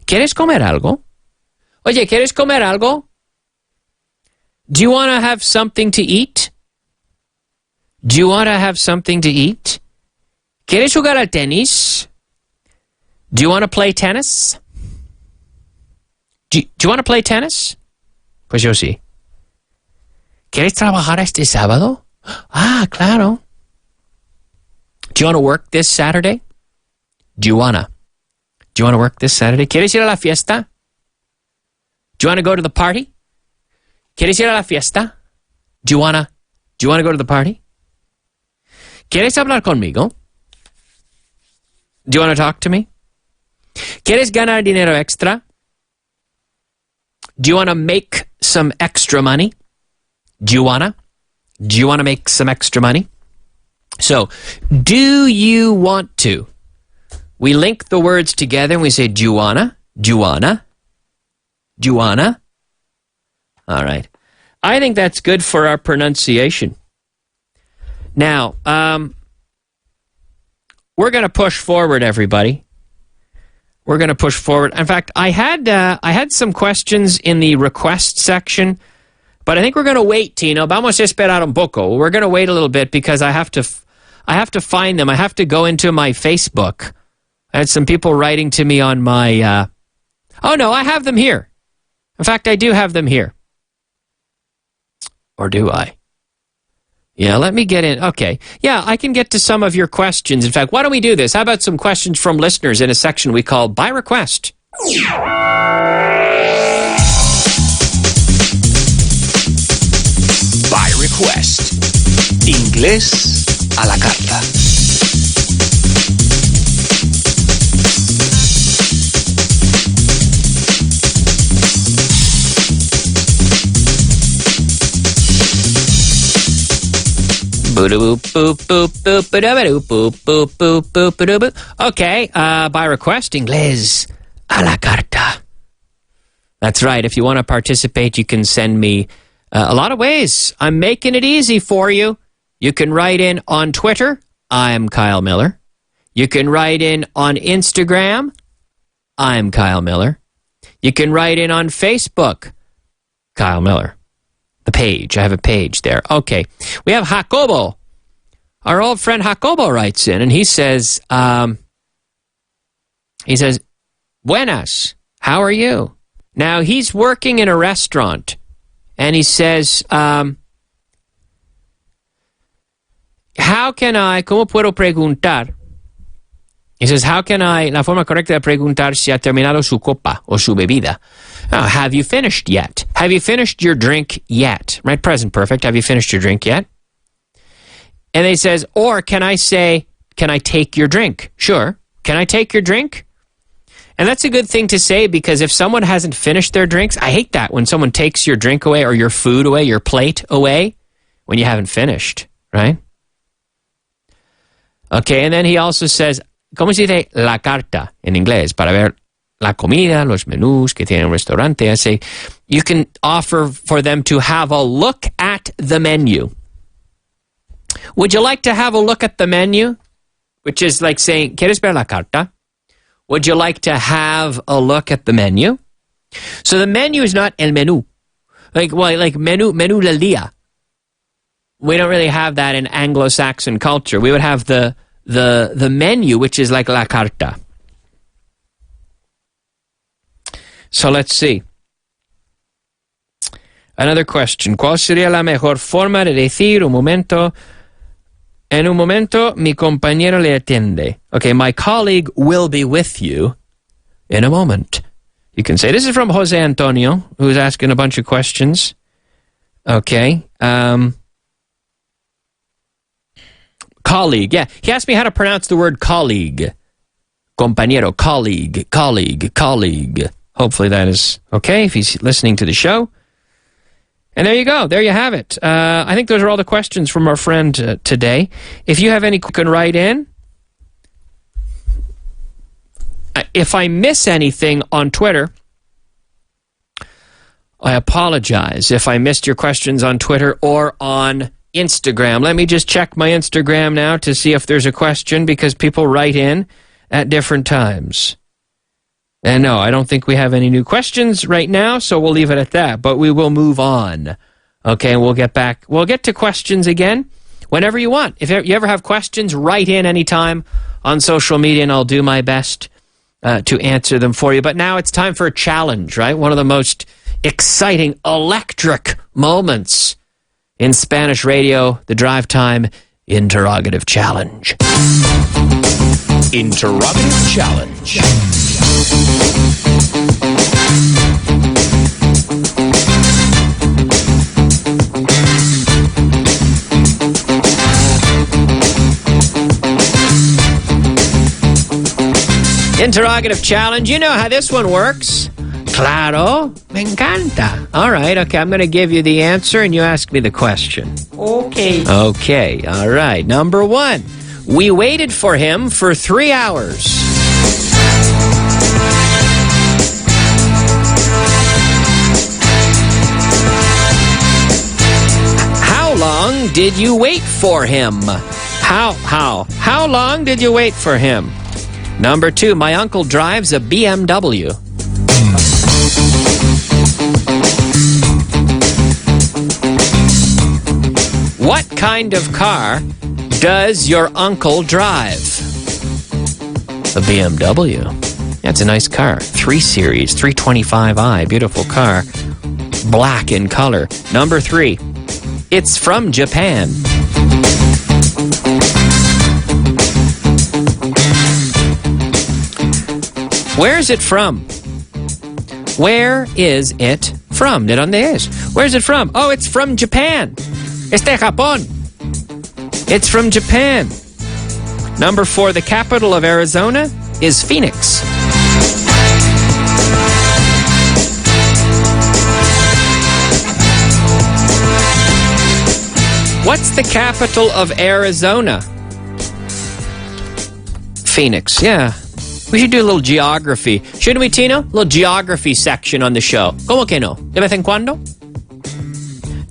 ¿Quieres comer algo? Oye, ¿quieres comer algo? Do you want to have something to eat? Do you want to have something to eat? ¿Quieres jugar al tenis? Do you want to play tennis? Do you want to play tennis? Pues yo sí. ¿Quieres trabajar este sábado? Ah, claro. Do you want to work this Saturday? Do you want to work this Saturday? ¿Quieres ir a la fiesta? Do you want to go to the party? ¿Quieres ir a la fiesta? Do you want to go to the party? ¿Quieres hablar conmigo? Do you want to talk to me? ¿Quieres ganar dinero extra? Do you want to make some extra money? Do you want to make some extra money? So, do you want to? We link the words together and we say, do you wanna? Do you wanna? Do you wanna? All right. I think that's good for our pronunciation. Now, we're going to push forward, everybody. We're going to push forward. In fact, I had some questions in the request section, but I think we're going to wait, Tino. Vamos a esperar un poco. We're going to wait a little bit because I have to find them. I have to go into my Facebook. I had some people writing to me on my... oh, no, I have them here. In fact, I do have them here. Or do I? Yeah, let me get in. Okay. Yeah, I can get to some of your questions. In fact, why don't we do this? How about some questions from listeners in a section we call By Request? By Request. Inglés a la carta. Okay, by request, inglés a la carta. That's right. If you want to participate, you can send me a lot of ways. I'm making it easy for you. You can write in on Twitter. I'm Kyle Miller. You can write in on Instagram. I'm Kyle Miller. You can write in on Facebook. Kyle Miller. The page. I have a page there. Okay. We have Jacobo. Our old friend Jacobo writes in, and he says, Buenas. How are you? Now, he's working in a restaurant, and he says, how can I, ¿cómo puedo preguntar? He says, how can I, la forma correcta de preguntar si ha terminado su copa o su bebida. Have you finished yet? Have you finished your drink yet? Right, present perfect. Have you finished your drink yet? And he says, or can I say, can I take your drink? Sure. Can I take your drink? And that's a good thing to say because if someone hasn't finished their drinks, I hate that when someone takes your drink away or your food away, your plate away, when you haven't finished, right? Okay, and then he also says, ¿cómo se dice la carta en inglés? Para ver la comida, los menús que tiene un restaurante. I say, you can offer for them to have a look at the menu. Would you like to have a look at the menu? Which is like saying, ¿quieres ver la carta? Would you like to have a look at the menu? So the menu is not el menú. Like menú del día. We don't really have that in Anglo-Saxon culture. We would have the menu, which is like la carta. So let's see. Another question. ¿Cuál sería la mejor forma de decir un momento? En un momento, mi compañero le atiende. Okay, my colleague will be with you in a moment. You can say, this is from Jose Antonio, who's asking a bunch of questions. Okay. Colleague, yeah. He asked me how to pronounce the word colleague. Compañero, colleague. Hopefully that is okay if he's listening to the show. And there you go. There you have it. I think those are all the questions from our friend today. If you have any, you can write in. If I miss anything on Twitter, I apologize if I missed your questions on Twitter or on Instagram. Let me just check my Instagram now to see if there's a question, because people write in at different times. And no, I don't think we have any new questions right now, so we'll leave it at that. But we will move on. Okay, we'll get back. We'll get to questions again whenever you want. If you ever have questions, write in anytime on social media, and I'll do my best to answer them for you. But now it's time for a challenge, right? One of the most exciting, electric moments in Spanish radio, the Drive Time Interrogative Challenge. Interrogative Challenge. Interrogative Challenge. You know how this one works. Claro, me encanta. All right, okay, I'm going to give you the answer and you ask me the question. Okay. Okay, all right. Number 1. We waited for him for 3 hours. How long did you wait for him? How long did you wait for him? Number 2, my uncle drives a BMW. What kind of car does your uncle drive? A BMW. Yeah, it's a nice car. 3 Series, 325i, beautiful car. Black in color. Number 3, it's from Japan. Where is it from? Where is it from? ¿De dónde es? Where's it from? Oh, it's from Japan. Es de Japón. It's from Japan. Number 4, the capital of Arizona is Phoenix. What's the capital of Arizona? Phoenix, yeah. We should do a little geography. Shouldn't we, Tino? A little geography section on the show. ¿Cómo que no? ¿De vez en cuando?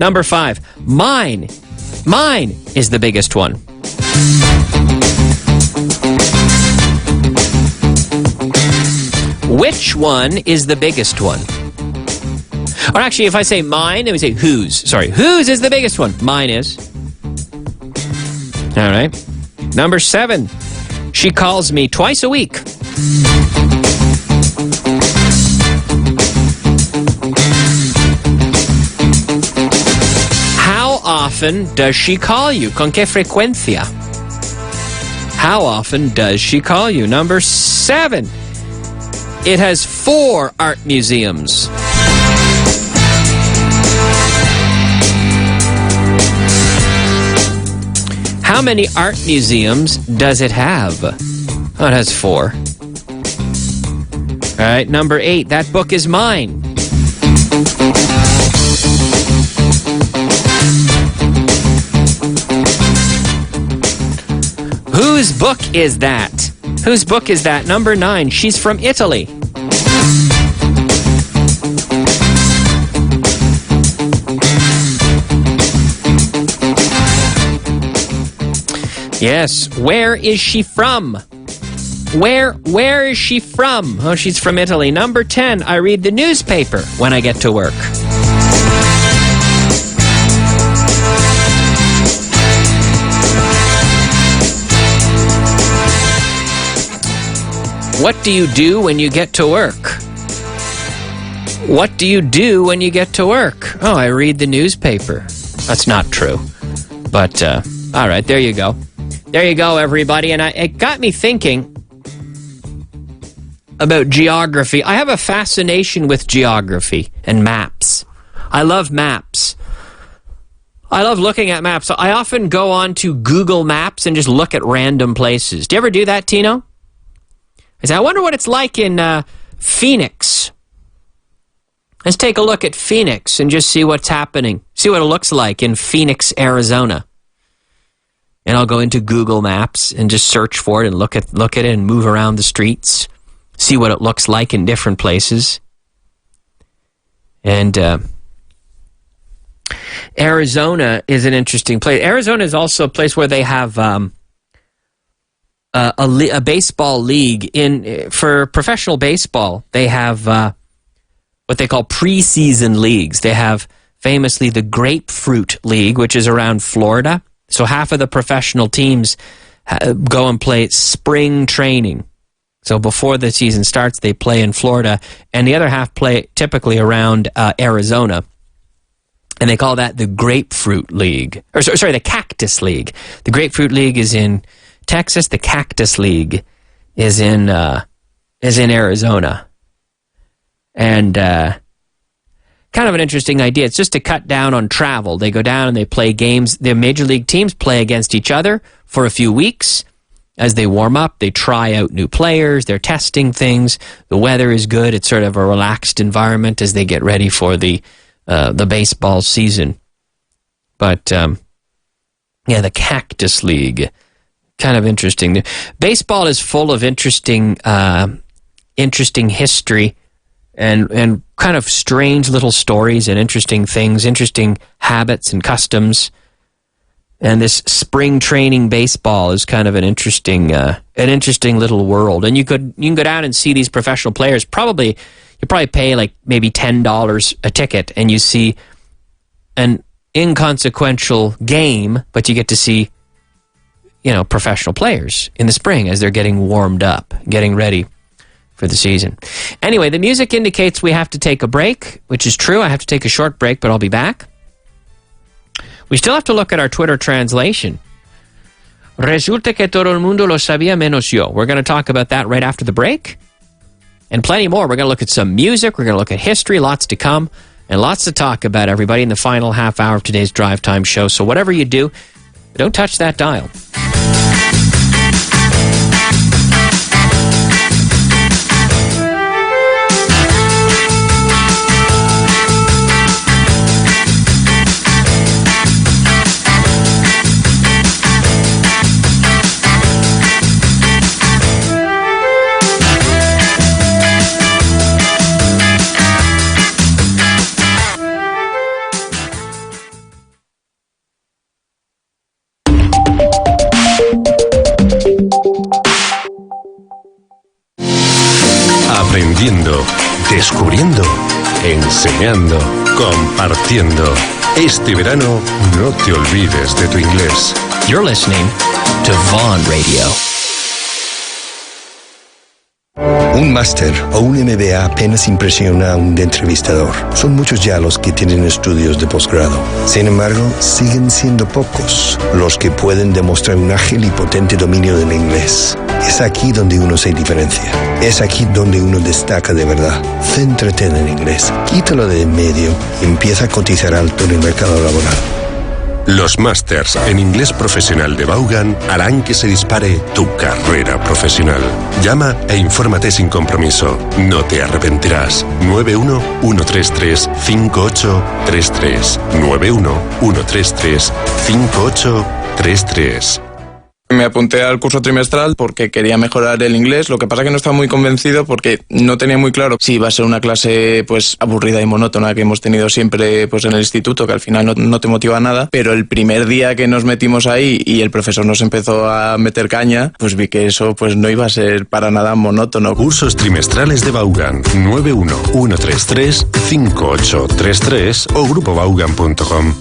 Number 5. Mine. Mine is the biggest one. Which one is the biggest one? Or actually, if I say mine, then we say whose. Sorry, whose is the biggest one? Mine is. All right. Number 7. She calls me twice a week. How often does she call you? ¿Con qué frecuencia? How often does she call you? Number 7. It has 4 art museums. How many art museums does it have? Oh, it has 4. All right, number 8. That book is mine. Whose book is that? Whose book is that? Number 9. She's from Italy. Yes. Where is she from? Where is she from? Oh, she's from Italy. Number 10. I read the newspaper when I get to work. What do you do when you get to work? What do you do when you get to work? Oh, I read the newspaper. That's not true. But, all right, there you go. There you go, everybody. And it got me thinking about geography. I have a fascination with geography and maps. I love maps. I love looking at maps. I often go on to Google Maps and just look at random places. Do you ever do that, Tino? I say, I wonder what it's like in Phoenix. Let's take a look at Phoenix and just see what's happening. See what it looks like in Phoenix, Arizona. And I'll go into Google Maps and just search for it and look at it and move around the streets. See what it looks like in different places. And Arizona is an interesting place. Arizona is also a place where they have a baseball league. For professional baseball, they have what they call preseason leagues. They have famously the Grapefruit League, which is around Florida. So half of the professional teams go and play spring training. So before the season starts, they play in Florida, and the other half play typically around Arizona. And they call that the Grapefruit League. Or sorry, the Cactus League. The Grapefruit League is in Texas. The Cactus League is in Arizona. And kind of an interesting idea. It's just to cut down on travel. They go down and they play games. The major league teams play against each other for a few weeks. As they warm up, they try out new players. They're testing things. The weather is good. It's sort of a relaxed environment as they get ready for the baseball season. But, yeah, the Cactus League. Kind of interesting. Baseball is full of interesting history and kind of strange little stories and interesting things, interesting habits and customs. And this spring training baseball is kind of an interesting little world. And you can go down and see these professional players. You probably pay like maybe $10 a ticket, and you see an inconsequential game, but you get to see, professional players in the spring as they're getting warmed up, getting ready for the season. Anyway, the music indicates we have to take a break, which is true. I have to take a short break, but I'll be back. We still have to look at our Twitter translation. Resulta que todo el mundo lo sabía menos yo. We're going to talk about that right after the break. And plenty more. We're going to look at some music. We're going to look at history. Lots to come. And lots to talk about, everybody, in the final half hour of today's Drive Time show. So whatever you do, don't touch that dial. Aprendiendo, descubriendo, enseñando, compartiendo. Este verano no te olvides de tu inglés. You're listening to Vaughan Radio. Un máster o un MBA apenas impresiona a un entrevistador. Son muchos ya los que tienen estudios de posgrado. Sin embargo, siguen siendo pocos los que pueden demostrar un ágil y potente dominio del inglés. Es aquí donde uno se diferencia. Es aquí donde uno destaca de verdad. Céntrate en el inglés, quítalo de en medio y empieza a cotizar alto en el mercado laboral. Los másters en inglés profesional de Vaughan harán que se dispare tu carrera profesional. Llama e infórmate sin compromiso. No te arrepentirás. 91-133-5833. 91-133-5833. Me apunté al curso trimestral porque quería mejorar el inglés. Lo que pasa es que no estaba muy convencido porque no tenía muy claro si iba a ser una clase pues aburrida y monótona que hemos tenido siempre pues en el instituto, que al final no te motiva nada. Pero el primer día que nos metimos ahí y el profesor nos empezó a meter caña, pues vi que eso pues no iba a ser para nada monótono. Cursos trimestrales de Vaughan. 91-133-5833 o grupovaughan.com.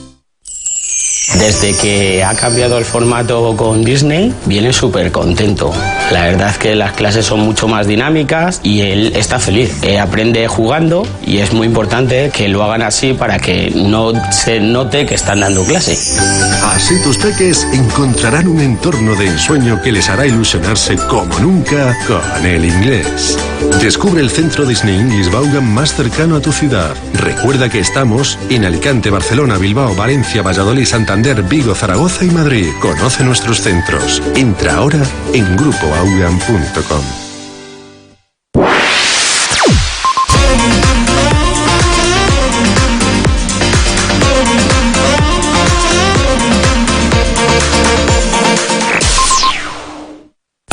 Desde que ha cambiado el formato con Disney, viene súper contento. La verdad es que las clases son mucho más dinámicas y él está feliz. Aprende jugando y es muy importante que lo hagan así para que no se note que están dando clase. Así tus peques encontrarán un entorno de ensueño que les hará ilusionarse como nunca con el inglés. Descubre el centro Disney English Vaughan más cercano a tu ciudad. Recuerda que estamos en Alicante, Barcelona, Bilbao, Valencia, Valladolid, Santander, Vigo, Zaragoza y Madrid. Conoce nuestros centros. Entra ahora en grupovaughan.com.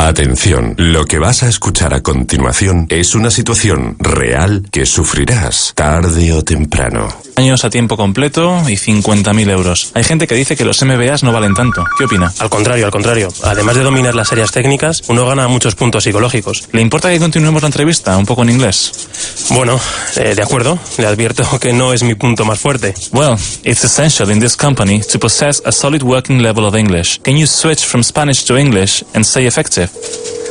Atención, lo que vas a escuchar a continuación es una situación real que sufrirás tarde o temprano. Años a tiempo completo y 50.000 euros. Hay gente que dice que los MBAs no valen tanto. ¿Qué opina? Al contrario. Además de dominar las áreas técnicas, uno gana muchos puntos psicológicos. ¿Le importa que continuemos la entrevista un poco en inglés? Bueno, de acuerdo. Le advierto que no es mi punto más fuerte. Well, it's essential in this company to possess a solid working level of English. Can you switch from Spanish to English and stay effective?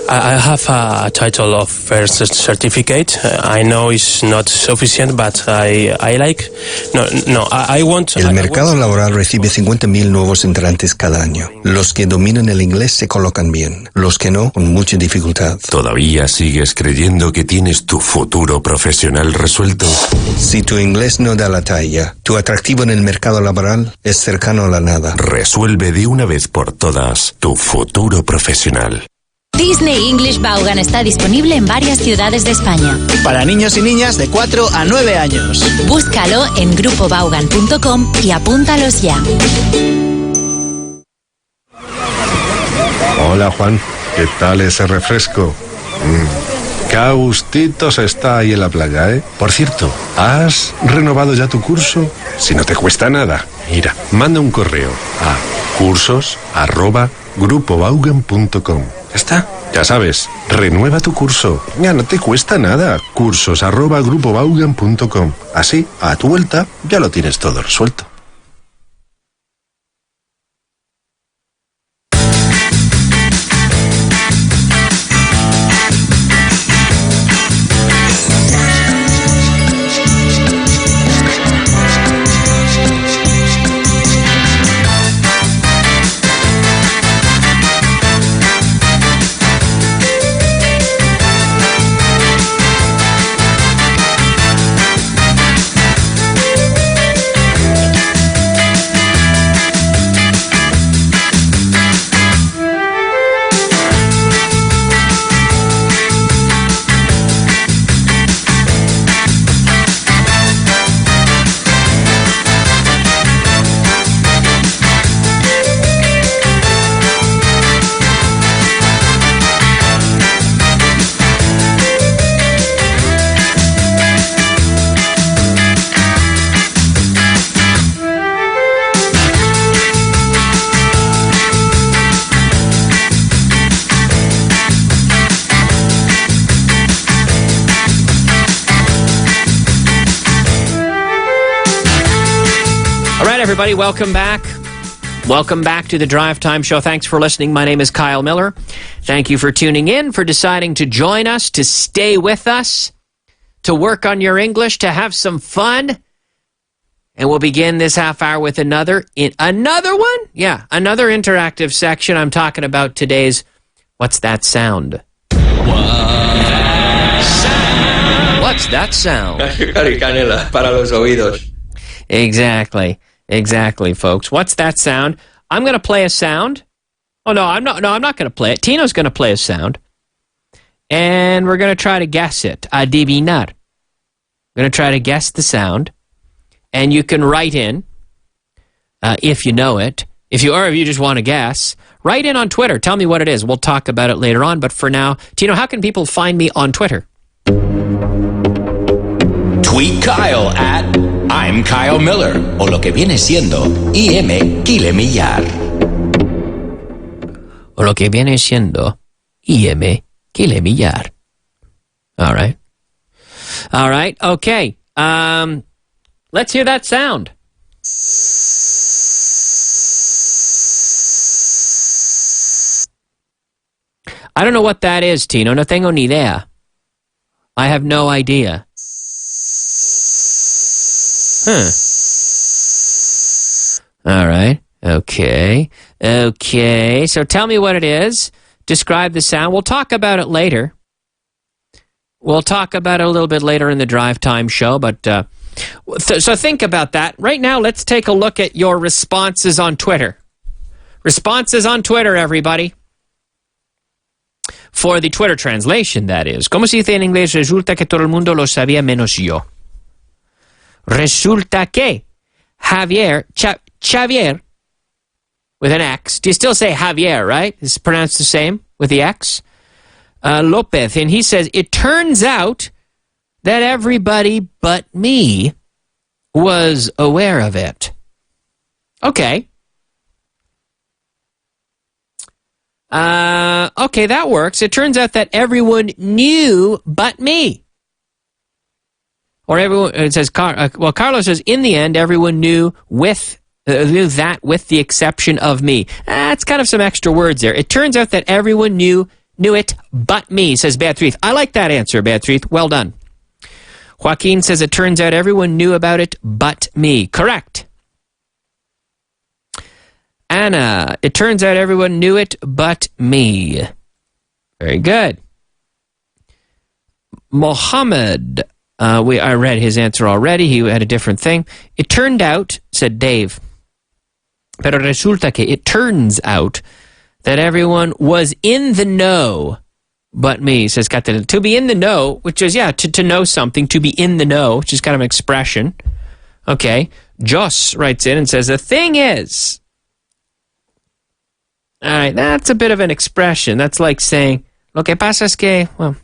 I have a title of first certificate. I know it's not sufficient, but I like... I want... El mercado laboral recibe 50.000 nuevos entrantes cada año. Los que dominan el inglés se colocan bien. Los que no, con mucha dificultad. ¿Todavía sigues creyendo que tienes tu futuro profesional resuelto? Si tu inglés no da la talla, tu atractivo en el mercado laboral es cercano a la nada. Resuelve de una vez por todas tu futuro profesional. Disney English Vaughan está disponible en varias ciudades de España. Para niños y niñas de 4 a 9 años. Búscalo en grupovaughan.com y apúntalos ya. Hola Juan, ¿qué tal ese refresco? Qué a gustitos está ahí en la playa, ¿eh? Por cierto, ¿has renovado ya tu curso? Si no te cuesta nada, mira, manda un correo a cursos@grupovaughan.com. ¿Está? Ya sabes, renueva tu curso. Ya no te cuesta nada. cursos@grupovaughan.com. Así, a tu vuelta, ya lo tienes todo resuelto. Everybody, welcome back. Welcome back to the Drive Time Show. Thanks for listening. My name is Kyle Miller. Thank you for tuning in, for deciding to join us, to stay with us, to work on your English, to have some fun. And we'll begin this half hour with another one? Yeah, another interactive section. I'm talking about today's What's That Sound? What's that sound? Canela para los oídos. Exactly, folks. What's that sound? I'm going to play a sound. Oh, no, I'm not going to play it. Tino's going to play a sound. And we're going to try to guess it. Adivinar. We're going to try to guess the sound. And you can write in, if you know it. If you just want to guess, write in on Twitter. Tell me what it is. We'll talk about it later on. But for now, Tino, how can people find me on Twitter? Tweet Kyle at I'm Kyle Miller, o lo que viene siendo IM Kilemillar. O lo que viene siendo IM Kilemillar. All right, okay. Let's hear that sound. I don't know what that is, Tino. No tengo ni idea. I have no idea. All right. Okay. So tell me what it is. Describe the sound. We'll talk about it later. We'll talk about it a little bit later in the Drive Time Show, but so think about that. Right now, let's take a look at your responses on Twitter. Responses on Twitter, everybody. For the Twitter translation, that is. ¿Cómo se dice en inglés? Resulta que todo el mundo lo sabía menos yo. Resulta que Xavier with an X. Do you still say Javier, right? It's pronounced the same with the X. Lopez, and he says, it turns out that everybody but me was aware of it. Okay. Okay, that works. It turns out that everyone knew but me. Or everyone, it says, Carlos says, in the end, everyone knew that with the exception of me. That's kind of some extra words there. It turns out that everyone knew it but me, says Beatriz. I like that answer, Beatriz. Well done. Joaquin says, it turns out everyone knew about it but me. Correct. Anna, it turns out everyone knew it but me. Very good. Mohammed, I read his answer already. He had a different thing. It turned out, said Dave, pero resulta que it turns out that everyone was in the know but me, says Catalina. To be in the know, which is, to know something, to be in the know, which is kind of an expression. Okay. Joss writes in and says, the thing is... All right, that's a bit of an expression. That's like saying, lo que pasa es que, well...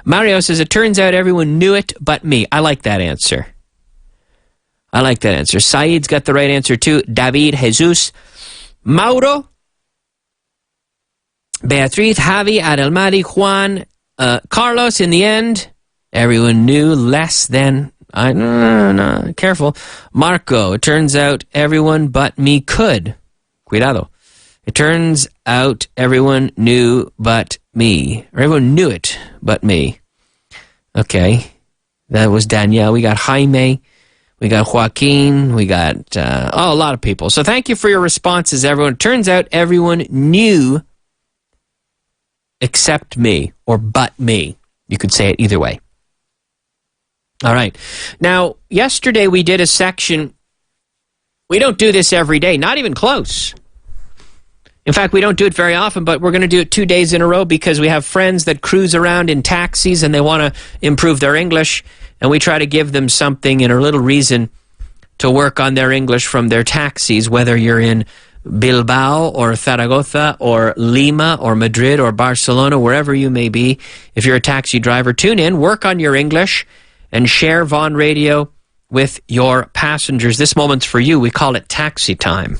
Mario says, it turns out everyone knew it but me. I like that answer. Saeed's got the right answer too. David, Jesus, Mauro, Beatriz, Javi, Adelmadi, Juan, Carlos. In the end, everyone knew less than... No, careful. Marco, it turns out everyone but me could. Cuidado. It turns out everyone knew but me. Or everyone knew it but me. Okay. That was Danielle. We got Jaime. We got Joaquin. We got a lot of people. So thank you for your responses, everyone. It turns out everyone knew except me or but me. You could say it either way. All right. Now, yesterday we did a section. We don't do this every day, not even close. In fact, we don't do it very often, but we're going to do it 2 days in a row because we have friends that cruise around in taxis and they want to improve their English, and we try to give them something and a little reason to work on their English from their taxis, whether you're in Bilbao or Zaragoza or Lima or Madrid or Barcelona, wherever you may be. If you're a taxi driver, tune in, work on your English, and share Vaughan Radio with your passengers. This moment's for you. We call it taxi time.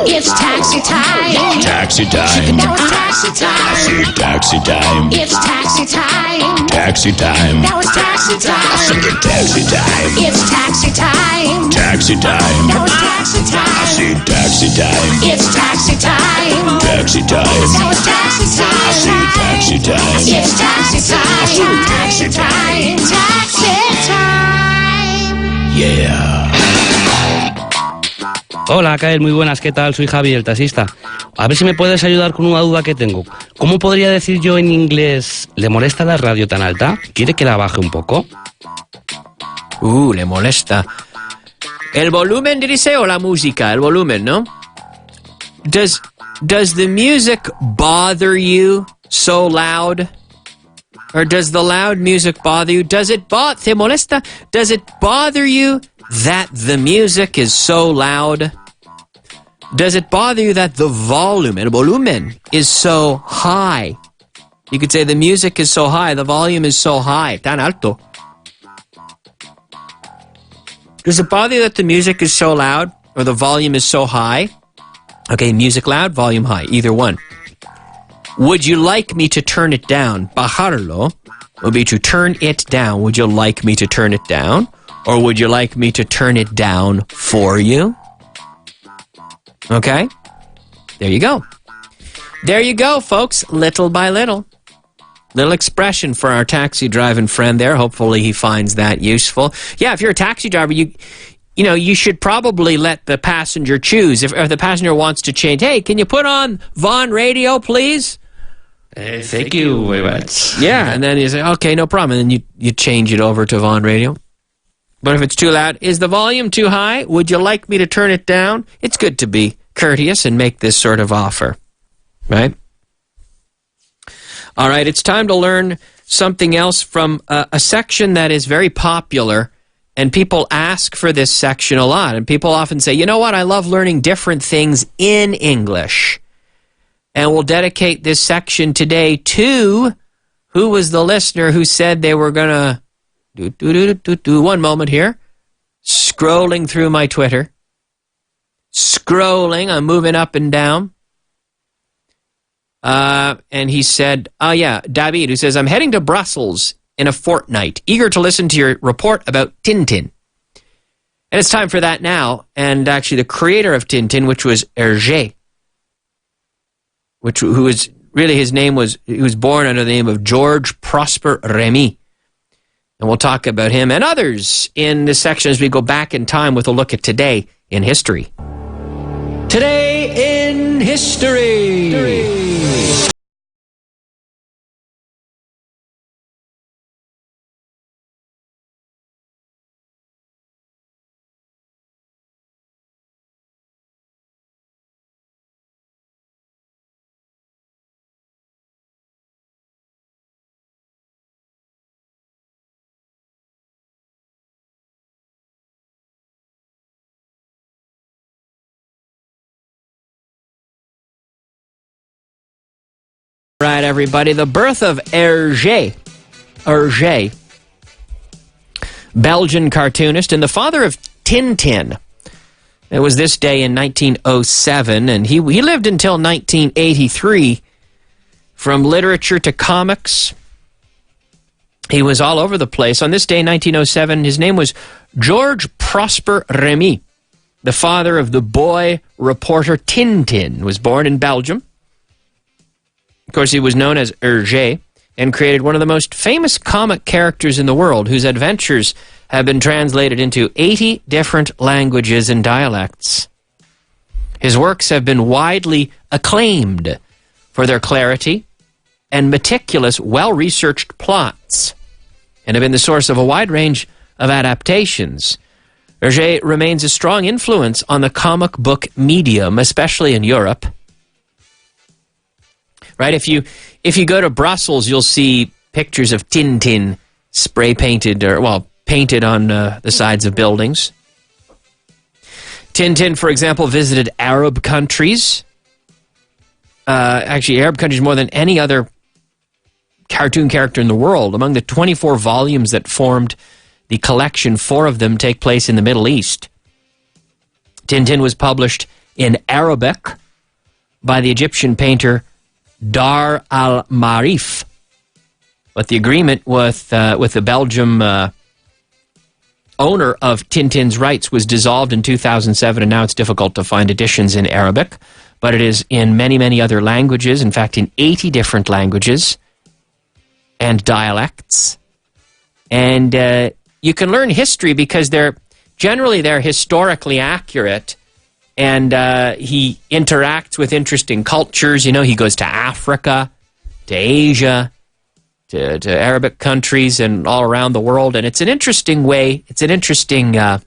It's taxi time. Taxi time. Now it's taxi time. Taxi time. It's taxi time. Taxi time. Now it's taxi time. Taxi time. It's taxi time. Taxi time. Now it's taxi time. Taxi time. It's taxi time. Taxi time. Now it's taxi time. Taxi time. It's taxi time. Taxi time. Taxi time. Yeah. Hola, Kael, muy buenas, ¿qué tal? Soy Javi, el taxista. A ver si me puedes ayudar con una duda que tengo. ¿Cómo podría decir yo en inglés, ¿le molesta la radio tan alta? ¿Quiere que la baje un poco? Le molesta. ¿El volumen, dice, o la música? El volumen, ¿no? Does the music bother you so loud? Or does the loud music bother you? Te molesta? Does it bother you that the music is so loud? Does it bother you that the volume, el volumen, is so high? You could say the music is so high, the volume is so high, tan alto. Does it bother you that the music is so loud or the volume is so high? Okay, music loud, volume high, either one. Would you like me to turn it down? Bajarlo would be to turn it down. Would you like me to turn it down? Or would you like me to turn it down for you? Okay? There you go. There you go, folks. Little by little. Little expression for our taxi driving friend there. Hopefully he finds that useful. Yeah, if you're a taxi driver, you should probably let the passenger choose. If the passenger wants to change, hey, can you put on Vaughan Radio, please? Thank you very much. Yeah, and then you say, okay, no problem. And then you change it over to Vaughan Radio. But if it's too loud, is the volume too high? Would you like me to turn it down? It's good to be courteous and make this sort of offer, right? All right, it's time to learn something else from a section that is very popular And people ask for this section a lot. And people often say, you know what, I love learning different things in English. And we'll dedicate this section today to who was the listener who said they were going to do 1 moment here. Scrolling through my Twitter. Scrolling, I'm moving up and down. And he said, David, who says, I'm heading to Brussels in a fortnight, eager to listen to your report about Tintin. And it's time for that now. And actually the creator of Tintin, which was Hergé, who was really he was born under the name of George Prosper Remy. And we'll talk about him and others in this section as we go back in time with a look at Today in History. Today in History. Right, everybody. The birth of Hergé, Belgian cartoonist and the father of Tintin. It was this day in 1907, and he lived until 1983. From literature to comics, he was all over the place. On this day in 1907, his name was George Prosper Remy. The father of the boy reporter Tintin was born in Belgium. Of course, he was known as Hergé and created one of the most famous comic characters in the world, whose adventures have been translated into 80 different languages and dialects. His works have been widely acclaimed for their clarity and meticulous, well-researched plots, and have been the source of a wide range of adaptations. Hergé remains a strong influence on the comic book medium, especially in Europe. Right? If you go to Brussels, you'll see pictures of Tintin spray-painted, painted on the sides of buildings. Tintin, for example, visited Arab countries. Actually, Arab countries more than any other cartoon character in the world. Among the 24 volumes that formed the collection, 4 of them take place in the Middle East. Tintin was published in Arabic by the Egyptian painter Dar al-Marif. But the agreement with the Belgium owner of Tintin's rights was dissolved in 2007, and now it's difficult to find editions in Arabic. But it is in many, many other languages, in fact, in 80 different languages and dialects. And you can learn history because they're historically accurate. And he interacts with interesting cultures. You know, he goes to Africa, to Asia, to Arabic countries, and all around the world. And it's an interesting way. It's an interesting... they're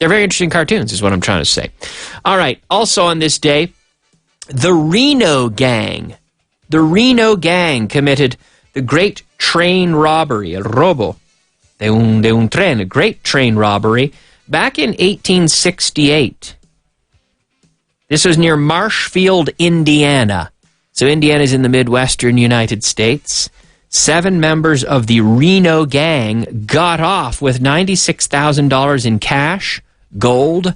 very interesting cartoons, is what I'm trying to say. All right. Also on this day, the Reno Gang. The Reno Gang committed the Great Train Robbery, el robo de un tren, a great train robbery, back in 1868. This was near Marshfield, Indiana. So Indiana's in the Midwestern United States. 7 members of the Reno Gang got off with $96,000 in cash, gold,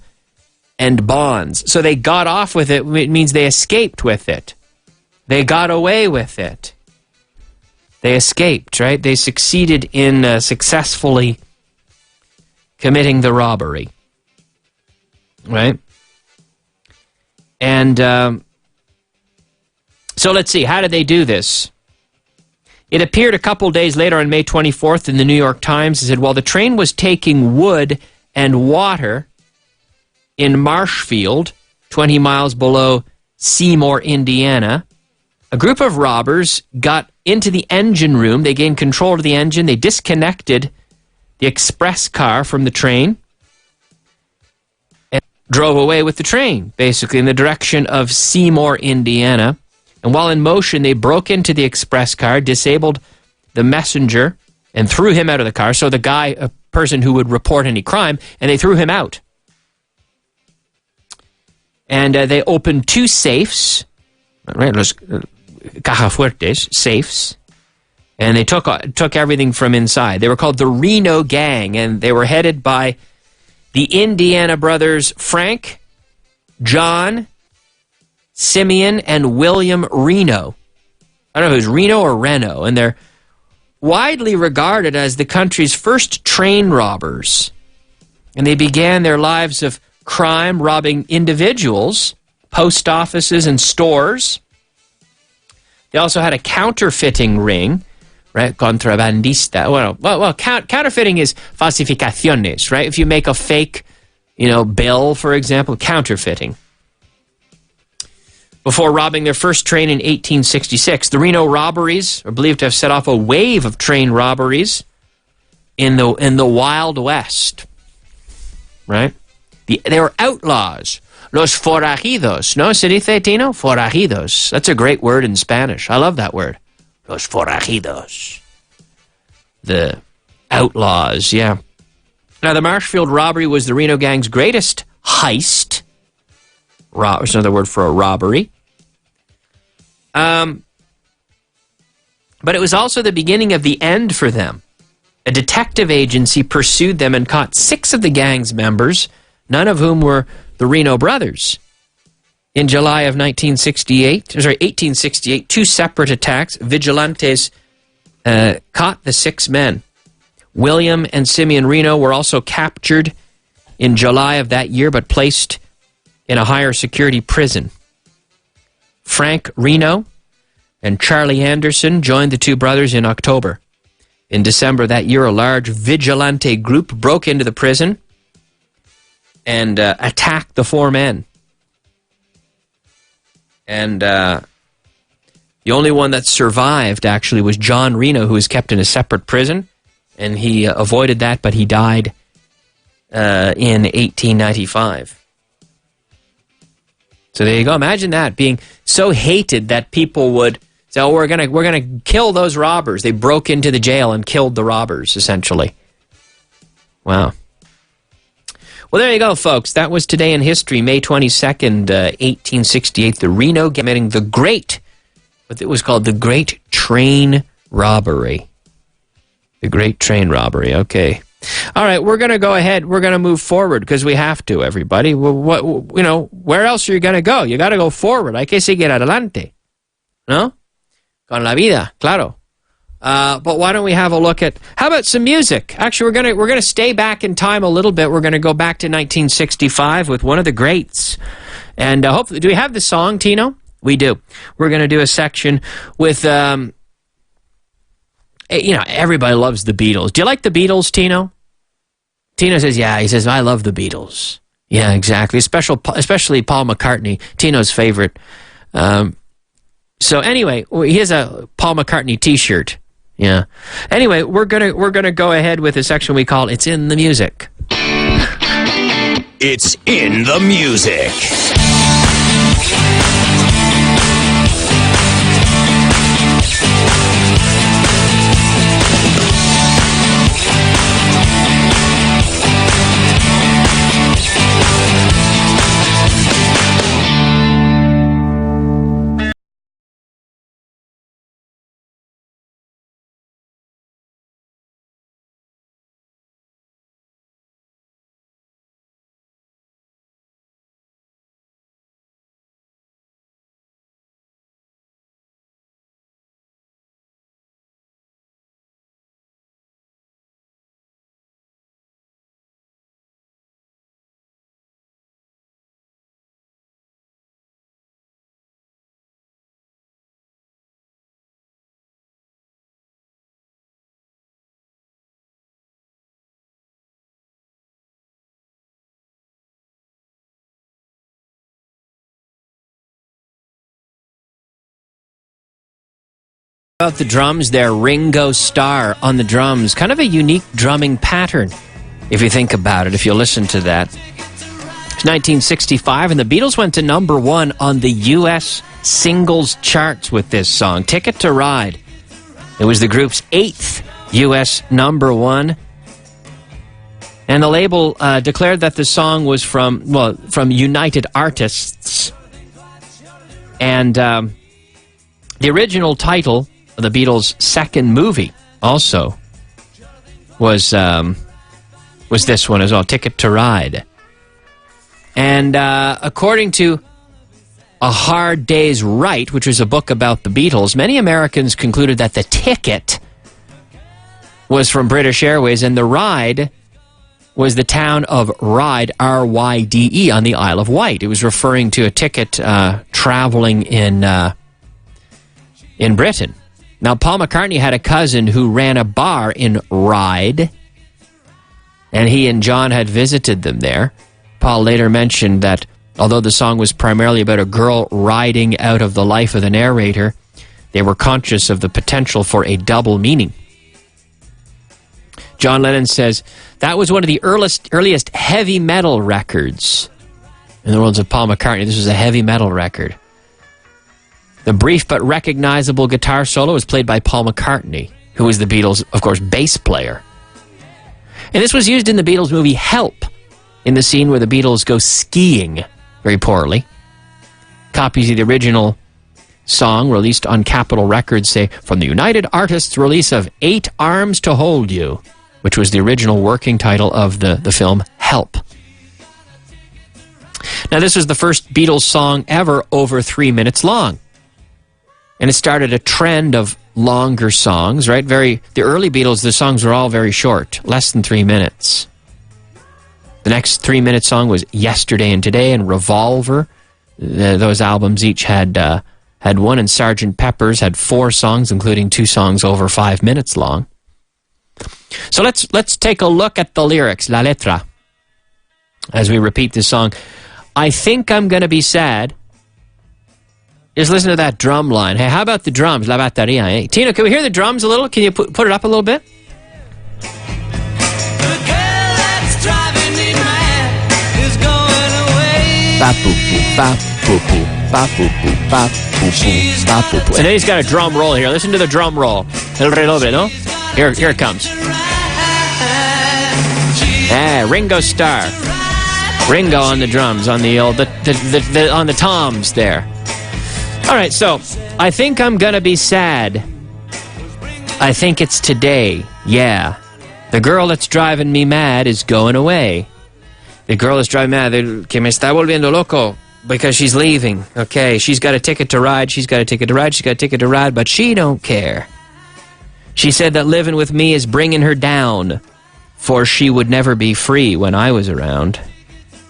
and bonds. So they got off with it. It means they escaped with it. They got away with it. They escaped, right? They succeeded in successfully committing the robbery, right? And so let's see, how did they do this? It appeared a couple days later on May 24th in the New York Times. It said, while the train was taking wood and water in Marshfield, 20 miles below Seymour, Indiana, a group of robbers got into the engine room. They gained control of the engine. They disconnected the express car from the train and drove away with the train, basically, in the direction of Seymour, Indiana. And while in motion, they broke into the express car, disabled the messenger, and threw him out of the car. So the guy person who would report any crime, and they threw him out. And they opened 2 safes, right, los caja fuertes, safes, and they took everything from inside. They were called the Reno Gang, and they were headed by the Indiana brothers Frank, John, Simeon, and William Reno. I don't know if it was Reno or Reno, and they're widely regarded as the country's first train robbers. And they began their lives of crime robbing individuals, post offices, and stores. They also had a counterfeiting ring, right? Contrabandista. Well, counterfeiting is falsificaciones, right? If you make a fake, bill, for example, counterfeiting. Before robbing their first train in 1866, the Reno robberies are believed to have set off a wave of train robberies in the Wild West, right? They were outlaws. Los forajidos. ¿No se dice, Tino? Forajidos. That's a great word in Spanish. I love that word. Los forajidos. The outlaws, yeah. Now, the Marshfield robbery was the Reno Gang's greatest heist. It's another word for a robbery. But it was also the beginning of the end for them. A detective agency pursued them and caught 6 of the gang's members, none of whom were the Reno brothers. In July of 1868, 2 separate attacks, vigilantes caught the 6 men. William and Simeon Reno were also captured in July of that year, but placed in a higher security prison. Frank Reno and Charlie Anderson joined the 2 brothers in October. In December that year, a large vigilante group broke into the prison and attacked the 4 men. And the only one that survived, actually, was John Reno, who was kept in a separate prison. And he avoided that, but he died in 1895. So there you go. Imagine that, being so hated that people would say, "Oh, we're gonna kill those robbers." They broke into the jail and killed the robbers, essentially. Wow. Well, there you go, folks. That was Today in History, May 22nd, 1868. The Reno committing what it was called the Great Train Robbery. The Great Train Robbery. Okay. All right, we're going to go ahead. We're going to move forward because we have to, everybody. Where else are you going to go? You got to go forward. Hay que seguir adelante. ¿No? Con la vida, claro. But why don't we have a look at, how about some music? Actually, we're going to stay back in time a little bit. We're going to go back to 1965 with one of the greats. And hopefully, do we have the song, Tino? We do. We're going to do a section with, everybody loves the Beatles. Do you like the Beatles, Tino? Tino says, yeah. He says, I love the Beatles. Yeah, exactly. Especially Paul McCartney, Tino's favorite. So anyway, he has a Paul McCartney T-shirt. Yeah. Anyway, we're gonna go ahead with a section we call "It's in the Music." It's in the music. About the drums there, Ringo Starr on the drums. Kind of a unique drumming pattern, if you think about it, if you listen to that. It's 1965, and the Beatles went to #1 on the U.S. singles charts with this song, Ticket to Ride. It was the group's 8th U.S. #1. And the label declared that the song was from United Artists. And the original title of the Beatles' second movie also was this one as well, Ticket to Ride. And according to A Hard Day's Right, which was a book about the Beatles, many Americans concluded that the ticket was from British Airways and the ride was the town of Ryde, R-Y-D-E, on the Isle of Wight. It was referring to a ticket traveling in Britain. Now, Paul McCartney had a cousin who ran a bar in Ryde, and he and John had visited them there. Paul later mentioned that although the song was primarily about a girl riding out of the life of the narrator, they were conscious of the potential for a double meaning. John Lennon says, that was one of the earliest heavy metal records. In the words of Paul McCartney, this was a heavy metal record. The brief but recognizable guitar solo was played by Paul McCartney, who was the Beatles', of course, bass player. And this was used in the Beatles movie Help, in the scene where the Beatles go skiing very poorly. Copies of the original song released on Capitol Records say, from the United Artists' release of 8 Arms to Hold You, which was the original working title of the film Help. Now, this was the first Beatles song ever over 3 minutes long. And it started a trend of longer songs, right? The early Beatles, the songs were all very short, less than 3 minutes. The next 3-minute song was Yesterday and Today and Revolver. Those albums each had one, and Sgt. Pepper's had 4 songs, including 2 songs over 5 minutes long. So let's take a look at the lyrics, la letra, as we repeat this song. I think I'm gonna be sad. Just listen to that drum line. Hey, how about the drums? La batería, eh? Tina, can we hear the drums a little? Can you put it up a little bit? And then he's got a drum roll here. Listen to the drum roll. El redoble, no? Here it comes. Ringo Starr. Ringo on the drums, on the on the toms there. All right, so I think I'm gonna be sad. I think it's today. Yeah. The girl that's driving me mad is going away. The girl is driving mad, que me está volviendo loco, because she's leaving. Okay, she's got a ticket to ride, she's got a ticket to ride, she's got a ticket to ride, but she don't care. She said that living with me is bringing her down, for she would never be free when I was around.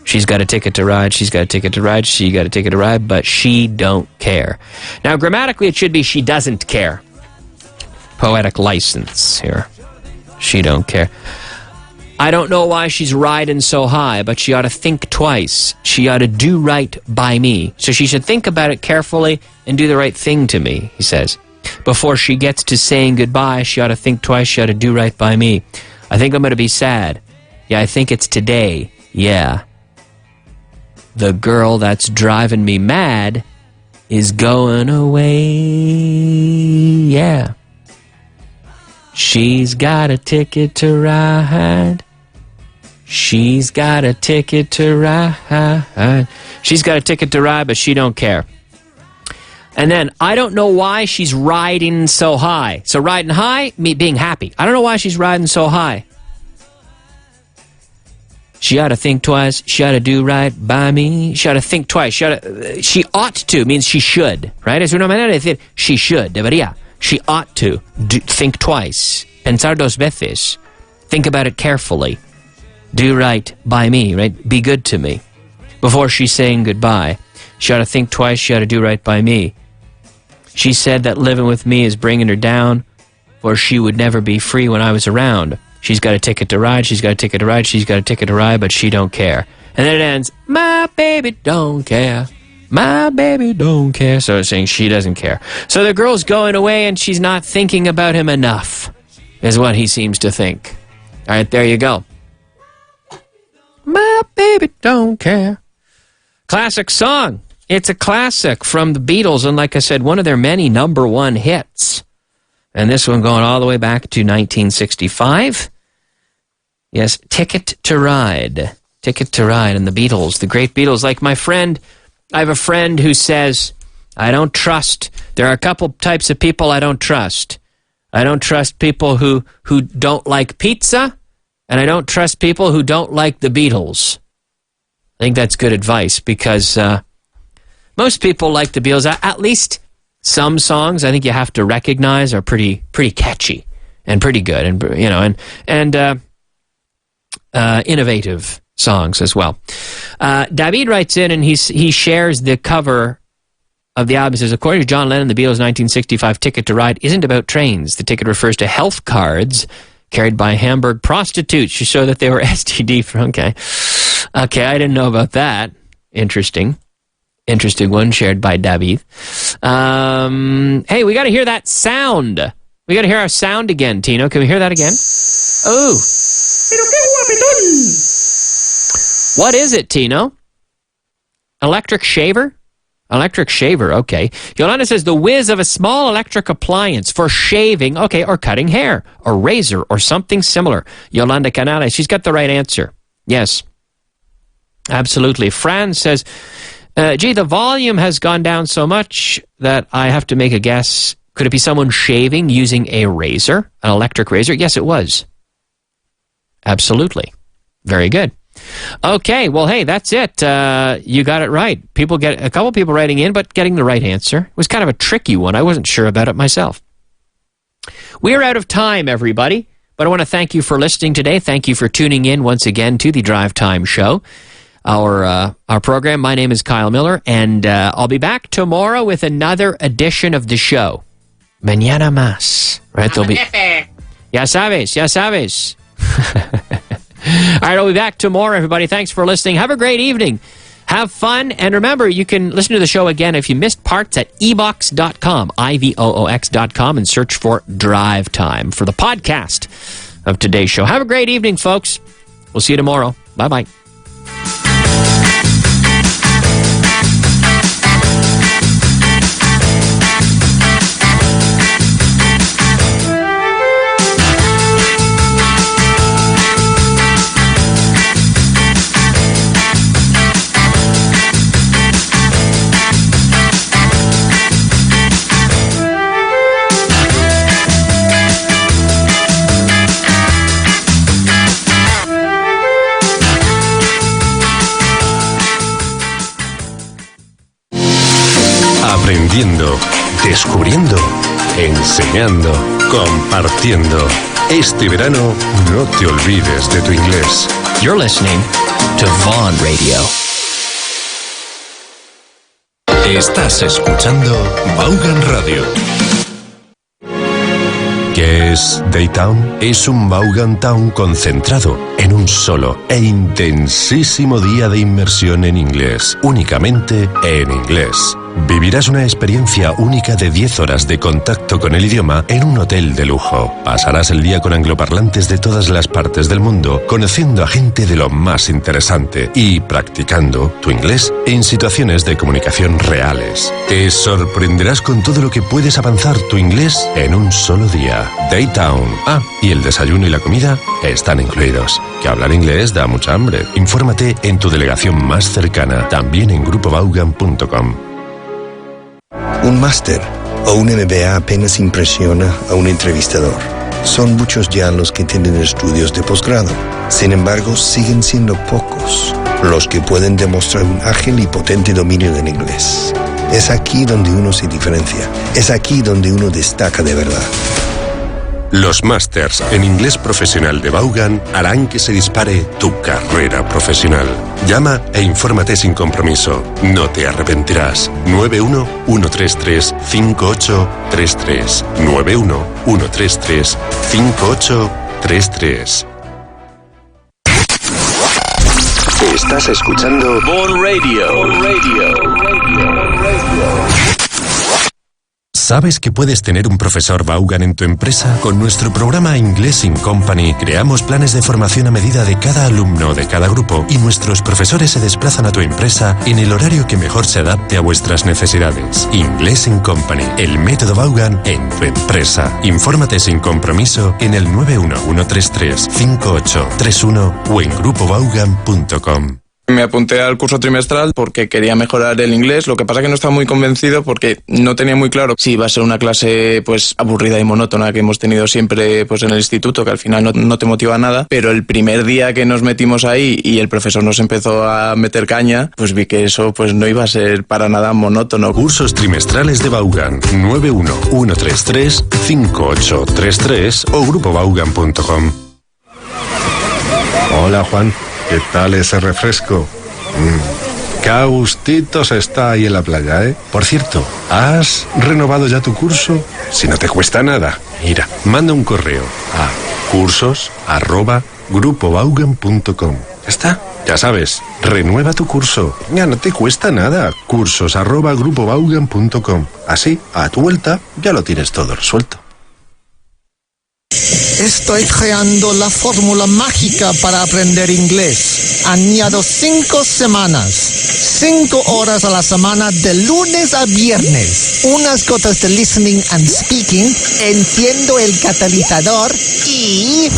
She's got a ticket to ride, she's got a ticket to ride, she got a ticket to ride, but she don't care. Now, grammatically, it should be she doesn't care. Poetic license here. She don't care. I don't know why she's riding so high, but she ought to think twice. She ought to do right by me. So she should think about it carefully and do the right thing to me, he says. Before she gets to saying goodbye, she ought to think twice. She ought to do right by me. I think I'm going to be sad. Yeah, I think it's today. Yeah. The girl that's driving me mad is going away. Yeah. She's got a ticket to ride. She's got a ticket to ride. She's got a ticket to ride, but she don't care. And then, I don't know why she's riding so high. So riding high, me being happy. I don't know why she's riding so high. She ought to think twice. She ought to do right by me. She ought to think twice. She ought to means she should, right? Es una manera de decir she should, debería. She ought to think twice. Pensar dos veces. Think about it carefully. Do right by me, right? Be good to me. Before she's saying goodbye, she ought to think twice. She ought to do right by me. She said that living with me is bringing her down, for she would never be free when I was around. She's got a ticket to ride, she's got a ticket to ride, she's got a ticket to ride, but she don't care. And then it ends, my baby don't care. My baby don't care. So it's saying she doesn't care. So the girl's going away and she's not thinking about him enough, is what he seems to think. All right, there you go. My baby don't care. Classic song. It's a classic from the Beatles, and like I said, one of their many #1 hits. And this one going all the way back to 1965. Yes, Ticket to Ride. Ticket to Ride and the Beatles, the great Beatles. Like I have a friend who says, I don't trust. There are a couple types of people I don't trust. I don't trust people who don't like pizza, and I don't trust people who don't like the Beatles. I think that's good advice because most people like the Beatles. At least some songs I think you have to recognize are pretty catchy and pretty good, and innovative songs as well. David writes in and he shares the cover of the album. He says, according to John Lennon, the Beatles' 1965 Ticket to Ride isn't about trains. The ticket refers to health cards carried by Hamburg prostitutes to show that they were STD. Okay, I didn't know about that. Interesting one shared by David. Hey, we got to hear that sound. We got to hear our sound again, Tino. Can we hear that again? Oh. Pero qué guapetón. What is it, Tino? Electric shaver? Electric shaver, okay. Yolanda says the whiz of a small electric appliance for shaving, okay, or cutting hair, or razor, or something similar. Yolanda Canales, she's got the right answer. Yes, absolutely. Fran says, gee, the volume has gone down so much that I have to make a guess. Could it be someone shaving using a razor, an electric razor? Yes, it was. Absolutely. Very good. Okay, well, hey, that's it. You got it right. A couple people writing in, but getting the right answer. It was kind of a tricky one. I wasn't sure about it myself. We're out of time, everybody, but I want to thank you for listening today. Thank you for tuning in once again to the Drive Time Show, our program. My name is Kyle Miller, and I'll be back tomorrow with another edition of the show. Mañana más. Right? There'll be... Ya sabes. All right, I'll be back tomorrow, everybody. Thanks for listening. Have a great evening. Have fun. And remember, you can listen to the show again if you missed parts at evox.com, IVOOX.com, and search for Drive Time for the podcast of today's show. Have a great evening, folks. We'll see you tomorrow. Bye-bye. Aprendiendo, descubriendo, enseñando, compartiendo. Este verano no te olvides de tu inglés. You're listening to Vaughan Radio. Estás escuchando Vaughan Radio. ¿Qué es Daytown? Es un Vaughan Town concentrado en un solo e intensísimo día de inmersión en inglés, únicamente en inglés. Vivirás una experiencia única de 10 horas de contacto con el idioma en un hotel de lujo. Pasarás el día con angloparlantes de todas las partes del mundo, conociendo a gente de lo más interesante y practicando tu inglés en situaciones de comunicación reales. Te sorprenderás con todo lo que puedes avanzar tu inglés en un solo día. Daytown. Y el desayuno y la comida están incluidos. Que hablar inglés da mucha hambre. Infórmate en tu delegación más cercana, también en grupovaughan.com. Un máster o un MBA apenas impresiona a un entrevistador. Son muchos ya los que tienen estudios de posgrado. Sin embargo, siguen siendo pocos los que pueden demostrar un ágil y potente dominio del inglés. Es aquí donde uno se diferencia. Es aquí donde uno destaca de verdad. Los másters en inglés profesional de Vaughan harán que se dispare tu carrera profesional. Llama e infórmate sin compromiso. No te arrepentirás. 91-133-5833. 91-133-5833. Estás escuchando Vaughan Radio. ¿Sabes que puedes tener un profesor Vaughan en tu empresa? Con nuestro programa Inglés in Company creamos planes de formación a medida de cada alumno o de cada grupo y nuestros profesores se desplazan a tu empresa en el horario que mejor se adapte a vuestras necesidades. Inglés in Company, el método Vaughan en tu empresa. Infórmate sin compromiso en el 911335831 o en grupovaughan.com. Me apunté al curso trimestral porque quería mejorar el inglés, lo que pasa que no estaba muy convencido porque no tenía muy claro si iba a ser una clase pues aburrida y monótona que hemos tenido siempre pues en el instituto, que al final no te motiva nada, pero el primer día que nos metimos ahí y el profesor nos empezó a meter caña, pues vi que eso pues no iba a ser para nada monótono. Cursos trimestrales de Vaughan, 911335833 o grupovaughan.com. Hola, Juan. ¿Qué tal ese refresco? Qué a gustitos está ahí en la playa, ¿eh? Por cierto, ¿has renovado ya tu curso? Si no te cuesta nada, mira, manda un correo a cursos@grupovaughan.com. ¿Está? Ya sabes, renueva tu curso. Ya no te cuesta nada. cursos@grupovaughan.com. Así, a tu vuelta, ya lo tienes todo resuelto. Estoy creando la fórmula mágica para aprender inglés. Añado 5 semanas, 5 horas a la semana de lunes a viernes. Unas gotas de listening and speaking, enciendo el catalizador y...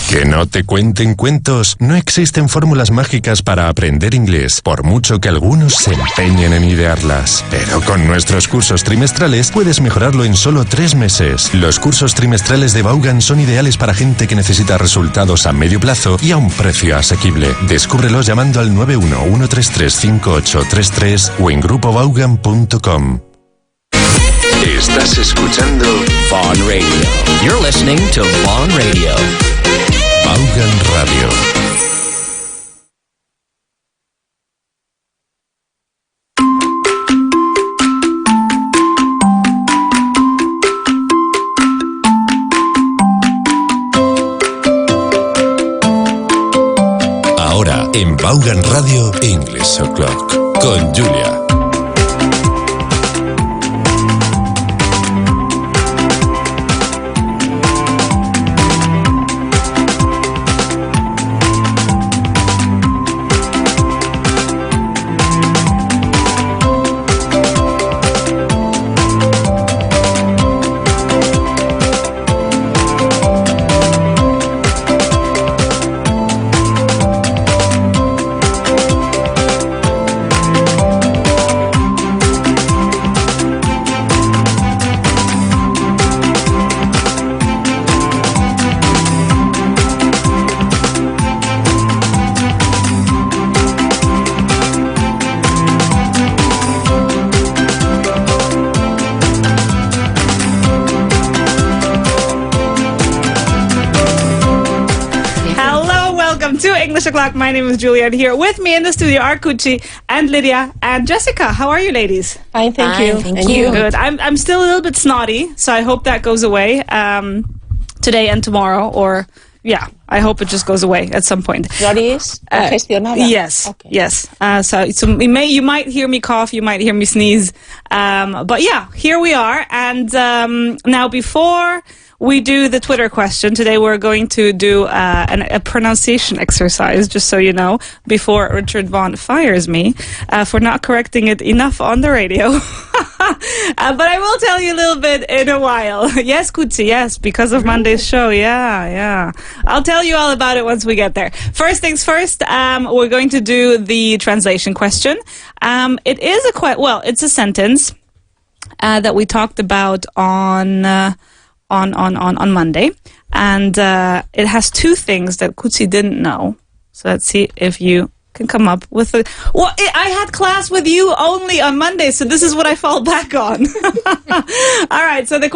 Que no te cuenten cuentos. No existen fórmulas mágicas para aprender inglés, por mucho que algunos se empeñen en idearlas. Pero con nuestros cursos trimestrales puedes mejorarlo en solo 3 meses. Los cursos trimestrales de Vaughan son ideales para gente que necesita resultados a medio plazo y a un precio asequible. Descúbrelos llamando al 911335833 o en grupovaughan.com. Estás escuchando Vaughan Radio. You're listening to Vaughan Radio. Vaughan Radio. Ahora en Vaughan Radio English O'Clock con Julia. O'clock. My name is Julia, and here with me in the studio are Kuchi and Lydia and Jessica. How are you, ladies? Fine, thank you. Thank you. Good. I'm still a little bit snotty, so I hope that goes away today and tomorrow, or yeah, I hope it just goes away at some point. Yes, okay. Yes. So you might hear me cough, you might hear me sneeze, but yeah, here we are. And now before we do the Twitter question, today we're going to do a pronunciation exercise, just so you know, before Richard Vaughan fires me for not correcting it enough on the radio. But I will tell you a little bit in a while. Yes, Kutsi, yes, because of Monday's show. Yeah. I'll tell you all about it once we get there. First things first, we're going to do the translation question. It is it's a sentence that we talked about on Monday, and it has two things that Kutsi didn't know. So let's see if you can come up with it. Well, I had class with you only on Monday, so this is what I fall back on. All right, so the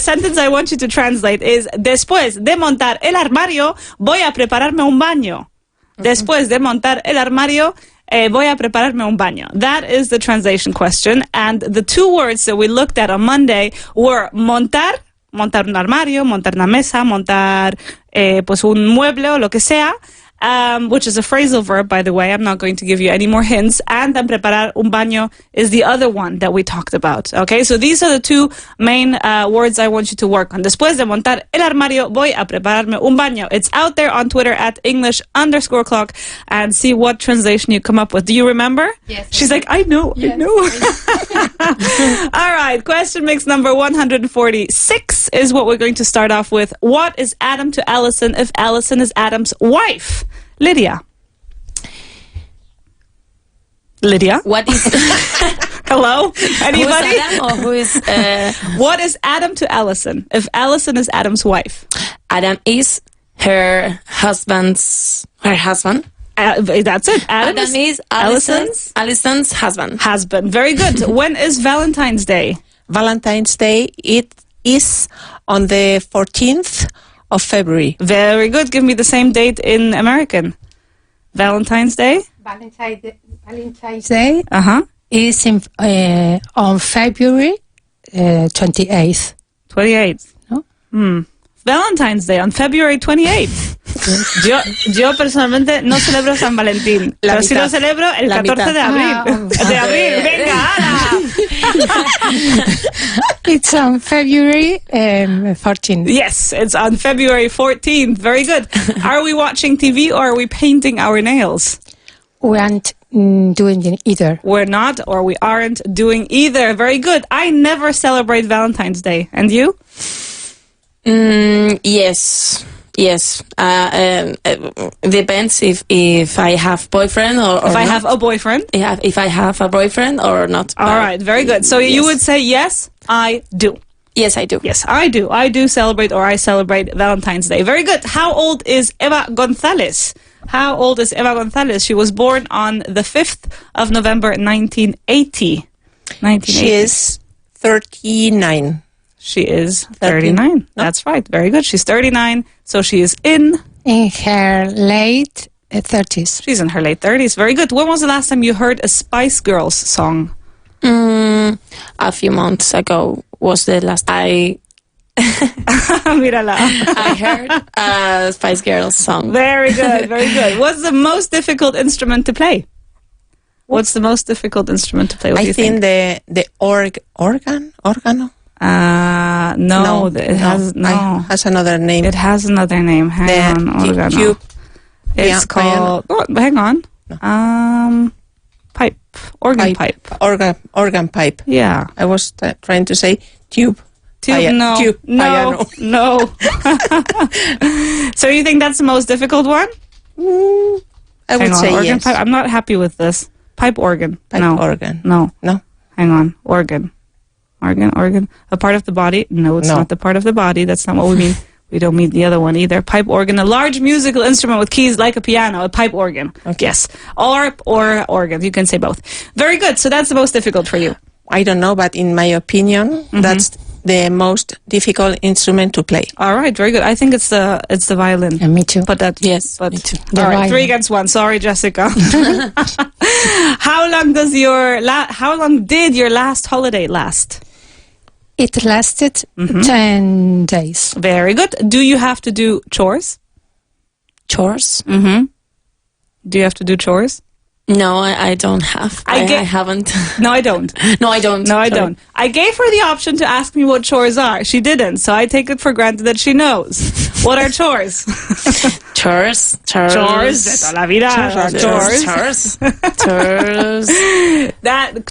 sentence I want you to translate is: después de montar el armario, voy a prepararme un baño. Después de montar el armario, voy a prepararme un baño. That is the translation question, and the two words that we looked at on Monday were montar un armario, montar una mesa, montar pues un mueble o lo que sea, which is a phrasal verb, by the way. I'm not going to give you any more hints. And then preparar un baño is the other one that we talked about. Okay, so these are the two main words I want you to work on. Después de montar el armario, voy a prepararme un baño. It's out there on Twitter at English_clock, and see what translation you come up with. Do you remember? Yes. She's like, I know. All right, question mix number 146 is what we're going to start off with. What is Adam to Allison if Allison is Adam's wife? Lydia. What is... Hello? Anybody? Who is Adam or who is... What is Adam to Allison if Allison is Adam's wife? Adam is her husband. That's it. Adam is Allison's husband. Very good. When is Valentine's Day? Valentine's Day, it is on the 14th of February. Very good. Give me the same date in American. Valentine's Day? Valentine's Day is on February 28th. 28th. No? Valentine's Day on February 28th. Yo personalmente no celebro San Valentín, pero sí lo celebro el 14 de abril. Venga, Ana. It's on February 14th. Yes, it's on February 14th. Very good. Are we watching TV or are we painting our nails? We aren't doing either. We're not, or we aren't doing either. Very good. I never celebrate Valentine's Day. And you? Yes. Depends if I have boyfriend or if I not. have a boyfriend. If I have a boyfriend or not. All right, very good. So you would say yes, I do. Yes, I do. Yes, I do. I do celebrate, or I celebrate Valentine's Day. Very good. How old is Eva González? How old is Eva González? She was born on the 5th of November 1980. She is 39. She is 39. No? That's right. Very good. She's 39. So she is in her late 30s. She's in her late 30s. Very good. When was the last time you heard a Spice Girls song? A few months ago was the last I Mírala. I heard a Spice Girls song. Very good. Very good. What's the most difficult instrument to play? What's the most difficult instrument to play? What do you think? the organo. No, it has another name. It has another name. Hang on, organo. It's called. Oh, hang on. No. Pipe. Organ pipe. Organ pipe. Yeah. I was trying to say tube. No. Tube. No. So you think that's the most difficult one? I would say organ yes. Pipe. I'm not happy with this. Pipe organ. Organ. No. Hang on. Organ. A part of the body? No, it's not the part of the body. That's not what we mean. We don't mean the other one either. Pipe organ, a large musical instrument with keys like a piano, a pipe organ. Okay. Yes. Or organ. You can say both. Very good. So that's the most difficult for you. I don't know, but in my opinion, that's the most difficult instrument to play. All right, very good. I think it's the violin. And me too. But that me too. All right, 3 against 1. Sorry, Jessica. How long did your last holiday last? It lasted 10 days. Very good. Do you have to do chores? Chores? Mm-hmm. Do you have to do chores? No, I don't have. I haven't. No, I don't. No, I don't. No, I don't. I gave her the option to ask me what chores are. She didn't, so I take it for granted that she knows. What are chores? Chores de toda la vida. Chores.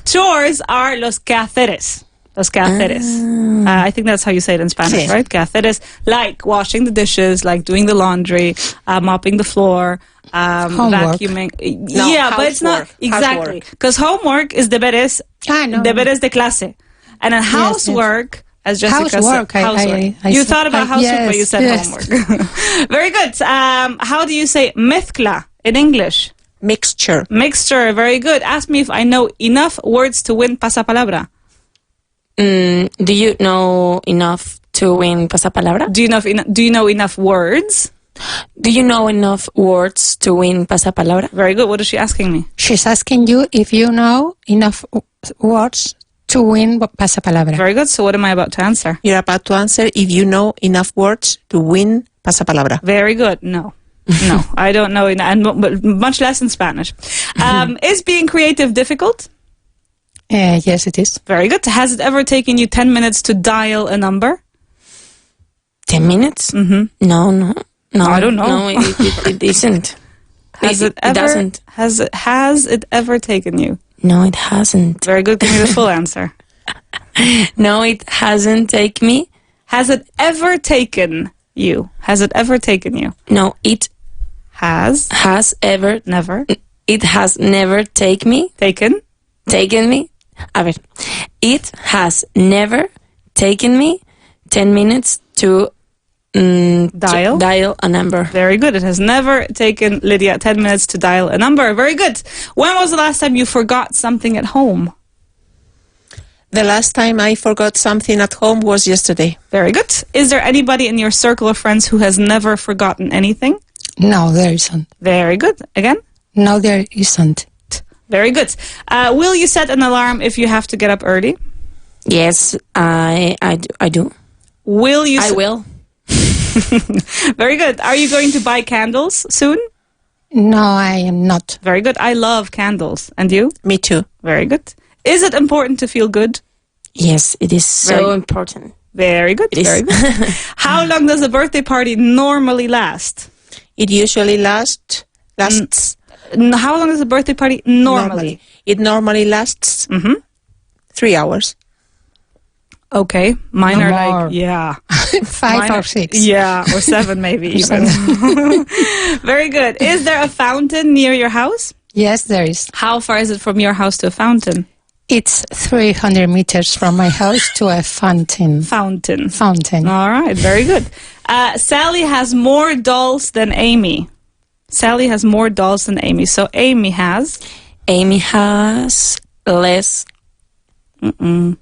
Chores are los quehaceres. Los quehaceres. I think that's how you say it in Spanish, right? Quehaceres, like washing the dishes, like doing the laundry, mopping the floor, vacuuming. But it's not exactly, because homework is deberes de clase, and a housework, as Jessica said, housework. You thought about housework, but you said homework. Very good. How do you say mezcla in English? Mixture. Very good. Ask me if I know enough words to win pasapalabra. Do you know enough to win pasapalabra? Do you know enough words? Do you know enough words to win pasapalabra? Very good. What is she asking me? She's asking you if you know enough words to win pasapalabra. Very good. So what am I about to answer? You're about to answer if you know enough words to win pasapalabra. Very good. No. No, I don't know, but much less in Spanish. Is being creative difficult? Yes, it is. Very good. Has it ever taken you 10 minutes to dial a number? 10 minutes? Mm-hmm. No. I don't know. No, it isn't. It doesn't. Has it ever taken you? No, it hasn't. Very good. Give me the full answer. No, it hasn't taken me. Has it ever taken you? Has it ever taken you? No, it has ever never. It has never taken me. Taken me. A ver. It has never taken me 10 minutes to dial a number. Very good. It has never taken Lydia 10 minutes to dial a number. Very good. When was the last time you forgot something at home? The last time I forgot something at home was yesterday. Very good. Is there anybody in your circle of friends who has never forgotten anything? No, there isn't. Very good. Again? No, there isn't. Very good. Will you set an alarm if you have to get up early? Yes, I do. Will you? I will. Very good. Are you going to buy candles soon? No, I am not. Very good. I love candles. And you? Me too. Very good. Is it important to feel good? Yes, it is so important. Very good. Very good. How long does a birthday party normally last? It usually lasts. How long is a birthday party normally? It normally lasts 3 hours. Okay. Mine are like, 5 or 6. Yeah, or 7 maybe even. Very good. Is there a fountain near your house? Yes, there is. How far is it from your house to a fountain? It's 300 meters from my house to a fountain. Fountain. All right, very good. Sally has more dolls than Amy. Sally has more dolls than Amy. So Amy has less,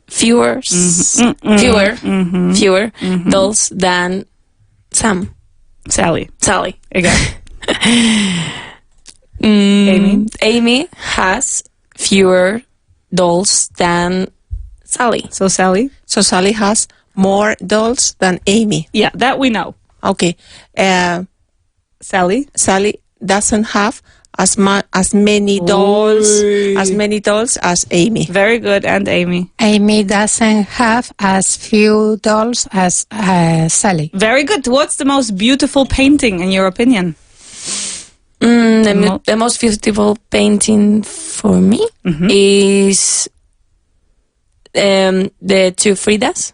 fewer dolls than Sally. Again. Amy has fewer dolls than Sally. So Sally has more dolls than Amy. Yeah, that we know. Okay. Sally doesn't have as many dolls as Amy. Very good. And Amy? Amy doesn't have as few dolls as Sally. Very good. What's the most beautiful painting in your opinion? The most beautiful painting for me is the two Fridas.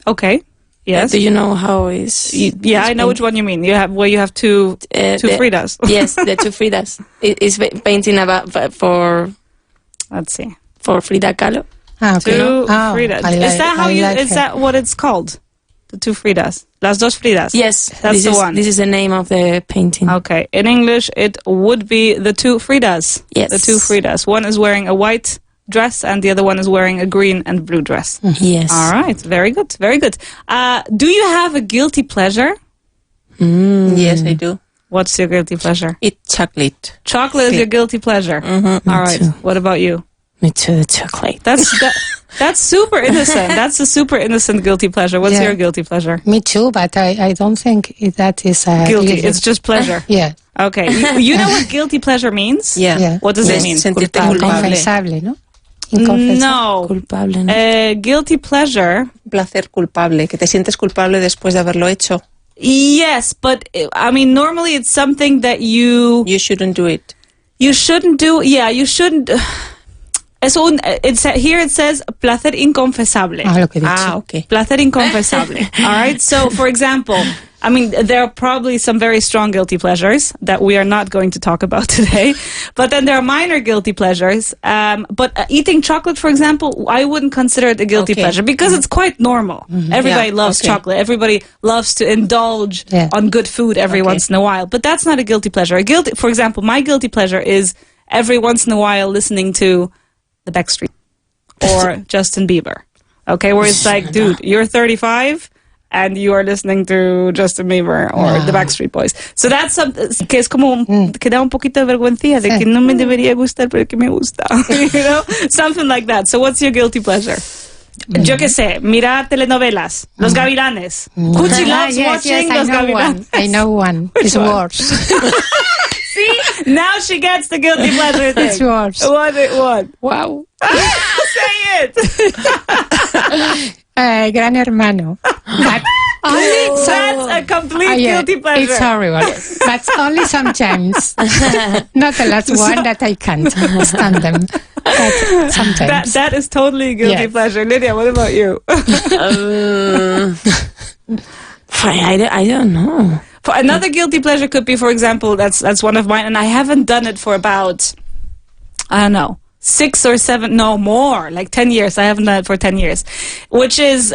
Okay. Yes. Do you know how is? Yeah, I know which one you mean. You have two Fridas. Yes, the two Fridas. It is painting about for. Let's see. For Frida Kahlo. Okay. Two Fridas. Is that what it's called? The two Fridas. Las dos Fridas. Yes, that's the one. This is the name of the painting. Okay. In English, it would be the two Fridas. Yes. The two Fridas. One is wearing a white dress and the other one is wearing a green and blue dress. Yes. All right. Very good. Very good. Do you have a guilty pleasure? Yes, I do. What's your guilty pleasure? Eat chocolate. Chocolate is your guilty pleasure. All right. What about you? Me too, the chocolate. That's super innocent. That's a super innocent guilty pleasure. What's your guilty pleasure? Me too, but I don't think that is guilty. It's just pleasure. Yeah. Okay. You know what guilty pleasure means? Yeah. What does it mean? Inconfesable, ¿no? No. Culpable, ¿no? Guilty pleasure. Placer culpable, que te sientes culpable después de haberlo hecho. Yes, but I mean, normally it's something that you shouldn't do it. You shouldn't do. Yeah, you shouldn't. Here it says placer inconfesable. Okay. Placer inconfesable. All right. So, for example, I mean, there are probably some very strong guilty pleasures that we are not going to talk about today. But then there are minor guilty pleasures. But eating chocolate, for example, I wouldn't consider it a guilty pleasure because it's quite normal. Everybody loves chocolate. Everybody loves to indulge on good food every once in a while. But that's not a guilty pleasure. For example, my guilty pleasure is every once in a while listening to the Backstreet or Justin Bieber. Okay, where it's like, dude, you're 35 and you are listening to Justin Bieber or the Backstreet Boys. So that's something que es como que da un poquito de vergüenza de que no me debería gustar pero que me gusta. You know, something like that. So what's your guilty pleasure? Yo qué sé, mirar telenovelas, Los Gavilanes. Cuchi loves watching Los Gavilanes. I know one. It's worse. See, now she gets the guilty pleasure thing. It's worse. What? Wow. Say it. Gran Hermano. But only That's a complete guilty pleasure. It's horrible. But only sometimes. Not the last one that I can't stand them. But sometimes. That is totally a guilty pleasure. Lydia, what about you? I don't know. For another guilty pleasure could be, for example, that's one of mine, and I haven't done it for about, I don't know, 6 or 7, no more, like 10 years. I haven't done it for 10 years, which is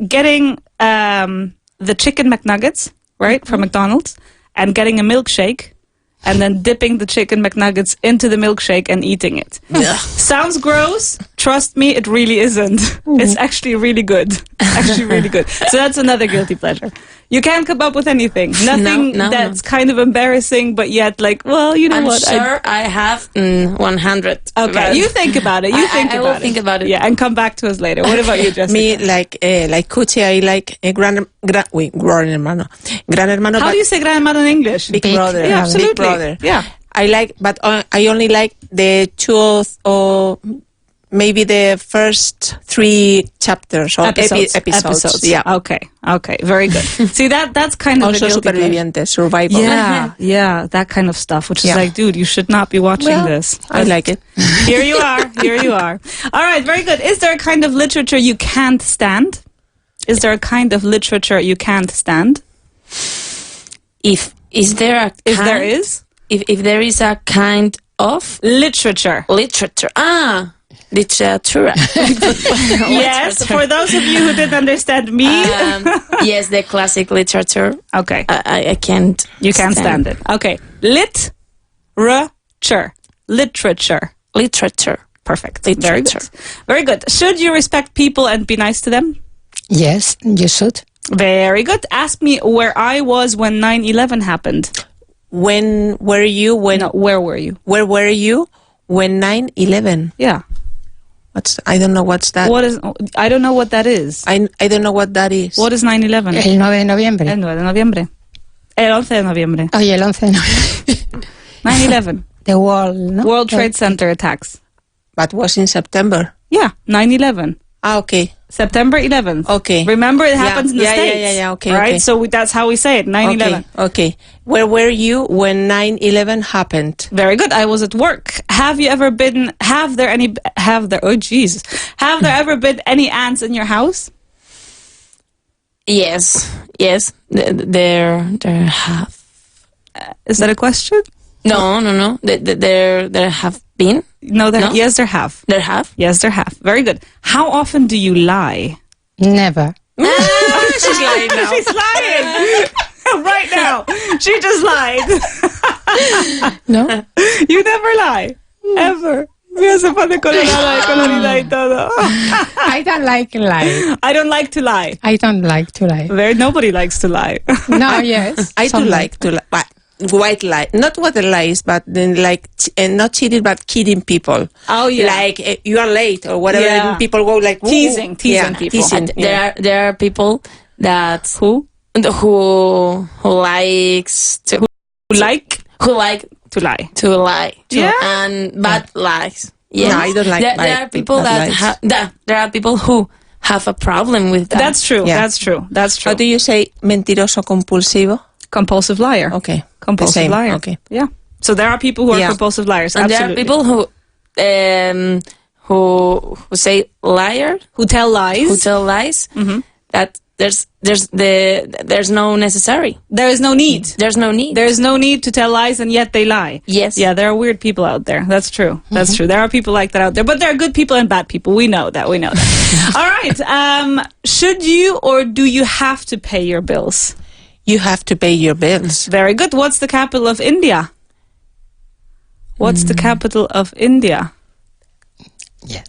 getting the chicken McNuggets, right, from McDonald's, and getting a milkshake, and then dipping the chicken McNuggets into the milkshake and eating it. Sounds gross. Trust me, it really isn't. It's actually really good. Actually really good. So that's another guilty pleasure. You can't come up with anything. Nothing that's kind of embarrassing, but yet like, well, you know what? I'm sure I have 100. Okay, you think about it. I will think about it. Yeah, and come back to us later. What about you, Jessica? Me, like Cuchi, I like Gran Hermano. Gran Hermano. How do you say Gran Hermano in English? Big brother. Yeah, absolutely. Big brother. Yeah. I like, but I only like the 2 or maybe the first 3 chapters or episodes. Yeah. Okay. Very good. See, that's kind of also Superviviente, survival. Yeah, that kind of stuff, which is like, dude, you should not be watching this. I like it. Here you are. All right, very good. Is there a kind of literature you can't stand? Is there a kind of literature you can't stand? If there is a kind of literature. Literature. Yes, for those of you who didn't understand me. Yes, the classic literature. Okay. I can't. You can't stand it. Okay. Literature. Perfect. Literature. Very good. Should you respect people and be nice to them? Yes, you should. Very good. Ask me where I was when 9/11 happened. When were you? Where were you? Where were you when 9/11? Yeah. I don't know what's that. I don't know what that is. I don't know what that is. What is 9/11? El 9 de noviembre. El 9 de noviembre. El 11 de noviembre. Oye, el 11 de noviembre. 9/11. The World Trade Center attacks. But was in September. Yeah, 9/11. Okay. September 11th. Okay. Remember, it happens in the States. Yeah. Okay. Right? Okay. So that's how we say it, 9/11. Okay. Where were you when 9/11 happened? Very good. I was at work. Have there ever been any ants in your house? Yes. There have. Is that a question? No. There have been. No. Yes, there have. There have? Yes, there have. Very good. How often do you lie? Never. She's lying now. She's lying. Right now. She just lied. No. You never lie. Ever. Mira, se pone colorada de colorida y todo. I don't like lying. I don't like to lie. I don't like to lie. Nobody likes to lie. No, yes. I do like to lie. But white lie, not white lies, but then like not cheating, but kidding people. Oh yeah, like you are late or whatever. Yeah. And people go like teasing people. Teasing. There are people that who likes to who like to lie. Yeah, and bad lies. Yeah, no, I don't like. There are people there are people who have a problem with that. That's true. Yeah. That's true. How do you say mentiroso compulsivo? Compulsive liar. Okay. Compulsive liar. Okay. Yeah. So there are people who are compulsive liars. And absolutely. there are people who say liar, who tell lies. Mm-hmm. That there's no necessary. There is no need. There's no need. There is no need to tell lies, and yet they lie. Yes. Yeah, there are weird people out there. That's true. That's true. There are people like that out there, but there are good people and bad people. We know that. All right. Should you or do you have to pay your bills? You have to pay your bills. Very good. What's the capital of India? What's the capital of India? Yeah.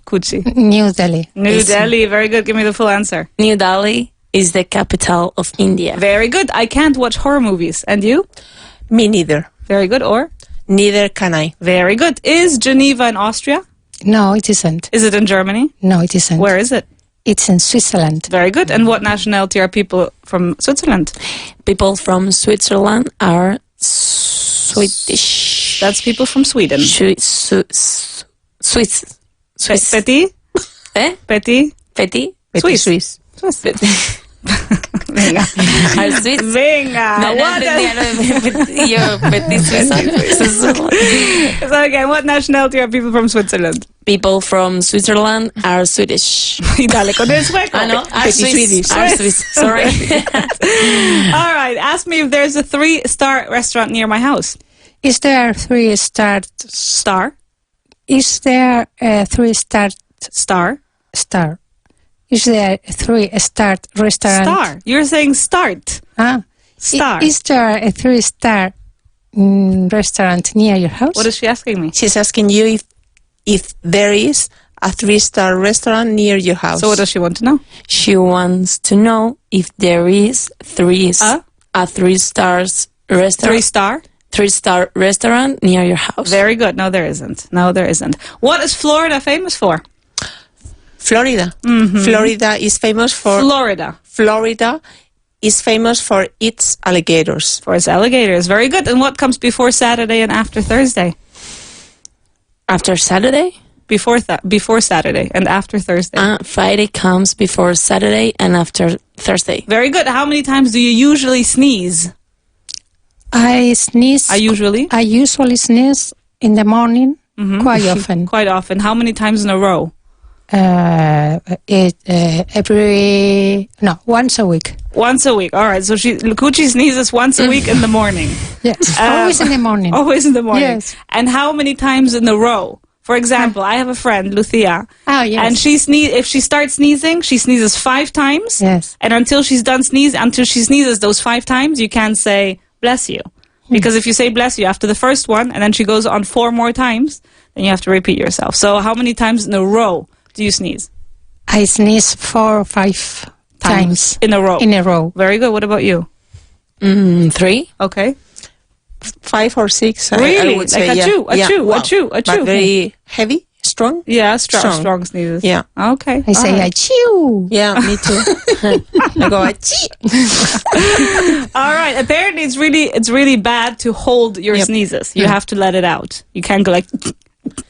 Kuchi. New Delhi. New Delhi. Very good. Give me the full answer. New Delhi is the capital of India. Very good. I can't watch horror movies. And you? Me neither. Very good. Or? Neither can I. Very good. Is Geneva in Austria? No, it isn't. Is it in Germany? No, it isn't. Where is it? It's in Switzerland. Very good. And what nationality are people from Switzerland? People from Switzerland are Swedish. That's people from Sweden. Swiss. Petit? Petit? Petit? Swiss. Venga. Are Swiss? Venga. So again, what nationality are people from Switzerland? People from Switzerland are Swedish. Y dale con el sueco. No, are Swiss. Are Swiss. Sorry. All right. Ask me if there's a 3-star restaurant near my house. Is there a 3-star star? Is there a 3-star star? Star. Is there a 3-star restaurant? Star. You're saying start. Star. Is there a 3-star restaurant near your house? What is she asking me? She's asking you if there is a 3-star restaurant near your house. So what does she want to know? She wants to know if there is a 3-star restaurant. 3-star restaurant near your house. Very good. No, there isn't. What is Florida famous for? Florida. Mm-hmm. Florida is famous for... Florida is famous for its alligators. For its alligators. Very good. And what comes before Saturday and after Thursday? After Saturday? Before Saturday and after Thursday. Friday comes before Saturday and after Thursday. Very good. How many times do you usually sneeze? I sneeze. I usually sneeze in the morning quite often. Quite often. How many times in a row? Once a week. Once a week. All right. So Coochie sneezes once a week in the morning. Yes. Always in the morning. Always in the morning. Yes. And how many times in a row? For example, I have a friend, Lucia. Oh, yes. And if she starts sneezing, she sneezes 5 times. Yes. And until she sneezes those 5 times, you can't say bless you. Because if you say bless you after the first one, and then she goes on 4 more times, then you have to repeat yourself. So how many times in a row do you sneeze? I sneeze 4 or 5 times. In a row? In a row. Very good. What about you? 3. Okay. 5 or 6. Really? I would say, achoo. But very heavy? Strong? Yeah, strong sneezes. Yeah. Okay. I say achoo. Yeah, me too. I go achoo. All right. Apparently, it's really bad to hold your sneezes. You have to let it out. You can't go like.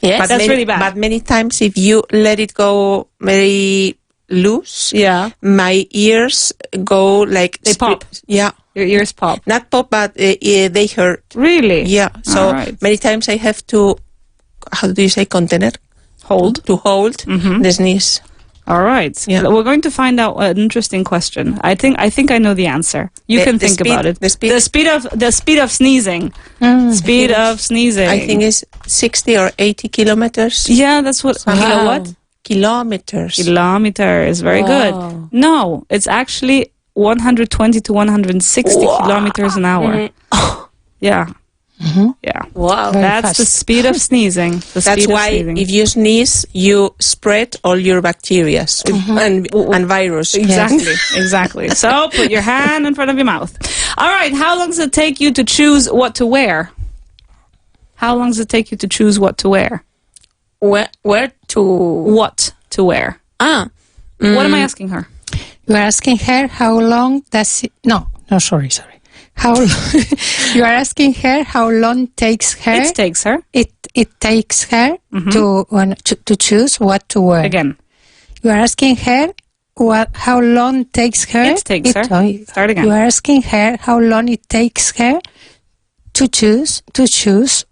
Yes, but that's really bad. But many times, if you let it go very loose, my ears go like they pop. Yeah, your ears pop. Not pop, but they hurt. Really? Yeah. So many times I have to. How do you say contener? Hold. To hold the sneeze. All right. Yeah. We're going to find out an interesting question. I think I know the answer. You can think about it. The speed of sneezing. Speed of sneezing. I think it's 60 or 80 kilometers. Yeah, that's what. What? Kilometers. Kilometers. Very good. No, it's actually 120 to 160 kilometers an hour. Yeah. Yeah. Wow. That's the speed of sneezing. That's why if you sneeze, you spread all your bacteria and virus. Exactly. Exactly. So put your hand in front of your mouth. All right. How long does it take you to choose what to wear? How long does it take you to choose what to wear? What to wear? What am I asking her? You are asking her how long does it... No, sorry. How you are asking her how long takes her? It takes her. It takes her to choose what to wear. Again. You are asking her how long takes her? It takes her. Start again. You are asking her how long it takes her to choose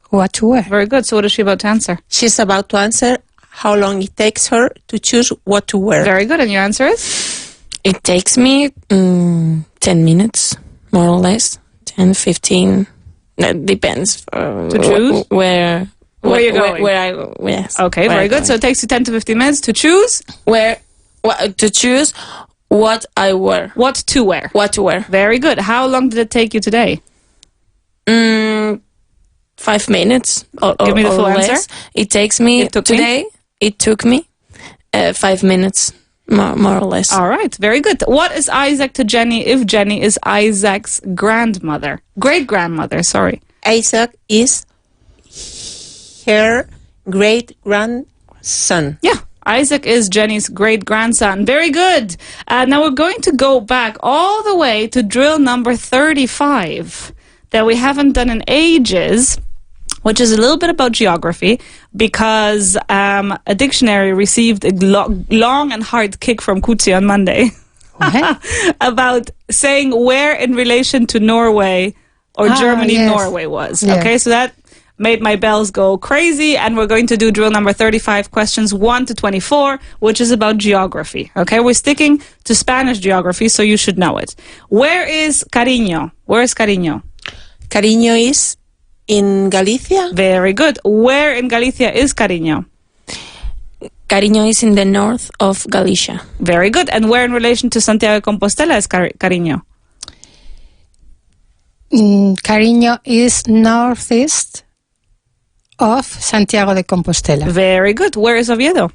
what to wear. Very good. So what is she about to answer? She's about to answer how long it takes her to choose what to wear. Very good. And your answer is? It takes me 10 minutes. More or less, 10, 15. That depends. To choose? Where you're going? Yes. Okay, very good. So it takes you 10 to 15 minutes to choose? To choose what I wear. What to wear. What to wear. Very good. How long did it take you today? 5 minutes. Give me the full answer. It takes me today. It took me 5 minutes. More or less. All right, very good. What is Isaac to Jenny if Jenny is Isaac's great-grandmother, sorry. Isaac is her great-grandfather. son. Yeah. Isaac is Jenny's great-grandson. Very good. Now we're going to go back all the way to drill number 35 that we haven't done in ages, which is a little bit about geography, because a dictionary received a long and hard kick from Kutsi on Monday about saying where in relation to Norway or Germany Norway was. Yeah. Okay, so that made my bells go crazy, and we're going to do drill number 35, questions 1 to 24, which is about geography. Okay, we're sticking to Spanish geography, so you should know it. Where is Cariño? Where is Cariño? Cariño is in Galicia. Very good. Where in Galicia is Cariño? Cariño is in the north of Galicia. Very good. And where in relation to Santiago de Compostela is Cariño? Cariño is northeast of Santiago de Compostela. Very good. Where is Oviedo?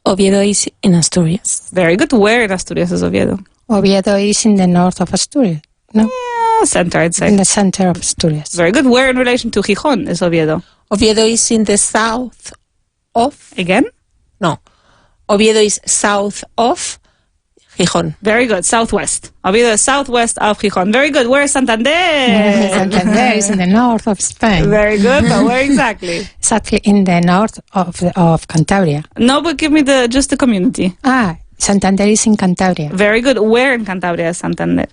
Oviedo is in Asturias. Very good. Where in Asturias is Oviedo? Oviedo is in the north of Asturias. No? Yeah, center, I'd say. In the center of Asturias. Very good. Where in relation to Gijón is Oviedo? Oviedo is in the south of... Again? No. Oviedo is south of Gijón. Very good. Southwest. Oviedo is southwest of Gijón. Very good. Where is Santander? Santander is in the north of Spain. Very good. But where exactly? Exactly in the north of Cantabria. No, but give me just the community. Santander is in Cantabria. Very good. Where in Cantabria is Santander?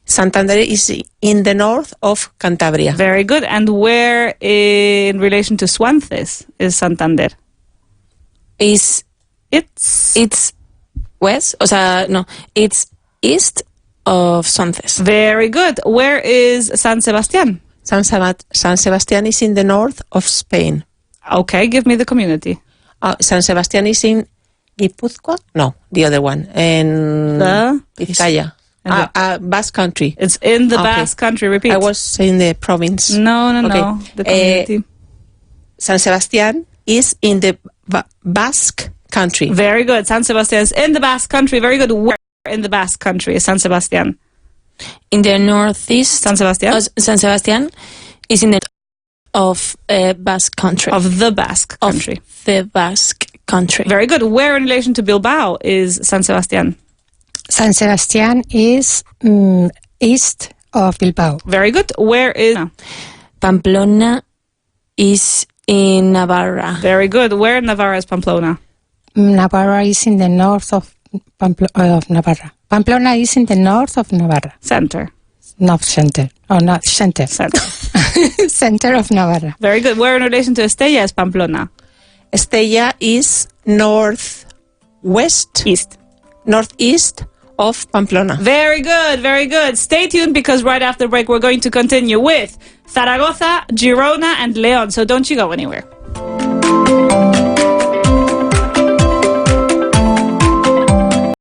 Santander is in the north of Cantabria. Very good. And where in relation to Suances is Santander? It's west, it's east of Suances. Very good. Where is San Sebastián? San Sebastián is in the north of Spain. Okay, give me the community. San Sebastián is in Guipúzcoa? No, the other one. In Vizcaya. Basque Country. It's in the Basque Country. Repeat. I was saying the province. No. The community. San Sebastián is in the Basque Country. Very good. San Sebastián is in the Basque Country. Very good. Where in the Basque Country is San Sebastián? In the northeast. San Sebastián? San Sebastián is in the of Basque Country. Of the Basque Country. Of the Basque Country. Very good. Where in relation to Bilbao is San Sebastián? San Sebastián is east of Bilbao. Very good. Where is... Pamplona is in Navarra. Very good. Where in Navarra is Pamplona? Navarra is in the north of Navarra. Pamplona is in the north of Navarra. Center. Not center. Oh, not center. Center. Center of Navarra. Very good. Where in relation to Estella is Pamplona? Estella is northwest. Northeast of Pamplona. Very good, very good. Stay tuned, because right after the break we're going to continue with Zaragoza, Girona and León. So don't you go anywhere.